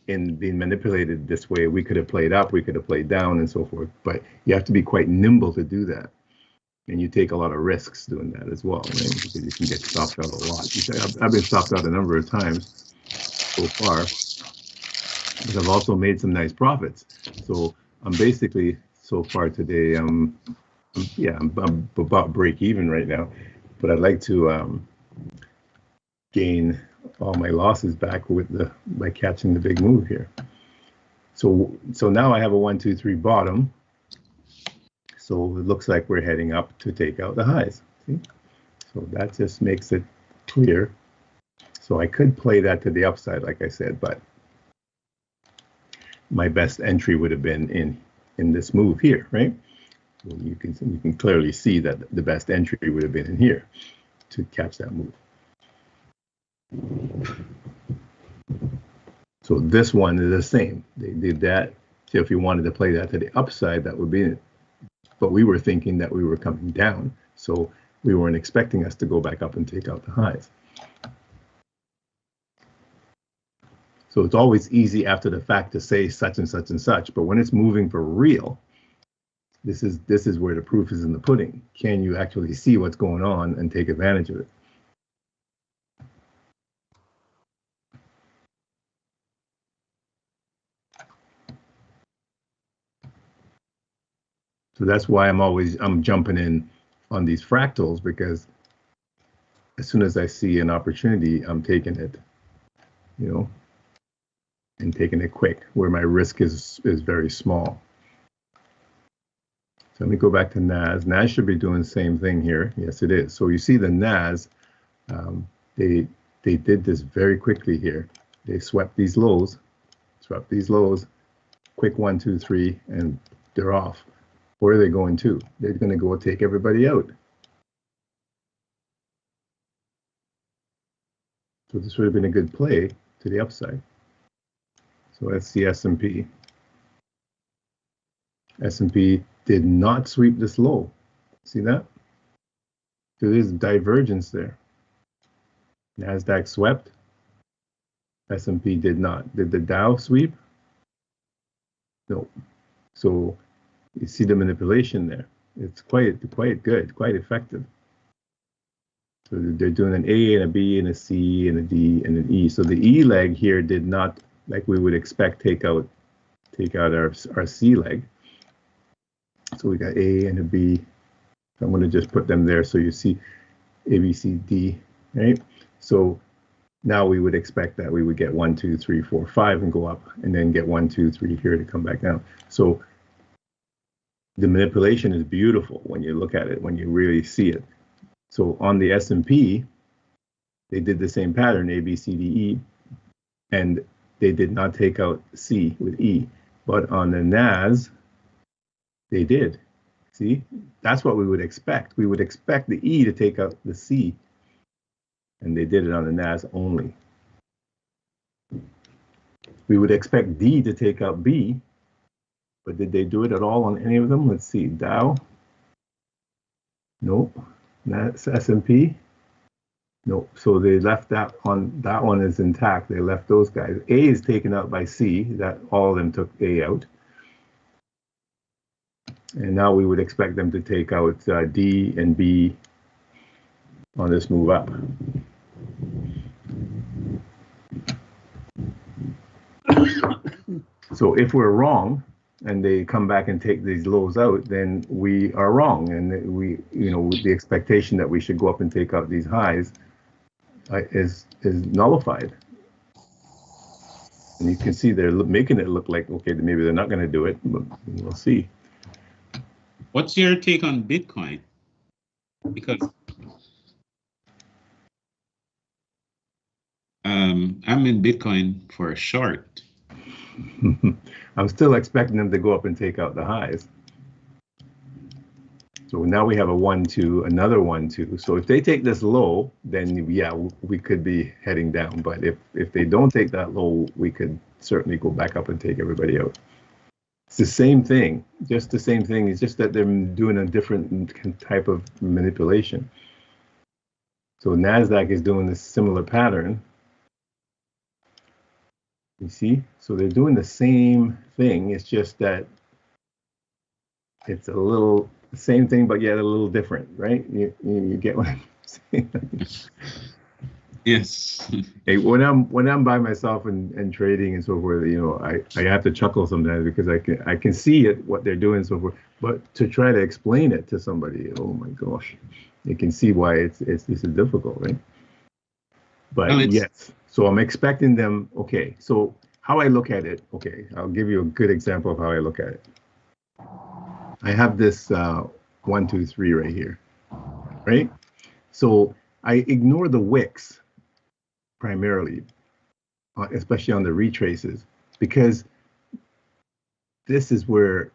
being manipulated this way, we could have played up, we could have played down, and so forth. But you have to be quite nimble to do that, and you take a lot of risks doing that as well, right? Because you can get stopped out a lot. I've been stopped out a number of times so far, but I've also made some nice profits. So I'm basically, so far today, I'm about break even right now, but I'd like to gain all my losses back by catching the big move here. So now I have a 1, 2, 3 bottom. So it looks like we're heading up to take out the highs. See? So that just makes it clear. So I could play that to the upside, like I said, but my best entry would have been in this move here, right? So you can clearly see that the best entry would have been in here to catch that move. So this one is the same. They did that. So if you wanted to play that to the upside, that would be it. But we were thinking that we were coming down, so we weren't expecting us to go back up and take out the highs. So it's always easy after the fact to say such and such and such, but when it's moving for real, this is where the proof is in the pudding. Can you actually see what's going on and take advantage of it? So that's why I'm jumping in on these fractals, because as soon as I see an opportunity, I'm taking it, and taking it quick, where my risk is very small. So let me go back to NAS. NAS should be doing the same thing here. Yes, it is. So you see the NAS, they did this very quickly here. They swept these lows, quick 1, 2, 3, and they're off. Where are they going to? They're going to go take everybody out. So this would have been a good play to the upside. So that's the S&P. S&P did not sweep this low. See that? There is divergence there. NASDAQ swept. S&P did not. Did the Dow sweep? No. So you see the manipulation there. It's quite good, quite effective. So they're doing an A and a B and a C and a D and an E. So the E leg here did not, like we would expect, take out our C leg. So we got A and a B. I'm going to just put them there so you see A, B, C, D, right? So now we would expect that we would get 1, 2, 3, 4, 5 and go up, and then get 1, 2, 3 here to come back down. So the manipulation is beautiful when you look at it, when you really see it. So on the S&P, they did the same pattern, A, B, C, D, E, and they did not take out C with E. But on the NAS, they did. See, that's what we would expect. We would expect the E to take out the C, and they did it on the NAS only. We would expect D to take out B, but did they do it at all on any of them? Let's see, Dow. Nope. That's S&P. Nope. So they left that one is intact. They left those guys. A is taken out by C. That all of them took A out. And now we would expect them to take out D and B on this move up. So if we're wrong and they come back and take these lows out, then we are wrong, and we, the expectation that we should go up and take out these highs is nullified. And you can see they're making it look like, okay, maybe they're not going to do it, but we'll see. What's your take on Bitcoin? Because I'm in Bitcoin for a short. I'm still expecting them to go up and take out the highs. So now we have a 1, 2, another 1, 2. So if they take this low, then yeah, we could be heading down. But if they don't take that low, we could certainly go back up and take everybody out. It's the same thing, just the same thing. It's just that they're doing a different type of manipulation. So NASDAQ is doing this similar pattern. You see? So they're doing the same thing. It's just that it's a little the same thing, but yet a little different, right? You get what I'm saying? Yes. Hey, when I'm by myself and trading and so forth, I have to chuckle sometimes because I can see it, what they're doing and so forth. But to try to explain it to somebody, oh my gosh, you can see why this is difficult, right? But well, yes, so I'm expecting them. Okay, so how I look at it. Okay, I'll give you a good example of how I look at it. I have this 1, 2, 3 right here, right? So I ignore the wicks primarily, especially on the retraces, because this is where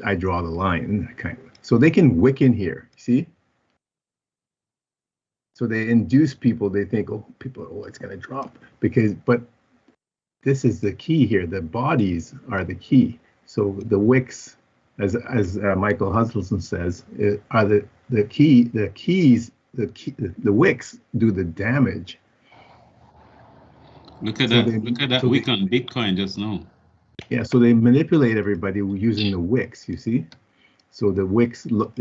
I draw the line, kind of. So they can wick in here, see? So they induce people. They think, it's going to drop but this is the key here. The bodies are the key. So the wicks, as Michael Hutchinson says, are the key. The wicks do the damage. Look at that wick on Bitcoin just now. Yeah, so they manipulate everybody using the wicks. You see, so the wicks look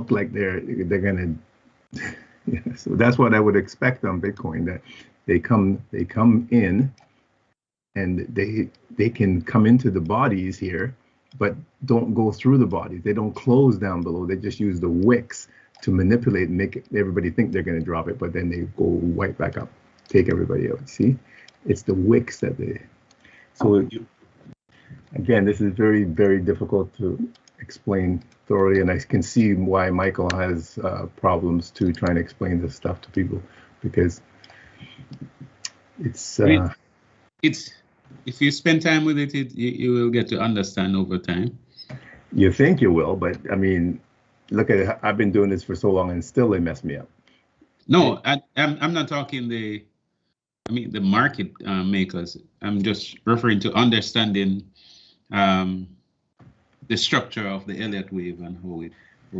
like they're gonna. Yeah, so that's what I would expect on Bitcoin, that they come in, and they can come into the bodies here, but don't go through the bodies. They don't close down below. They just use the wicks to manipulate and make everybody think they're going to drop it, but then they go right back up, take everybody out. See, It's the wicks that they. So again, this is very, very difficult to explain thoroughly, and I can see why Michael has problems too trying to explain this stuff to people, because it's if you spend time with it, you will get to understand over time. You think you will, but I mean, look at it. I've been doing this for so long, and still they mess me up. No, I'm not talking the market makers. I'm just referring to understanding the structure of the Elliott wave and how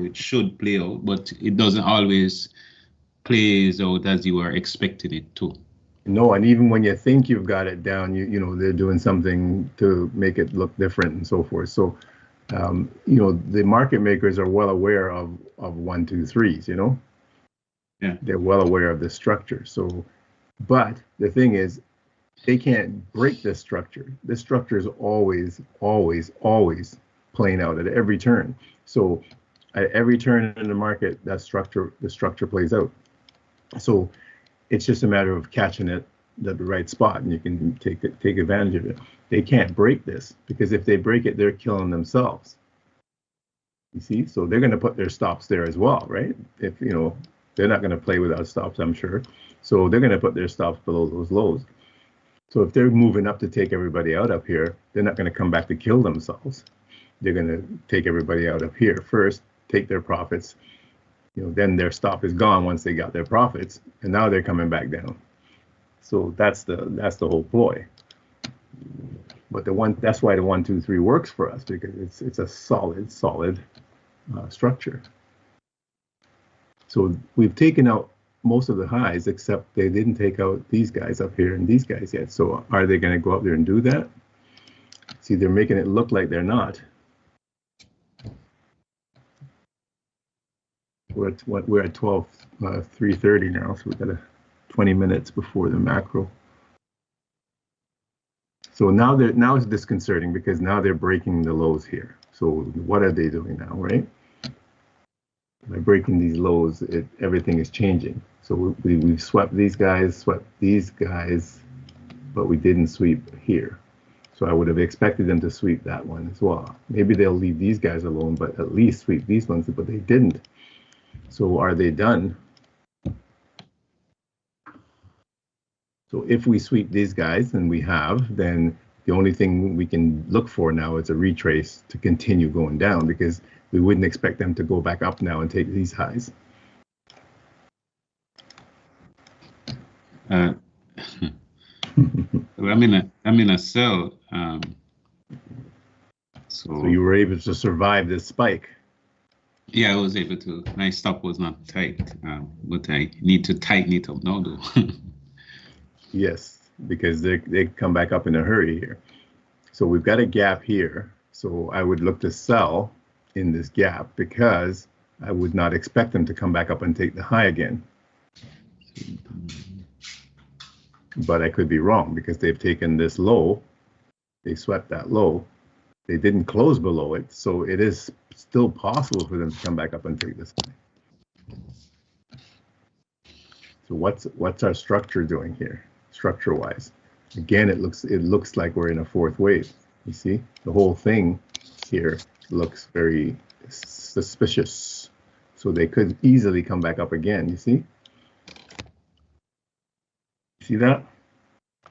it should play out, but it doesn't always plays out as you are expecting it to. No, and even when you think you've got it down, you know they're doing something to make it look different and so forth. So, you know, the market makers are well aware of 1, 2, 3s. You know, yeah, they're well aware of the structure. So, but the thing is, they can't break this structure. This structure is always, always, always playing out at every turn. So, at every turn in the market, the structure plays out. So it's just a matter of catching it at the right spot, and you can take advantage of it. They can't break this, because if they break it, they're killing themselves. You see, so they're going to put their stops there as well, right? If you know, they're not going to play without stops, I'm sure. So they're going to put their stops below those lows. So if they're moving up to take everybody out up here, they're not going to come back to kill themselves. They're going to take everybody out up here first, take their profits. You know, then their stop is gone once they got their profits, and now they're coming back down. So that's the whole ploy. But that's why the 1, 2, 3 works for us, because it's a solid structure. So we've taken out most of the highs, except they didn't take out these guys up here and these guys yet. So are they going to go up there and do that? See, they're making it look like they're not. We're at 3:30 now, so we've got 20 minutes before the macro. So now it's disconcerting, because now they're breaking the lows here. So what are they doing now, right? By breaking these lows, everything is changing. So we've swept these guys, but we didn't sweep here. So I would have expected them to sweep that one as well. Maybe they'll leave these guys alone, but at least sweep these ones, but they didn't. So are they done? So if we sweep these guys, and we have, then the only thing we can look for now is a retrace to continue going down, because we wouldn't expect them to go back up now and take these highs. I'm in a sell. So you were able to survive this spike. Yeah, I was able to. My stop was not tight, but I need to tighten it up now, though. Yes, because they come back up in a hurry here. So we've got a gap here. So I would look to sell in this gap, because I would not expect them to come back up and take the high again. But I could be wrong, because they've taken this low. They swept that low. They didn't close below it, so it is still possible for them to come back up and take this high. So what's our structure doing here, structure-wise? Again, it looks like we're in a fourth wave. You see, the whole thing here looks very suspicious. So they could easily come back up again. You see? See that?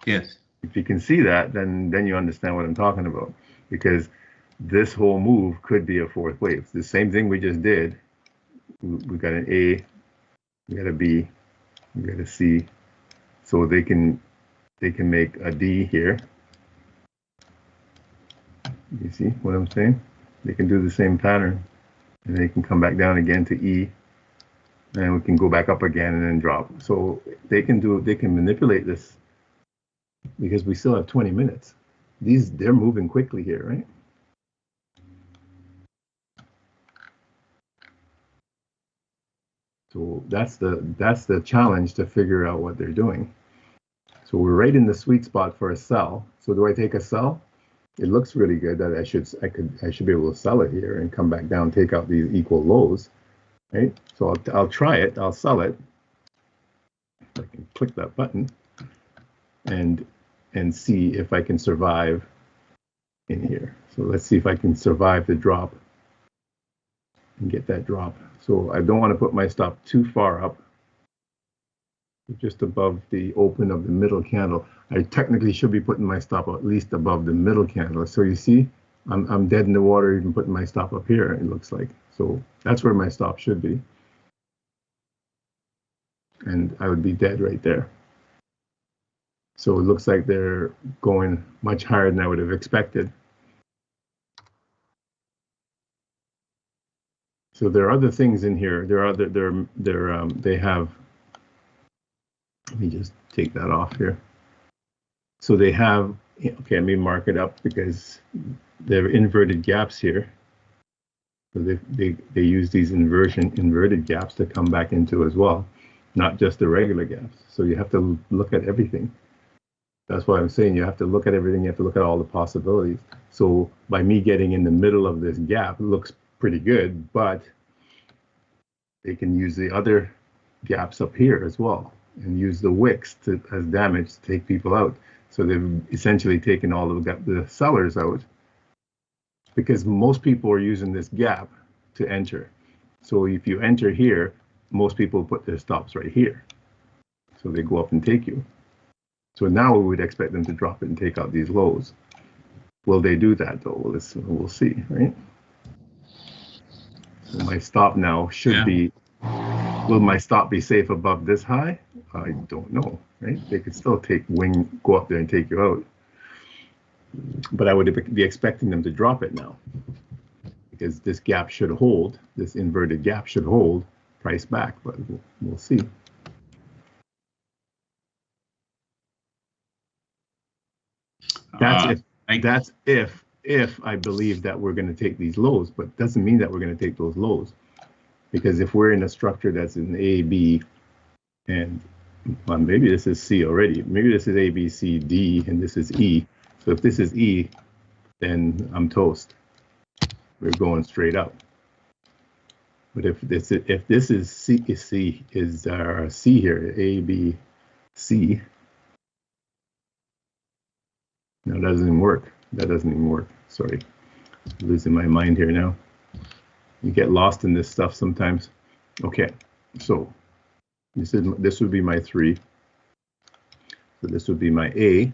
Yes. If you can see that, then you understand what I'm talking about, because this whole move could be a fourth wave. It's the same thing we just did. We got an A, we got a B, we got a C. So they can make a D here. You see what I'm saying? They can do the same pattern, and they can come back down again to E, and we can go back up again and then drop. So they can manipulate this, because we still have 20 minutes. They're moving quickly here, right? So that's the challenge, to figure out what they're doing. So we're right in the sweet spot for a sell. So do I take a sell? It looks really good that I should be able to sell it here and come back down, take out these equal lows, right? So I'll try it. I'll sell it. I can click that button, and and see if I can survive in here. So let's see if I can survive the drop and get that drop. So I don't want to put my stop too far up, just above the open of the middle candle. I technically should be putting my stop at least above the middle candle. So you see, I'm dead in the water even putting my stop up here, it looks like. So that's where my stop should be. And I would be dead right there. So it looks like they're going much higher than I would have expected. So there are other things in here. They have, let me just take that off here. So they have, okay, let me mark it up because there are inverted gaps here. So they use these inverted gaps to come back into as well, not just the regular gaps. So you have to look at everything. That's why I'm saying you have to look at everything. You have to look at all the possibilities. So by me getting in the middle of this gap, it looks pretty good, but they can use the other gaps up here as well and use the wicks as damage to take people out. So they've essentially taken all of the sellers out because most people are using this gap to enter. So if you enter here, most people put their stops right here. So they go up and take you. So now we would expect them to drop it and take out these lows. Will they do that though? We'll see, right? So my stop now should be, will my stop be safe above this high? I don't know, right? They could still go up there and take you out. But I would be expecting them to drop it now because this gap should hold, this inverted gap should hold price back, but we'll see. That's if I believe that we're going to take these lows, but doesn't mean that we're going to take those lows. Because if we're in a structure that's in A, B, and well, maybe this is C already, maybe this is A, B, C, D, and this is E. So if this is E, then I'm toast. We're going straight up. But if this is C here, A, B, C, no, that doesn't even work. That doesn't even work. Sorry, I'm losing my mind here now. You get lost in this stuff sometimes. Okay, so this would be my 3. So this would be my A.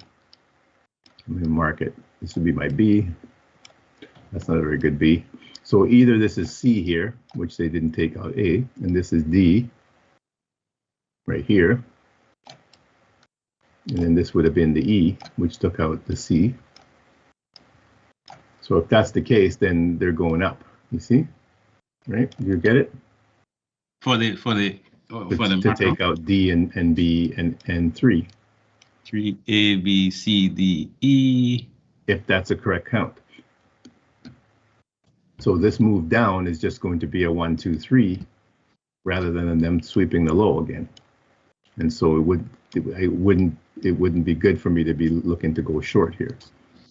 I'm going to mark it. This would be my B. That's not a very good B. So either this is C here, which they didn't take out A, and this is D right here. And then this would have been the E, which took out the C. So if that's the case, then they're going up. You see? Right? You get it? To take out D and B and 3. 3 A B C D E. If that's a correct count. So this move down is just going to be a 1, 2, 3, rather than them sweeping the low again. And so it wouldn't be good for me to be looking to go short here.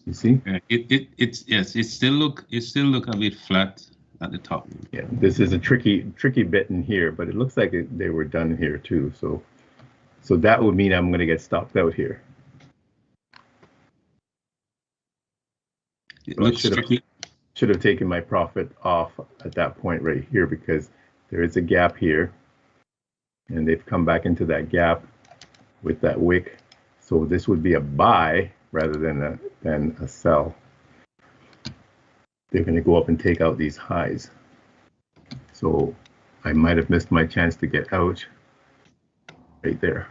You see? It still look a bit flat at the top. Yeah, this is a tricky bit in here, but it looks like they were done here too. So that would mean I'm going to get stopped out here. It looks tricky. Should have taken my profit off at that point right here because there is a gap here, and they've come back into that gap with that wick. So this would be a buy rather than a sell. They're going to go up and take out these highs. So I might have missed my chance to get out right there.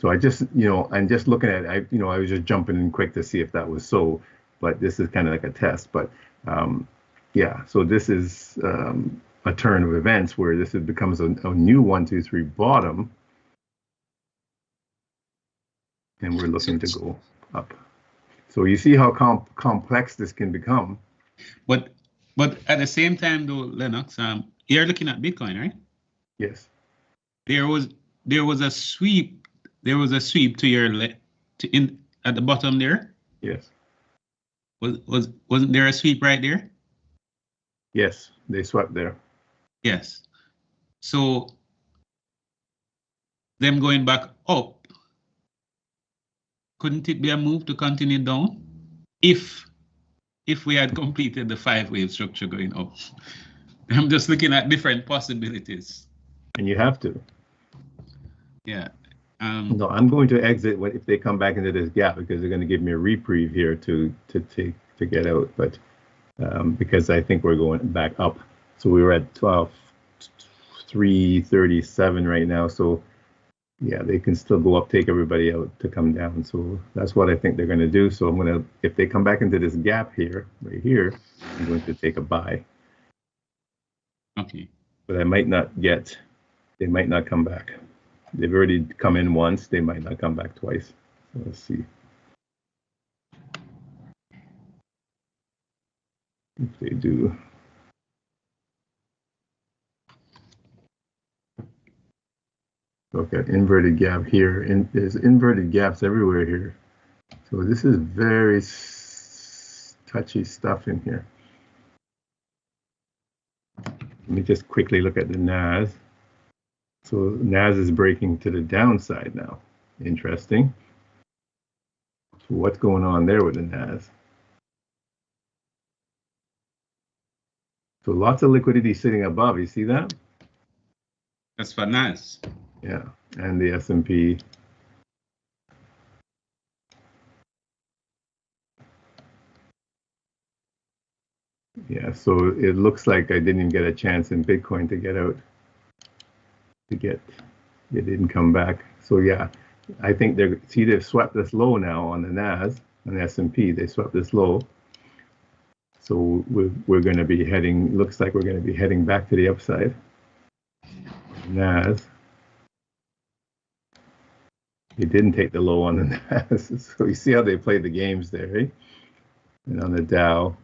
So I just, I'm just looking at it. I was just jumping in quick to see if that was so, but this is kind of like a test. But yeah, so this is a turn of events where this becomes a new 1, 2, 3 bottom. And we're looking to go up. So you see how complex this can become. But at the same time, though, Lennox, you're looking at Bitcoin, right? Yes. There was a sweep. There was a sweep to your at the bottom there. Yes. Wasn't there a sweep right there? Yes, they swept there. Yes. So them going back up couldn't it be a move to continue down if we had completed the 5-wave structure going up? I'm just looking at different possibilities. And you have to. Yeah. No, I'm going to exit if they come back into this gap, because they're going to give me a reprieve here to get out. But because I think we're going back up. So we were at 337 right now. So yeah, they can still go up, take everybody out to come down. So that's what I think they're going to do. So I'm going to, if they come back into this gap here, right here, I'm going to take a buy. Okay. But I might not get, they might not come back. They've already come in once, they might not come back twice. So let's see if they do. Okay, inverted gap here, and there's inverted gaps everywhere here. So this is very touchy stuff in here. Let me just quickly look at the NAS. So NAS is breaking to the downside now. Interesting. So what's going on there with the NAS? So lots of liquidity sitting above. You see that? That's for NAS. Yeah, and the S&P. Yeah, so it looks like I didn't even get a chance in Bitcoin to get out. It didn't come back. So yeah, I think they've swept this low now on the NAS and the S&P. They swept this low. So we're going to be heading. Looks like we're going to be heading back to the upside. NAS. They didn't take the low on the NAS. So you see how they played the games there, right? And on the Dow,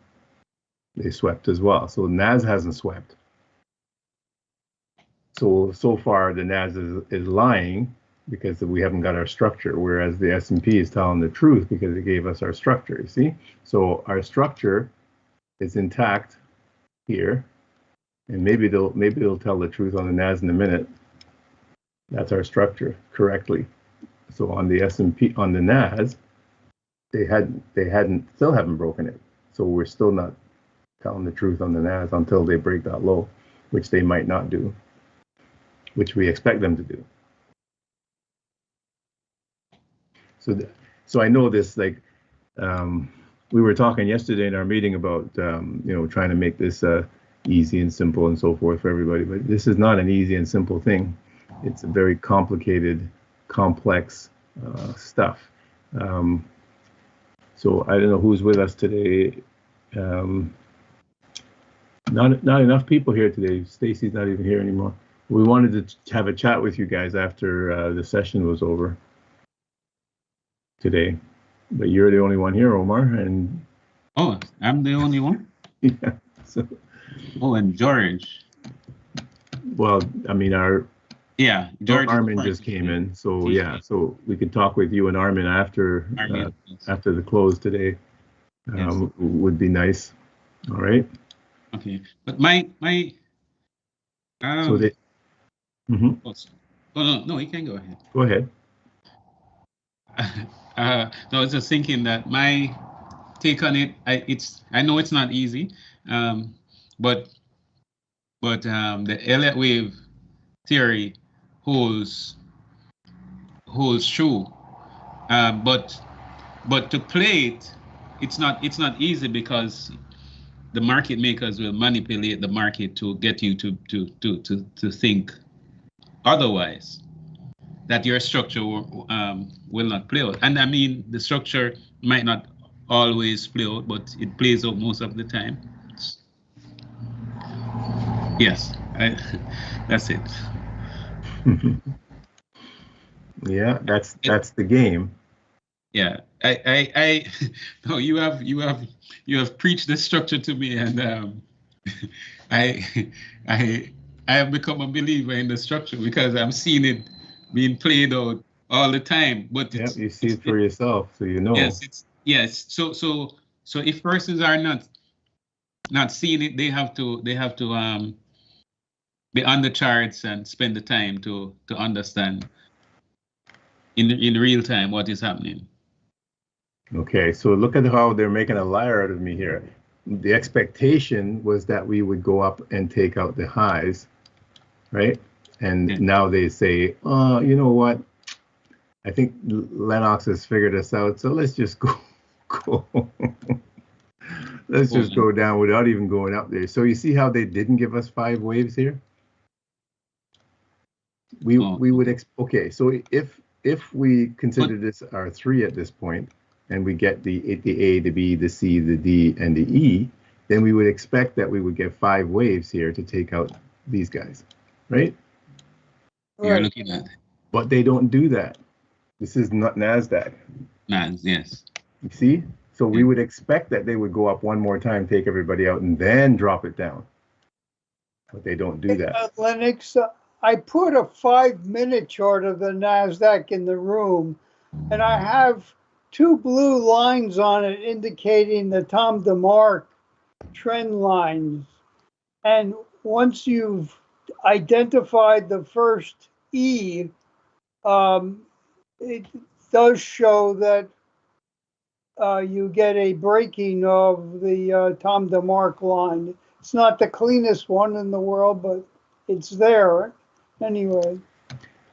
they swept as well. So NAS hasn't swept. So far the NAS is lying because we haven't got our structure, whereas the S&P is telling the truth because it gave us our structure, you see? So our structure is intact here, and maybe they'll tell the truth on the NAS in a minute. That's our structure correctly. So on the S&P, on the NAS, they still haven't broken it. So we're still not telling the truth on the NAS until they break that low, which they might not do, which we expect them to do. So I know this, like, we were talking yesterday in our meeting about, trying to make this easy and simple and so forth for everybody, but this is not an easy and simple thing. It's a very complicated, complex stuff. So I don't know who's with us today. Not enough people here today. Stacy's not even here anymore. We wanted to have a chat with you guys after the session was over today, but you're the only one here, Omar. And oh, I'm the only one. Yeah. So. Oh, and George. Well, I mean, George Armin just came in, so yeah. So we could talk with you and Armin after after the close today. Yes. Would be nice. All right. Okay, but my so they. Mm-hmm. Oh, no, you can go ahead. Go ahead. No, I was just thinking that my take on it, I know it's not easy, but the Elliott wave theory holds true, but to play it, it's not easy because the market makers will manipulate the market to get you to think otherwise, that your structure will not play out. And I mean, the structure might not always play out, but it plays out most of the time. Yes, that's it. Yeah, that's the game. Yeah, I no, you have preached the structure to me, and I have become a believer in the structure because I'm seeing it being played out all the time. But yeah, you see it for yourself, so you know. Yes. So if persons are not seeing it, they have to be on the charts and spend the time to understand in real time what is happening. Okay, so look at how they're making a liar out of me here. The expectation was that we would go up and take out the highs, right? And Yeah. now they say, oh, you know what? I think Lennox has figured us out, so let's just go. Let's just go down without even going up there. So you see how they didn't give us 5 waves here? We would okay. So if we consider this our 3 at this point, and we get the A, the B, the C, the D, and the E, then we would expect that we would get 5 waves here to take out these guys, right? You're looking at. But they don't do that. This is not NASDAQ. NAS, yes. You see? So we would expect that they would go up one more time, take everybody out, and then drop it down. But they don't do that. Lennox, I put a 5-minute chart of the NASDAQ in the room, and I have 2 blue lines on it indicating the Tom DeMark trend lines. And once you've identified the first E, it does show that you get a breaking of the Tom DeMark line. It's not the cleanest one in the world, but it's there anyway.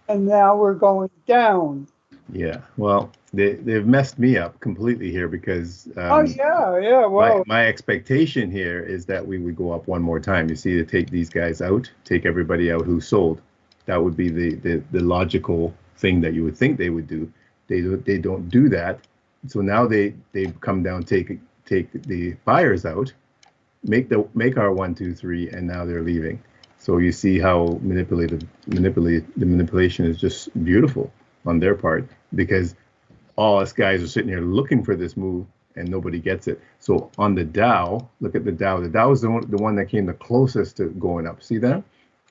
And now we're going down. Yeah, well, they've messed me up completely here because Oh yeah, well, my expectation here is that we would go up one more time. You see, to take these guys out, take everybody out who sold. That would be the logical thing that you would think they would do. They don't do that. So now they come down, take the buyers out, make our 1, 2, 3, and now they're leaving. So you see how the manipulation is just beautiful on their part, because all us guys are sitting here looking for this move and nobody gets it. So on the Dow, look at the Dow. The Dow is the one that came the closest to going up. See that?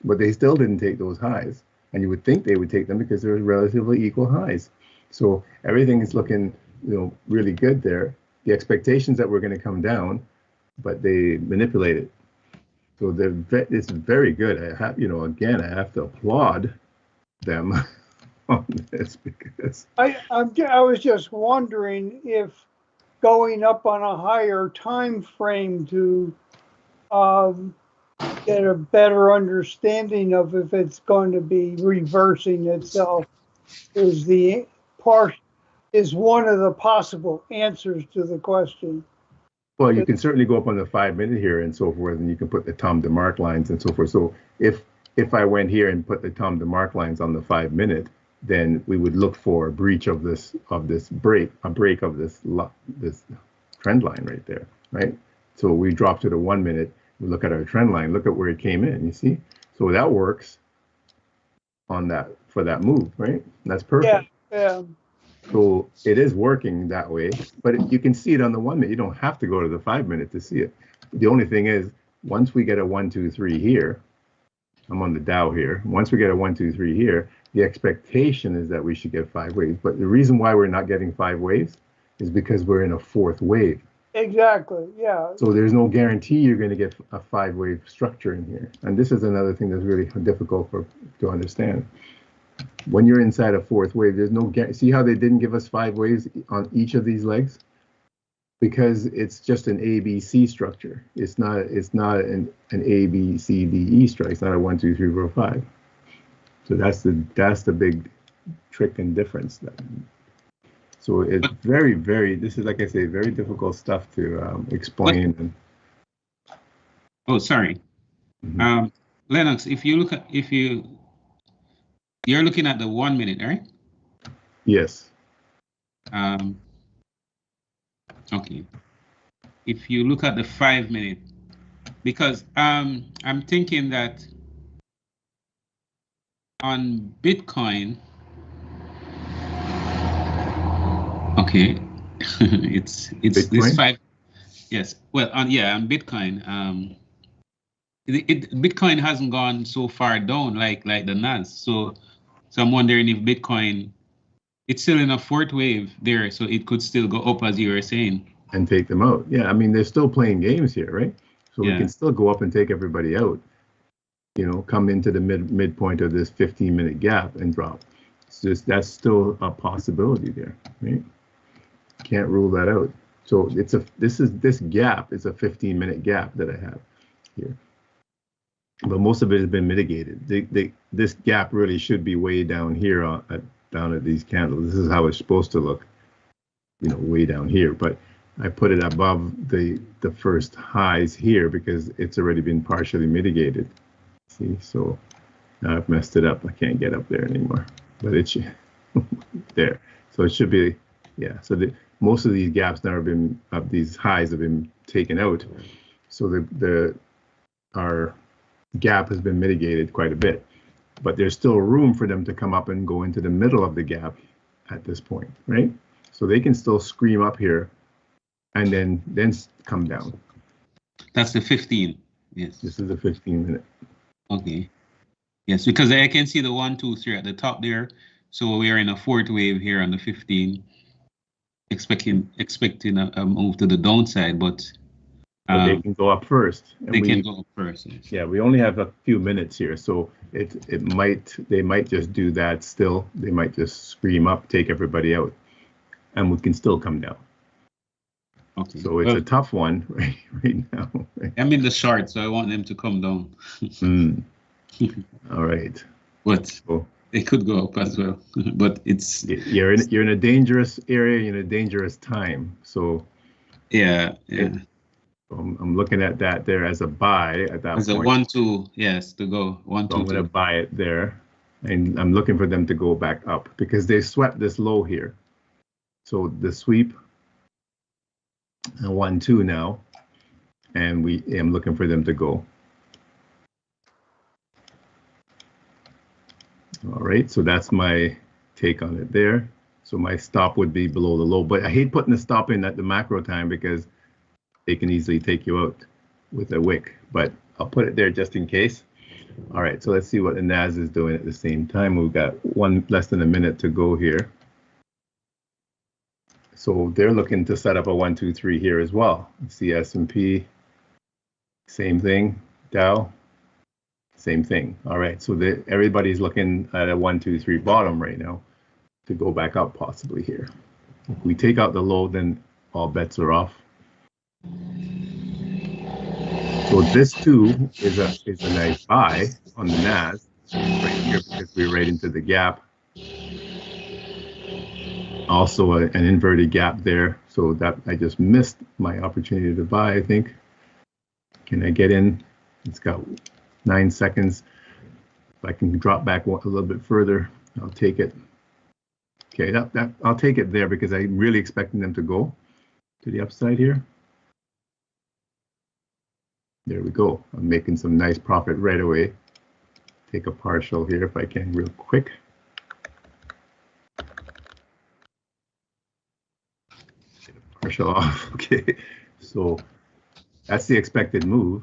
But they still didn't take those highs. And you would think they would take them because they're relatively equal highs. So everything is looking, really good there. The expectations that we're going to come down, but they manipulate it. So it's very good. I have, again, I have to applaud them on this because I was just wondering if going up on a higher time frame to get a better understanding of if it's going to be reversing itself is one of the possible answers to the question. Well, you can certainly go up on the 5-minute here and so forth, and you can put the Tom DeMark lines and so forth. So if I went here and put the Tom DeMark lines on the 5-minute, then we would look for a breach of this break of this trend line right there, right? So we drop to the 1-minute, we look at our trend line, look at where it came in, you see? So that works on that for that move, right? That's perfect. Yeah. So it is working that way, but you can see it on the 1-minute. You don't have to go to the 5-minute to see it. The only thing is, once we get a 1, 2, 3 here, I'm on the Dow here. Once we get a 1, 2, 3 here, the expectation is that we should get 5 waves. But the reason why we're not getting 5 waves is because we're in a 4th wave. Exactly. Yeah. So there's no guarantee you're going to get a 5-wave structure in here. And this is another thing that's really difficult to understand. When you're inside a 4th wave, there's no guarantee. See how they didn't give us 5 waves on each of these legs? Because it's just an ABC structure. It's not an A, B, C, D, E structure. It's not a 1, 2, 3, 4, 5. So that's the big trick and difference. So it's very, very, this is, like I say, very difficult stuff to explain. Oh, sorry. Mm-hmm. Lennox, you're looking at the 1-minute, right? Yes. Okay. If you look at the 5-minute, because I'm thinking that on Bitcoin, okay, it's Bitcoin? this 5. Yes. Well, on Bitcoin, Bitcoin hasn't gone so far down like the NAS. So I'm wondering if Bitcoin, it's still in a 4th wave there, so it could still go up as you were saying. And take them out. Yeah, I mean, they're still playing games here, right? So we can still go up and take everybody out, come into the midpoint of this 15-minute gap and drop. It's just, that's still a possibility there, right? Can't rule that out. So this gap is a 15-minute gap that I have here. But most of it has been mitigated. This gap really should be way down here down at these candles. This is how it's supposed to look, way down here. But I put it above the first highs here because it's already been partially mitigated. See, so now I've messed it up. I can't get up there anymore. But it's there. So it should be, yeah. So most of these gaps now have been these highs have been taken out. So our gap has been mitigated quite a bit, but there's still room for them to come up and go into the middle of the gap at this point, right? So they can still scream up here and then come down. That's the 15. Yes. This is a 15-minute. Okay. Yes, because I can see the 1, 2, 3 at the top there. So we are in a fourth wave here on the 15, expecting a move to the downside, but they can go up first. And they can go up first. Yes. Yeah, we only have a few minutes here, so they might just do that still. They might just scream up, take everybody out, and we can still come down. Okay. So it's a tough one right now. I'm in the short, so I want them to come down. All right. But they could go up as well. But you're in a dangerous area, in a dangerous time. So yeah. I'm looking at that there as a buy at that point. As a 1, 2, yes, to go 1, 2. I'm going to buy it there, and I'm looking for them to go back up because they swept this low here. So the sweep, 1, 2 now, and I'm looking for them to go. All right, so that's my take on it there. So my stop would be below the low, but I hate putting the stop in at the macro time because they can easily take you out with a wick, but I'll put it there just in case. All right, so let's see what the NAS is doing at the same time. We've got less than a minute to go here. So they're looking to set up a 1, 2, 3 here as well. Let's see, S&P, same thing. Dow, same thing. All right, so everybody's looking at a 1, 2, 3 bottom right now to go back up possibly here. If we take out the low, then all bets are off. So this too is a nice buy on the NAS right here because we're right into the gap. Also an inverted gap there, so that I just missed my opportunity to buy, I think. Can I get in? It's got 9 seconds. If I can drop back a little bit further, I'll take it. Okay, I'll take it there because I'm really expecting them to go to the upside here. There we go. I'm making some nice profit right away. Take a partial here if I can real quick. Get a partial off. Okay, so that's the expected move.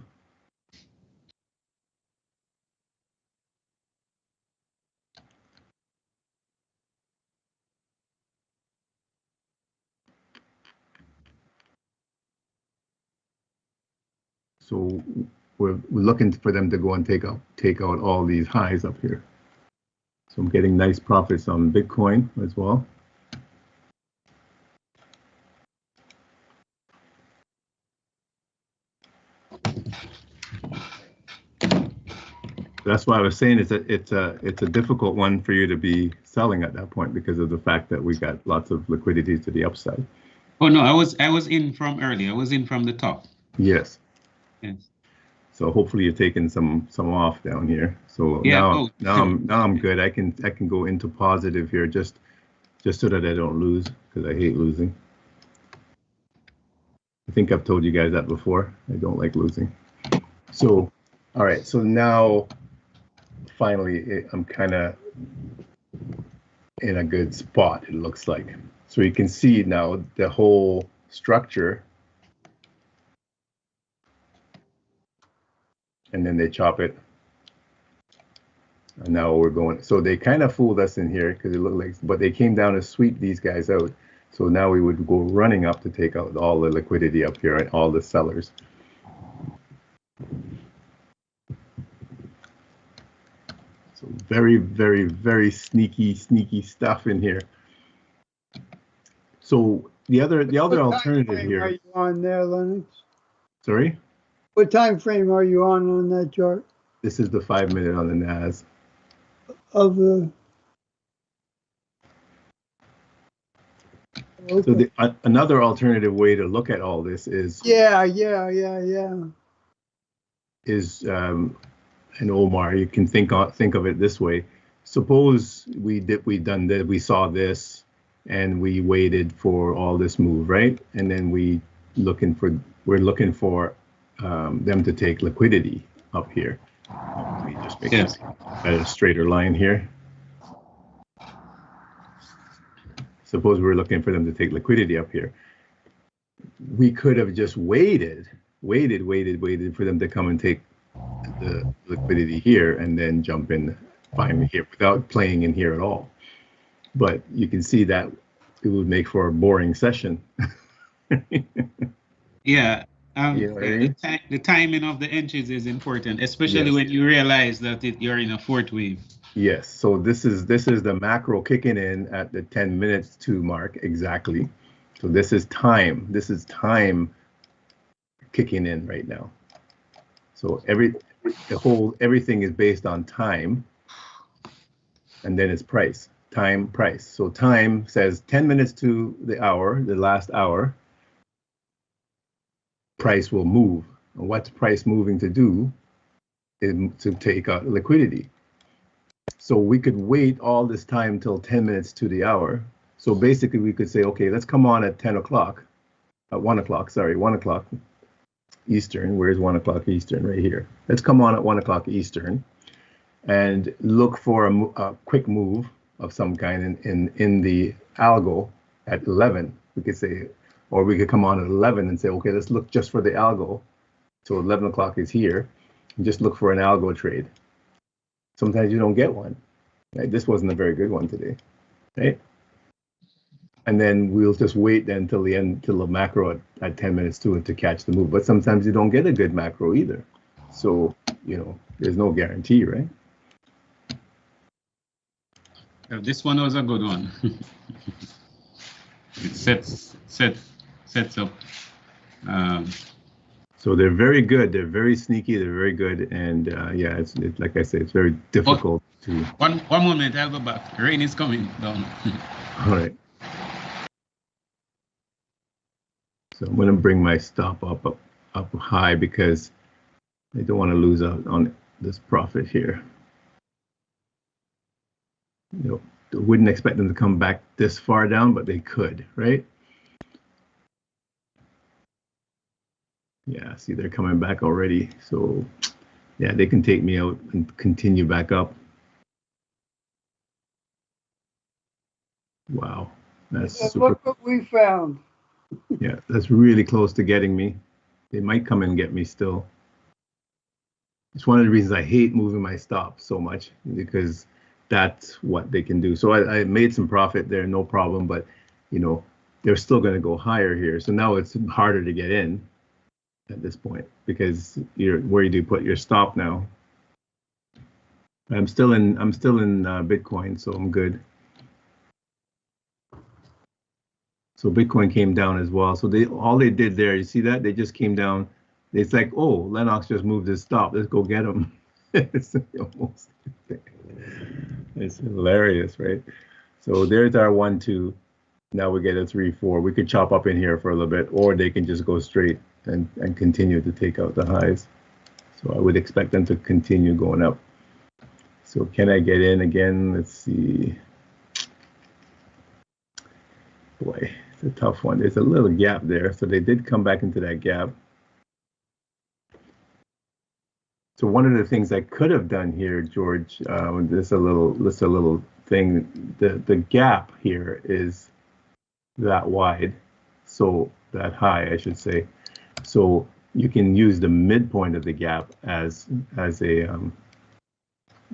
So we're looking for them to go and take out all these highs up here. So I'm getting nice profits on Bitcoin as well. That's why I was saying it's a difficult one for you to be selling at that point because of the fact that we got lots of liquidity to the upside. Oh no, I was in from early. I was in from the top. Yes. Yes. So hopefully you're taking some off down here. So yeah, now I'm good. I can go into positive here just so that I don't lose because I hate losing. I think I've told you guys that before. I don't like losing. So all right. So now finally I'm kind of in a good spot. It looks like. So you can see now the whole structure. And then they chop it. And now we're going. So they kind of fooled us in here because it looked like, but they came down to sweep these guys out. So now we would go running up to take out all the liquidity up here and all the sellers. So very, very, very sneaky stuff in here. So the other What time alternative frame are here. you on there, Lennox? Sorry, What time frame are you on that chart this is the 5 minute on the NAS. of the? So Okay. another alternative way to look at all this is Yeah. and Omar, you can think of it this way. Suppose we saw this and we waited for all this move, right? And then we're looking for them to take liquidity up here. Let me just make Yes. a straighter line here. Suppose we're looking for them to take liquidity up here. We could have just waited for them to come and take the liquidity here and then jump in finally here without playing in here at all. But you can see that it would make for a boring session. Yeah. You know what I mean? The timing of the entries is important, especially Yes. when you realize that you're in a fourth wave. Yes, so this is the macro kicking in at the 10 minutes to mark exactly. So this is time. This is time kicking in right now. So everything is based on time, and then it's price. Time, price. So time says 10 minutes to the hour, the last hour. Price will move. And what's price moving to do is to take out liquidity. So we could wait all this time till 10 minutes to the hour. So basically we could say, okay, let's come on at 1 o'clock Eastern. Where's 1 o'clock Eastern? Right here. Let's come on at 1 o'clock Eastern and look for a quick move of some kind in the algo at 11. We could say, or we could come on at 11 and say, okay, let's look just for the algo. So 11 o'clock is here and just look for an algo trade. Sometimes you don't get one. Right? This wasn't a very good one today, right? And then we'll just wait then till the end, till the macro at 10 minutes to it to catch the move. But sometimes you don't get a good macro either. So, there's no guarantee, right? This one was a good one. It sets up. So they're very good. They're very sneaky. They're very good. And yeah, it's like I said, it's very difficult to. One moment, I'll go back. Rain is coming down. All right. So I'm going to bring my stop up high because I don't want to lose out on this profit here. I wouldn't expect them to come back this far down, but they could, right? Yeah, see, they're coming back already. So yeah, they can take me out and continue back up. Wow, that's super. Look what we found. Yeah, that's really close to getting me. They might come and get me still. It's one of the reasons I hate moving my stop so much, because that's what they can do. So I made some profit there, no problem, but they're still going to go higher here. So now it's harder to get in at this point because where do you put your stop now? I'm still in Bitcoin, so I'm good. So Bitcoin came down as well. So all they did there, you see that? They just came down. It's like, oh, Lennox just moved his stop. Let's go get him. It's hilarious, right? So there's our 1, 2. Now we get a 3, 4. We could chop up in here for a little bit, or they can just go straight and continue to take out the highs. So I would expect them to continue going up. So can I get in again? Let's see. Boy, it's a tough one. There's a little gap there. So they did come back into that gap. So one of the things I could have done here, George, this a little thing. The gap here is that wide, so that high, I should say. So you can use the midpoint of the gap as a.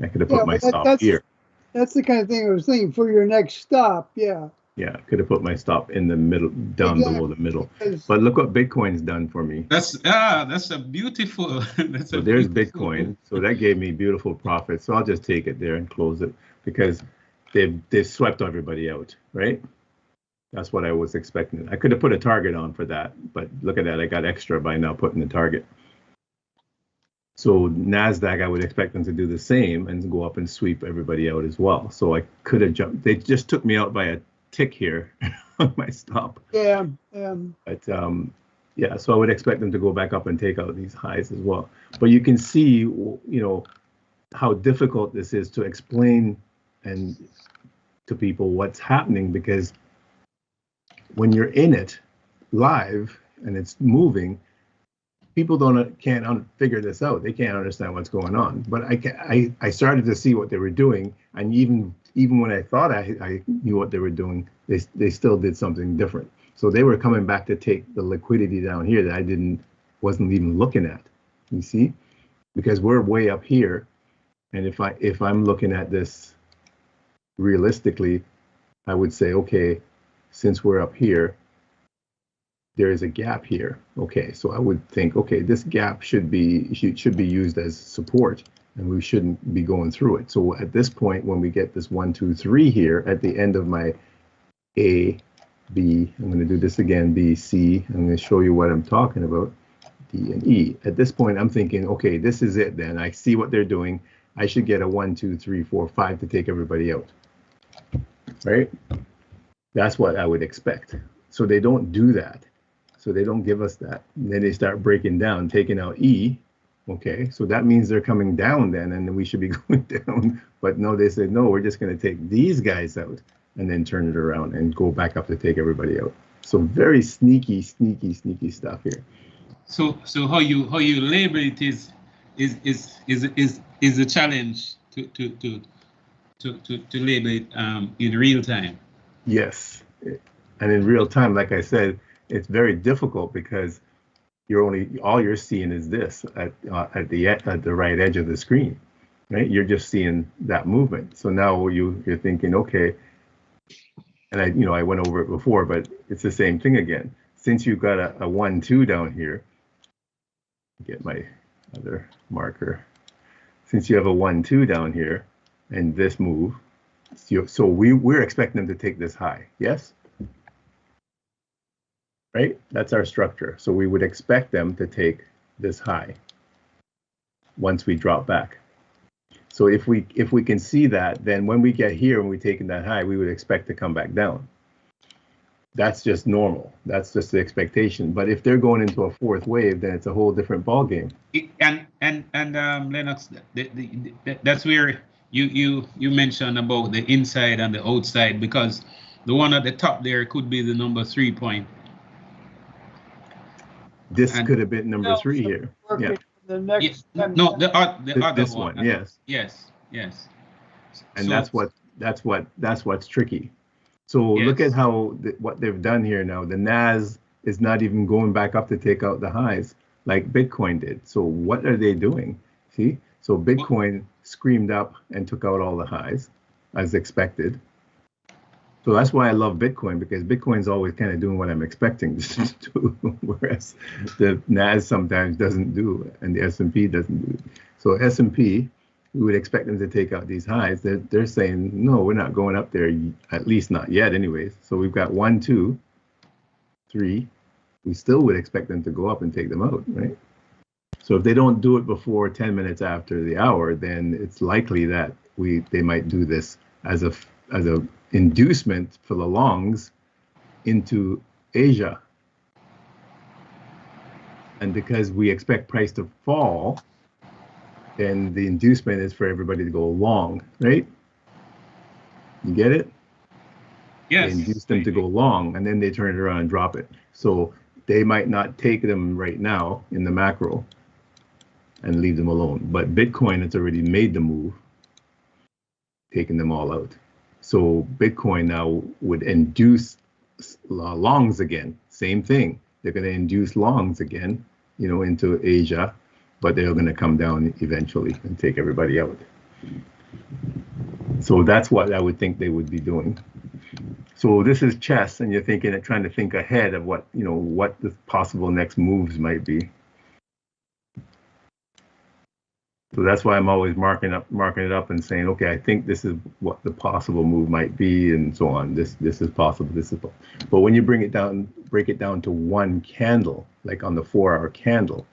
I could have put my stop here. That's the kind of thing I was thinking for your next stop. Yeah. Yeah, I could have put my stop in the middle, down below the middle. But look what Bitcoin's done for me. That's a beautiful. So there's Bitcoin. So that gave me beautiful profit. So I'll just take it there and close it because they've swept everybody out, right? That's what I was expecting. I could have put a target on for that, but look at that. I got extra by now putting the target. So NASDAQ, I would expect them to do the same and go up and sweep everybody out as well. So I could have jumped. They just took me out by a tick here on my stop. Yeah. But yeah, so I would expect them to go back up and take out these highs as well. But you can see, you know, how difficult this is to explain and to people what's happening, because when you're in it live and it's moving, people can't figure this out. They can't understand what's going on. But I started to see what they were doing, and even when I thought I knew what they were doing, they still did something different. So they were coming back to take the liquidity down here that I wasn't even looking at. You see, because we're way up here, and if I'm looking at this realistically, I would say, okay, since we're up here, there is a gap here. Okay, so I would think, okay, this gap should be used as support, and we shouldn't be going through it. So at this point, when we get this 1, 2, 3 here at the end of my A, B, I'm going to do this again, B, C. I'm going to show you what I'm talking about, D and E. At this point, I'm thinking, okay, this is it then. I see what they're doing. I should get a 1, 2, 3, 4, 5 to take everybody out, right? That's what I would expect. So they don't do that. So they don't give us that. And then they start breaking down, taking out E. Okay, so that means they're coming down then, and then we should be going down. But no, they said, no, we're just going to take these guys out and then turn it around and go back up to take everybody out. So very sneaky stuff here. So how you label it is a challenge to label it in real time. Yes, and in real time, like I said, it's very difficult because all you're seeing is this at the right edge of the screen, right? You're just seeing that movement. So now you're thinking, okay, and I went over it before, but it's the same thing again. Since you've got a 1, 2 down here, get my other marker. Since you have a 1, 2 down here, and this move, so we're expecting them to take this high, yes? Right? That's our structure. So we would expect them to take this high once we drop back. So if we can see that, then when we get here and we're taking that high, we would expect to come back down. That's just normal. That's just the expectation. But if they're going into a fourth wave, then it's a whole different ball game. And Lennox, that's where you mentioned about the inside and the outside, because the one at the top there could be the number 3 point. This could have been number 3 here. Yeah. The next no, the other this one. Yes. Yes. And so that's what's tricky. So yes. Look at how what they've done here now. The NAS is not even going back up to take out the highs like Bitcoin did. So what are they doing? See? So Bitcoin screamed up and took out all the highs as expected. So that's why I love Bitcoin, because Bitcoin's always kind of doing what I'm expecting to do, whereas the NAS sometimes doesn't do it, and the S&P doesn't do it. So S&P, we would expect them to take out these highs. They're saying, no, we're not going up there, at least not yet anyways. So we've got 1, 2, 3. We still would expect them to go up and take them out, right? So if they don't do it before 10 minutes after the hour, then it's likely that they might do this as a inducement for the longs into Asia. And because we expect price to fall, then the inducement is for everybody to go long, right? You get it? Yes. They induce them to go long, and then they turn it around and drop it. So they might not take them right now in the macro and leave them alone. But Bitcoin has already made the move, taking them all out. So Bitcoin now would induce longs again. Same thing. They're going to induce longs again, into Asia, but they're going to come down eventually and take everybody out. So that's what I would think they would be doing. So this is chess, and you're trying to think ahead of what the possible next moves might be. So that's why I'm always marking it up and saying, okay, I think this is what the possible move might be, and so on. This is possible. But when you break it down to one candle, like on the 4-hour candle,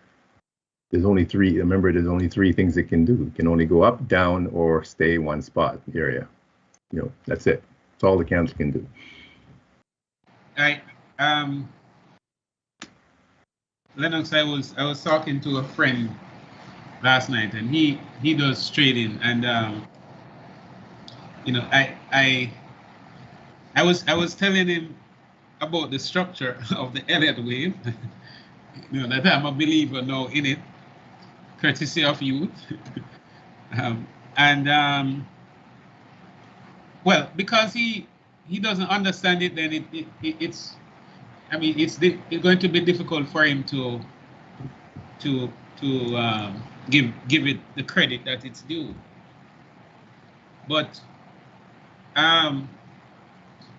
there's only three. Remember, there's only three things it can do. It can only go up, down, or stay one spot area. That's it. That's all the candle can do. Lennox, I was talking to a friend last night, and he does trading, and I was telling him about the structure of the Elliott wave. That I'm a believer now in it, courtesy of youth. Well, because he doesn't understand it, then it's going to be difficult for him to give it the credit that it's due. But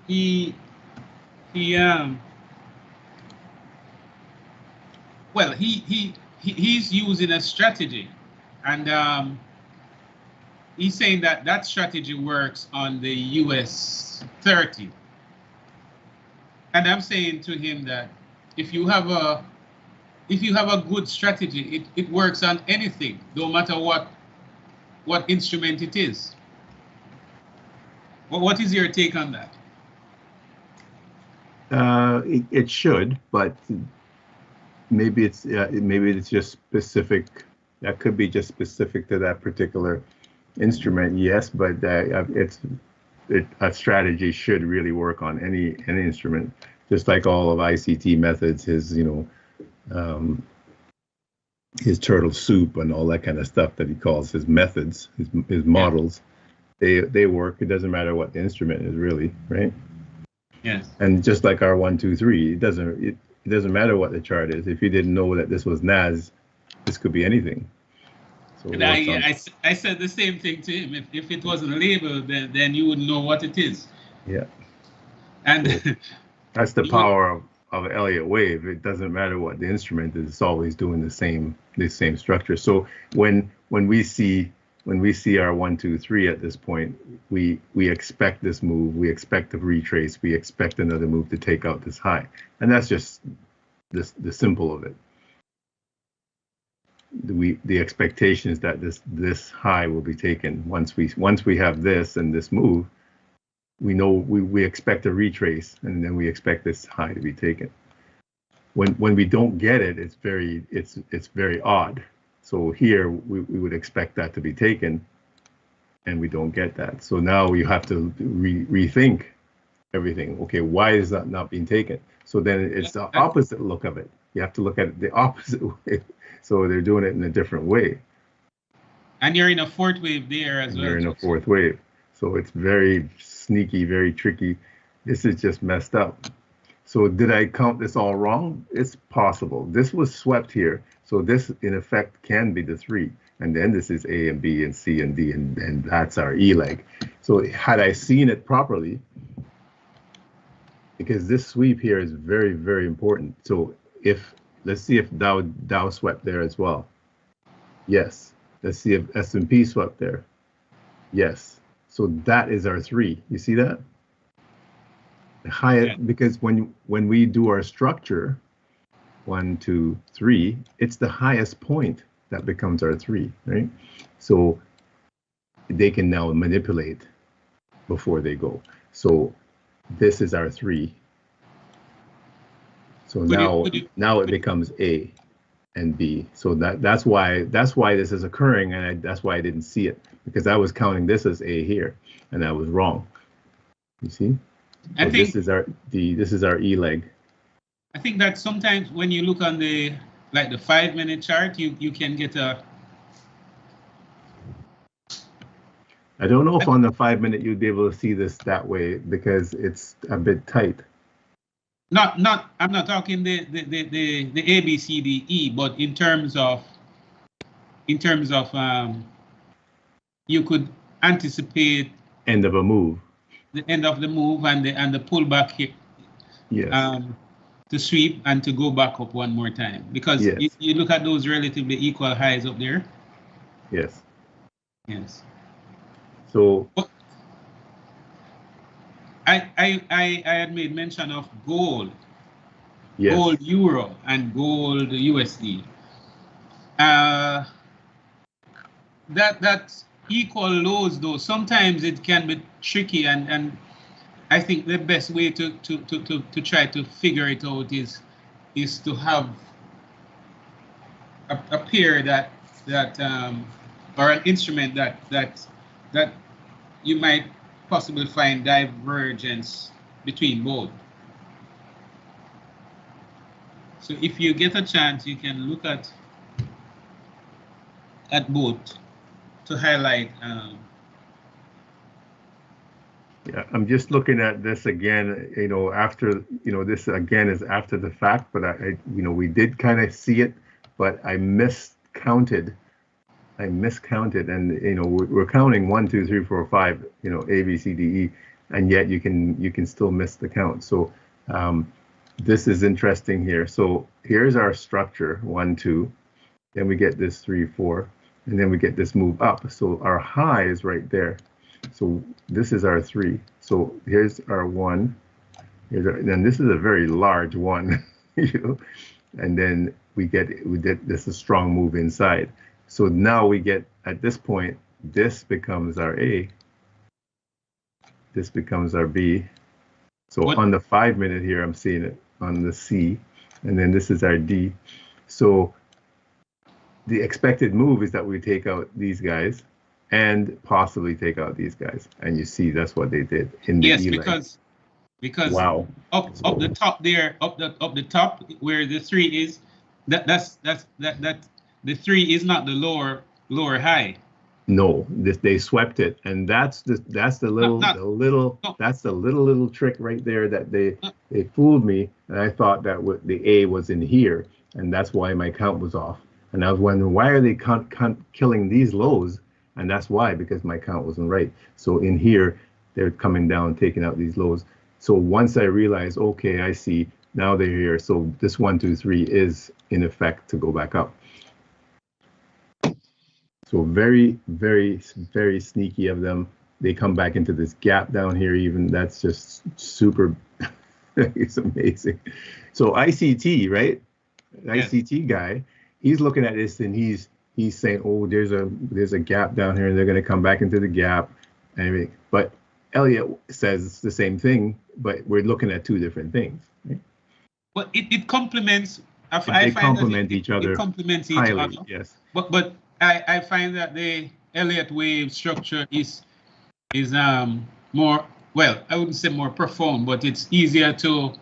he's using a strategy, and he's saying that strategy works on the US 30. And I'm saying to him that if you have a good strategy, it works on anything, no matter what instrument it is. What is your take on that? It should, but maybe it's just specific. That could be just specific to that particular instrument. Yes, but a strategy should really work on any instrument, just like all of ICT methods. His turtle soup and all that kind of stuff that he calls his methods, his models. They work. It doesn't matter what the instrument is, really, right? Yes. And just like our 1, 2, 3, it doesn't matter what the chart is. If you didn't know that this was NAS, this could be anything. So I said the same thing to him. If it wasn't labeled, then you wouldn't know what it is. Yeah. And that's the power of Elliott wave. It doesn't matter what the instrument is; it's always doing the same structure. So when we see our 1, 2, 3 at this point, we expect this move, we expect a retrace, we expect another move to take out this high, and that's just the simple of it. The expectation is that this high will be taken once we have this and this move. We know we expect a retrace, and then we expect this high to be taken. When we don't get it, it's very odd. So here we would expect that to be taken, and we don't get that. So now we have to rethink everything. Okay, why is that not being taken? So then it's the opposite look of it. You have to look at it the opposite way. So they're doing it in a different way. And you're in a fourth wave there as well. You're in a fourth wave. So it's very sneaky, very tricky. This is just messed up. So did I count this all wrong? It's possible. This was swept here. So this, in effect, can be the 3. And then this is A and B and C and D, and that's our E leg. So had I seen it properly, because this sweep here is very, very important. So let's see if Dow swept there as well. Yes. Let's see if S&P swept there. Yes. So that is our 3. You see that? The highest, because when we do our structure, 1, 2, 3, it's the highest point that becomes our 3, right? So they can now manipulate before they go. So this is our 3. So now it becomes A and B. So that's why this is occurring, and that's why I didn't see it, because I was counting this as A here, and I was wrong. You see? So this is our E leg. I think that sometimes when you look on the 5-minute chart, you can get a. I don't know if on the 5-minute you'd be able to see this that way, because it's a bit tight. I'm not talking the A, B, C, D, E, but in terms of you could anticipate end of a move. The end of the move and the pullback here. Yes. To sweep and to go back up one more time, because yes. you look at those relatively equal highs up there. Yes. Yes. So I had made mention of gold, yes. gold euro, and gold USD. That equal lows though. Sometimes it can be tricky, and I think the best way to try to figure it out is to have a pair that or an instrument that you might possibly find divergence between both. So if you get a chance, you can look at both to highlight. Yeah, I'm just looking at this again, you know, after, you know, this again is after the fact, but you know, we did kind of see it, but I miscounted, and, you know, we're counting 1, 2, 3, 4, 5, you know, A, B, C, D, E, and yet you can still miss the count. So this is interesting here. So here's our structure, 1, 2, then we get this 3, 4, and then we get this move up. So our high is right there. So this is our 3. So here's our 1. And this is a very large 1, you know. And then we did this a strong move inside. So now we get, at this point, this becomes our A. This becomes our B. So on the 5 minute here, I'm seeing it on the C, and then this is our D. So the expected move is that we take out these guys and possibly take out these guys, and you see that's what they did in the Yes, E leg. because Wow. up the top there, up the top where the 3 is, that the 3 is not the lower high. No, they swept it, and that's the little trick right there that they fooled me, and I thought that the A was in here, and that's why my count was off. And I was wondering, why are they killing these lows? And that's why, because my count wasn't right. So in here, they're coming down, taking out these lows. So once I realized, okay, I see, now they're here. So this 1, 2, 3 is in effect to go back up. So very, very, very sneaky of them. They come back into this gap down here even. That's just super, it's amazing. So ICT, right? Yes. ICT guy, he's looking at this and he's saying, oh, there's a gap down here and they're going to come back into the gap. But Elliot says the same thing, but we're looking at two different things. Right? But it complements. They complement each other. It complements each highly, other. yes. But I find that the Elliott wave structure is more, well, I wouldn't say more profound, but it's easier to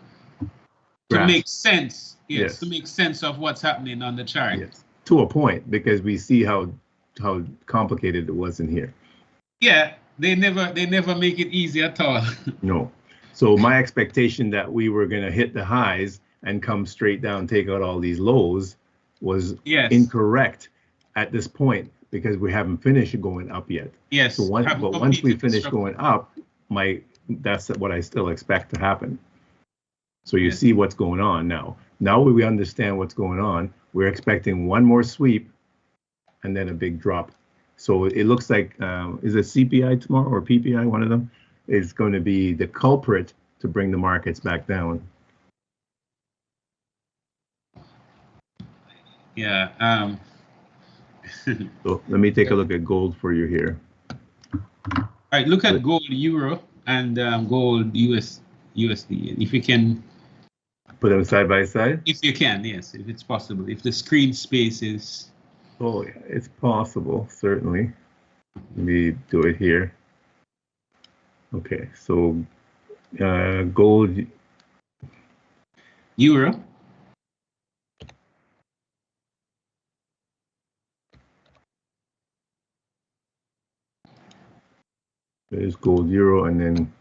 make sense. Yes, to make sense of what's happening on the chart. Yes, to a point, because we see how complicated it was in here. Yeah, they never make it easy at all. No. So my expectation that we were going to hit the highs and come straight down, take out all these lows, was incorrect at this point, because we haven't finished going up yet. Yes. So once we finish going up, that's what I still expect to happen. So you see what's going on now. Now we understand what's going on. We're expecting one more sweep and then a big drop. So it looks like, is it CPI tomorrow or PPI, one of them, is going to be the culprit to bring the markets back down. Yeah. So let me take a look at gold for you here. All right, look at gold euro and gold USD. If you can put them side by side. If you can, yes, if it's possible. If the screen space is. Oh, yeah, it's possible, certainly. Let me do it here. Okay, so gold euro. There's gold euro, and then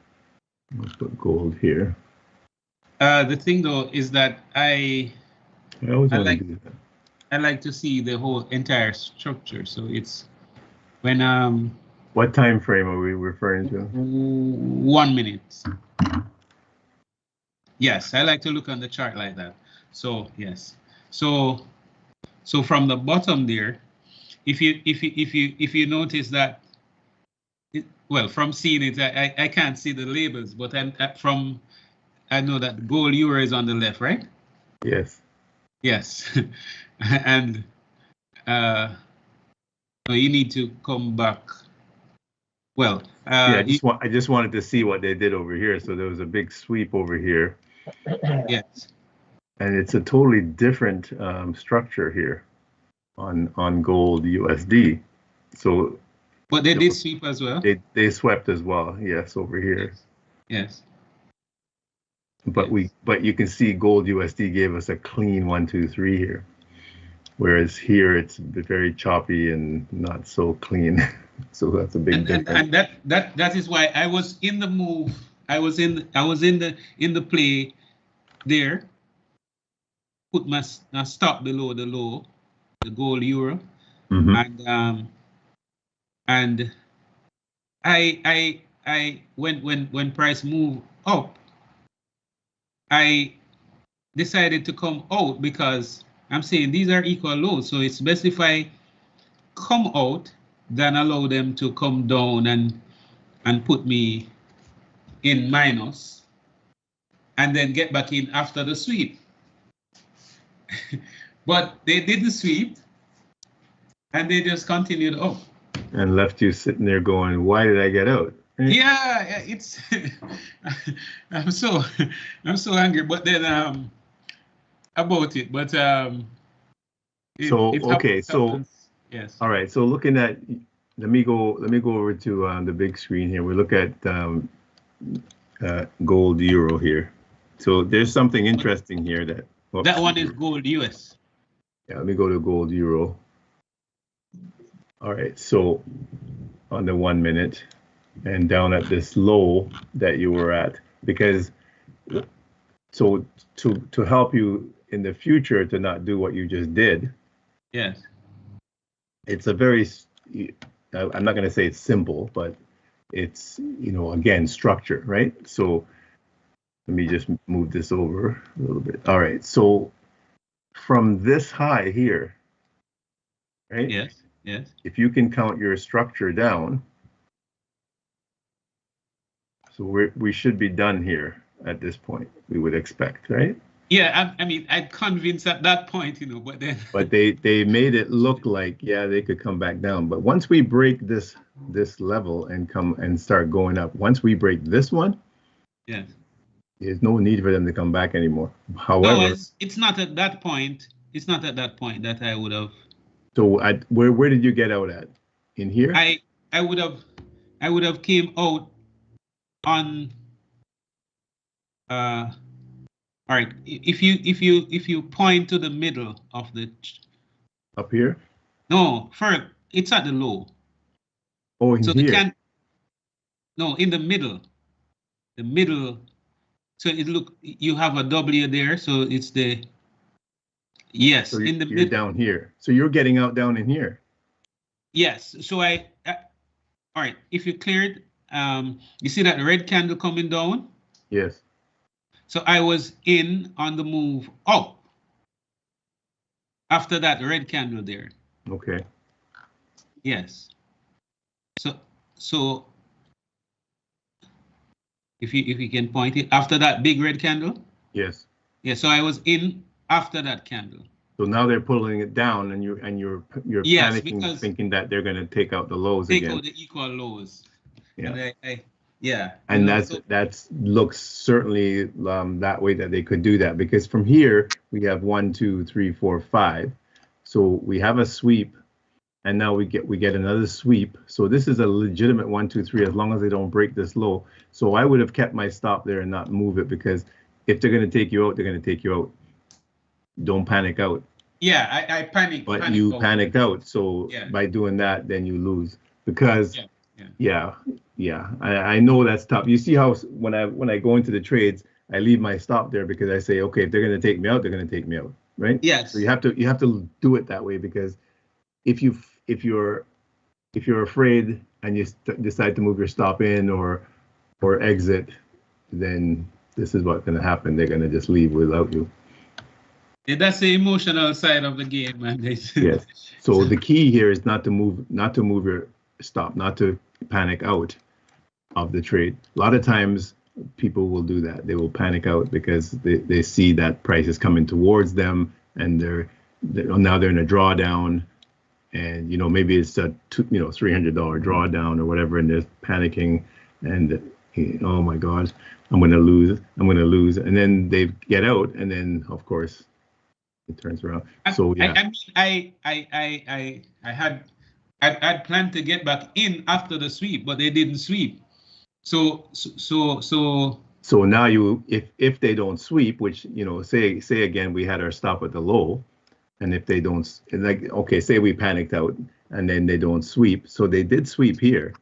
let's put gold here. The thing though is that I like to see the whole entire structure. So it's when what time frame are we referring to? 1 minute. Yes, I like to look on the chart like that. So yes. So from the bottom there, if you notice that, well, from seeing it, I can't see the labels, but I know that gold euro is on the left, right? Yes. Yes, and no, you need to come back. Well, Yeah, I just wanted to see what they did over here. So there was a big sweep over here. Yes. And it's a totally different structure here on gold USD. So, but they did sweep as well. They swept as well. Yes, over here. Yes. But you can see gold USD gave us a clean 1, 2, 3 here, whereas here it's very choppy and not so clean. So that's a big difference. And that is why I was in the move. I was in the play there. Put my stop below the low, the gold euro, and I when price moved up, I decided to come out because I'm saying these are equal lows. So it's best if I come out than allow them to come down and put me in minus and then get back in after the sweep. But they did the sweep and they just continued up. And left you sitting there going, why did I get out? Yeah, it's I'm so angry, but then about it. But yes. All right. So looking at, let me go over to the big screen here. We look at gold euro here. So there's something interesting here that. Oops, that one is gold US. Yeah, let me go to gold euro. All right. So on the 1 minute and down at this low that you were at, because so to help you in the future to not do what you just did. Yes. It's a very, I'm not going to say it's simple, but it's, again, structure, right? So let me just move this over a little bit. All right. So from this high here, right? Yes. Yes. If you can count your structure down, so we should be done here at this point, we would expect, right? Yeah, I mean, I'm convinced at that point, but then. But they made it look like, yeah, they could come back down. But once we break this level and come and start going up, once we break this one, yes, there's no need for them to come back anymore. However, no, it's not at that point. It's not at that point that I would have. So where did you get out at? In here? I would have came out on. All right. If you point to the middle of the. Up here? No, first it's at the low. Oh, in so here. No, in the middle. The middle. So you have a W there, so it's the. Yes, so in the you're middle. Down here. So you're getting out down in here. Yes. So all right. If you cleared, you see that red candle coming down. Yes. So I was in on the move up after that red candle there. Okay. Yes. So if you can point it after that big red candle. Yes. Yeah. So I was in after that candle. So now they're pulling it down, and you're yes, panicking, thinking that they're going to take out the lows again. Take out the equal lows. Yeah. And yeah. And that's looks certainly that way that they could do that, because from here we have 1, 2, 3, 4, 5. So we have a sweep, and now we get another sweep. So this is a legitimate 1, 2, 3 as long as they don't break this low. So I would have kept my stop there and not move it, because if they're going to take you out, they're going to take you out. Don't panic out. Yeah, I panicked. But you panicked out. So by doing that, then you lose, because I know that's tough. You see how when I go into the trades, I leave my stop there, because I say, okay, if they're going to take me out, they're going to take me out, right? Yes. So you have to do it that way, because if you're afraid and you decide to move your stop in or exit, then this is what's going to happen. They're going to just leave without you. Yeah, that's the emotional side of the game, man. Yes. So the key here is not to move your stop, not to panic out of the trade. A lot of times people will do that. They will panic out because they see that price is coming towards them, and now they're in a drawdown, and maybe it's a $300 drawdown or whatever, and they're panicking, and oh my God, I'm gonna lose, and then they get out, and then of course it turns around. So yeah, I'd planned to get back in after the sweep, but they didn't sweep. So now if they don't sweep, which say again we had our stop at the low, and if they don't, like, okay, say we panicked out and then they don't sweep, so they did sweep here,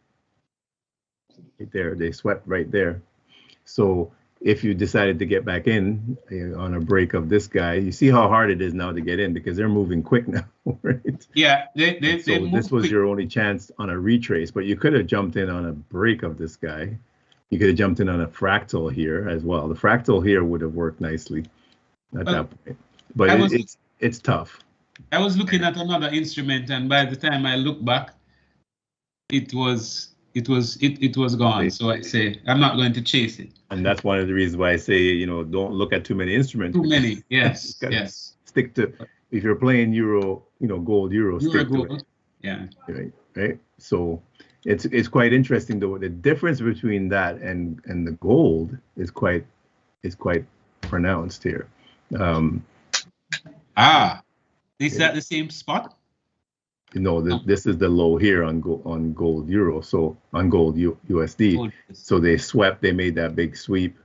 right there, they swept right there. So if you decided to get back in on a break of this guy, you see how hard it is now to get in because they're moving quick now, right? Yeah, so this was your only chance on a retrace, but you could have jumped in on a break of this guy. You could have jumped in on a fractal here as well. The fractal here would have worked nicely at that point, but it's tough. I was looking at another instrument, and by the time I look back, it was gone. So I say I'm not going to chase it. And that's one of the reasons why I say, don't look at too many instruments. Too many, yes, yes. Stick to, if you're playing euro, gold, euro, stick to it. Yeah. Right. So it's quite interesting though. The difference between that and the gold is quite pronounced here. Is that the same spot? This is the low here on gold euro, so on gold USD. So they swept, they made that big sweep.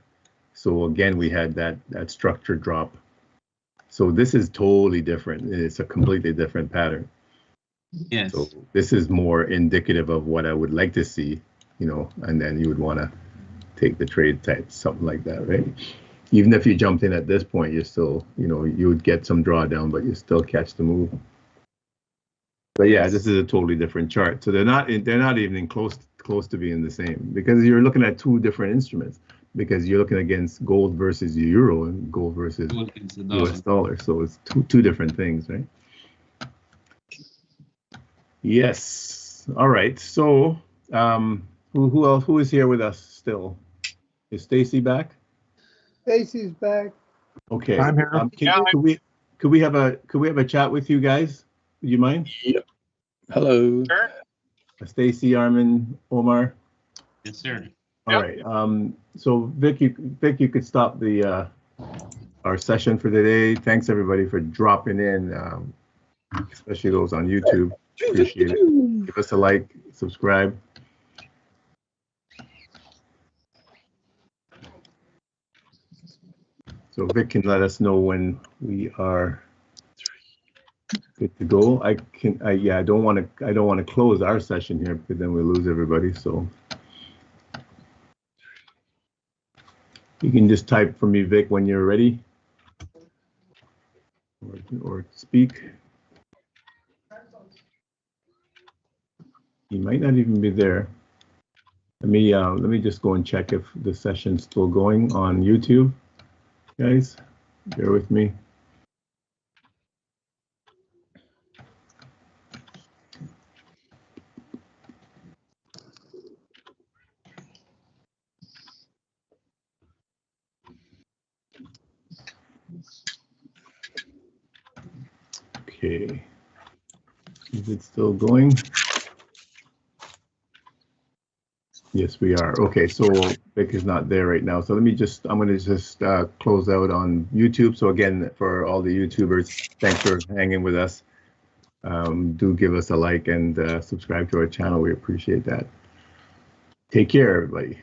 So again, we had that structure drop. So this is totally different. It's a completely different pattern. Yes. So this is more indicative of what I would like to see, and then you would want to take the trade type, something like that, right? Even if you jumped in at this point, you're still, you would get some drawdown, but you still catch the move. But yeah, this is a totally different chart. So they're not even close to being the same, because you're looking at two different instruments, because you're looking against gold versus euro and gold versus US dollar. So it's two different things, right? Yes. All right. So who else? Who is here with us still? Is Stacy back? Stacy's back. Okay. I'm here. Could we have a chat with you guys? Would you mind? Yep. Hello. Sure. Stacy, Armin, Omar. Yes, sir. All right. So Vic, you could stop the our session for today. Thanks everybody for dropping in, especially those on YouTube. Appreciate it. Give us a like, subscribe. So Vic can let us know when we are good to go. I don't want to close our session here because then we lose everybody. So you can just type for me, Vic, when you're ready, or speak. He might not even be there. Let me just go and check if the session's still going on YouTube. Guys, bear with me. Okay, is it still going? Yes, we are. Okay, so Vic is not there right now. So I'm going to just close out on YouTube. So again, for all the YouTubers, thanks for hanging with us. Do give us a like and subscribe to our channel. We appreciate that. Take care, everybody.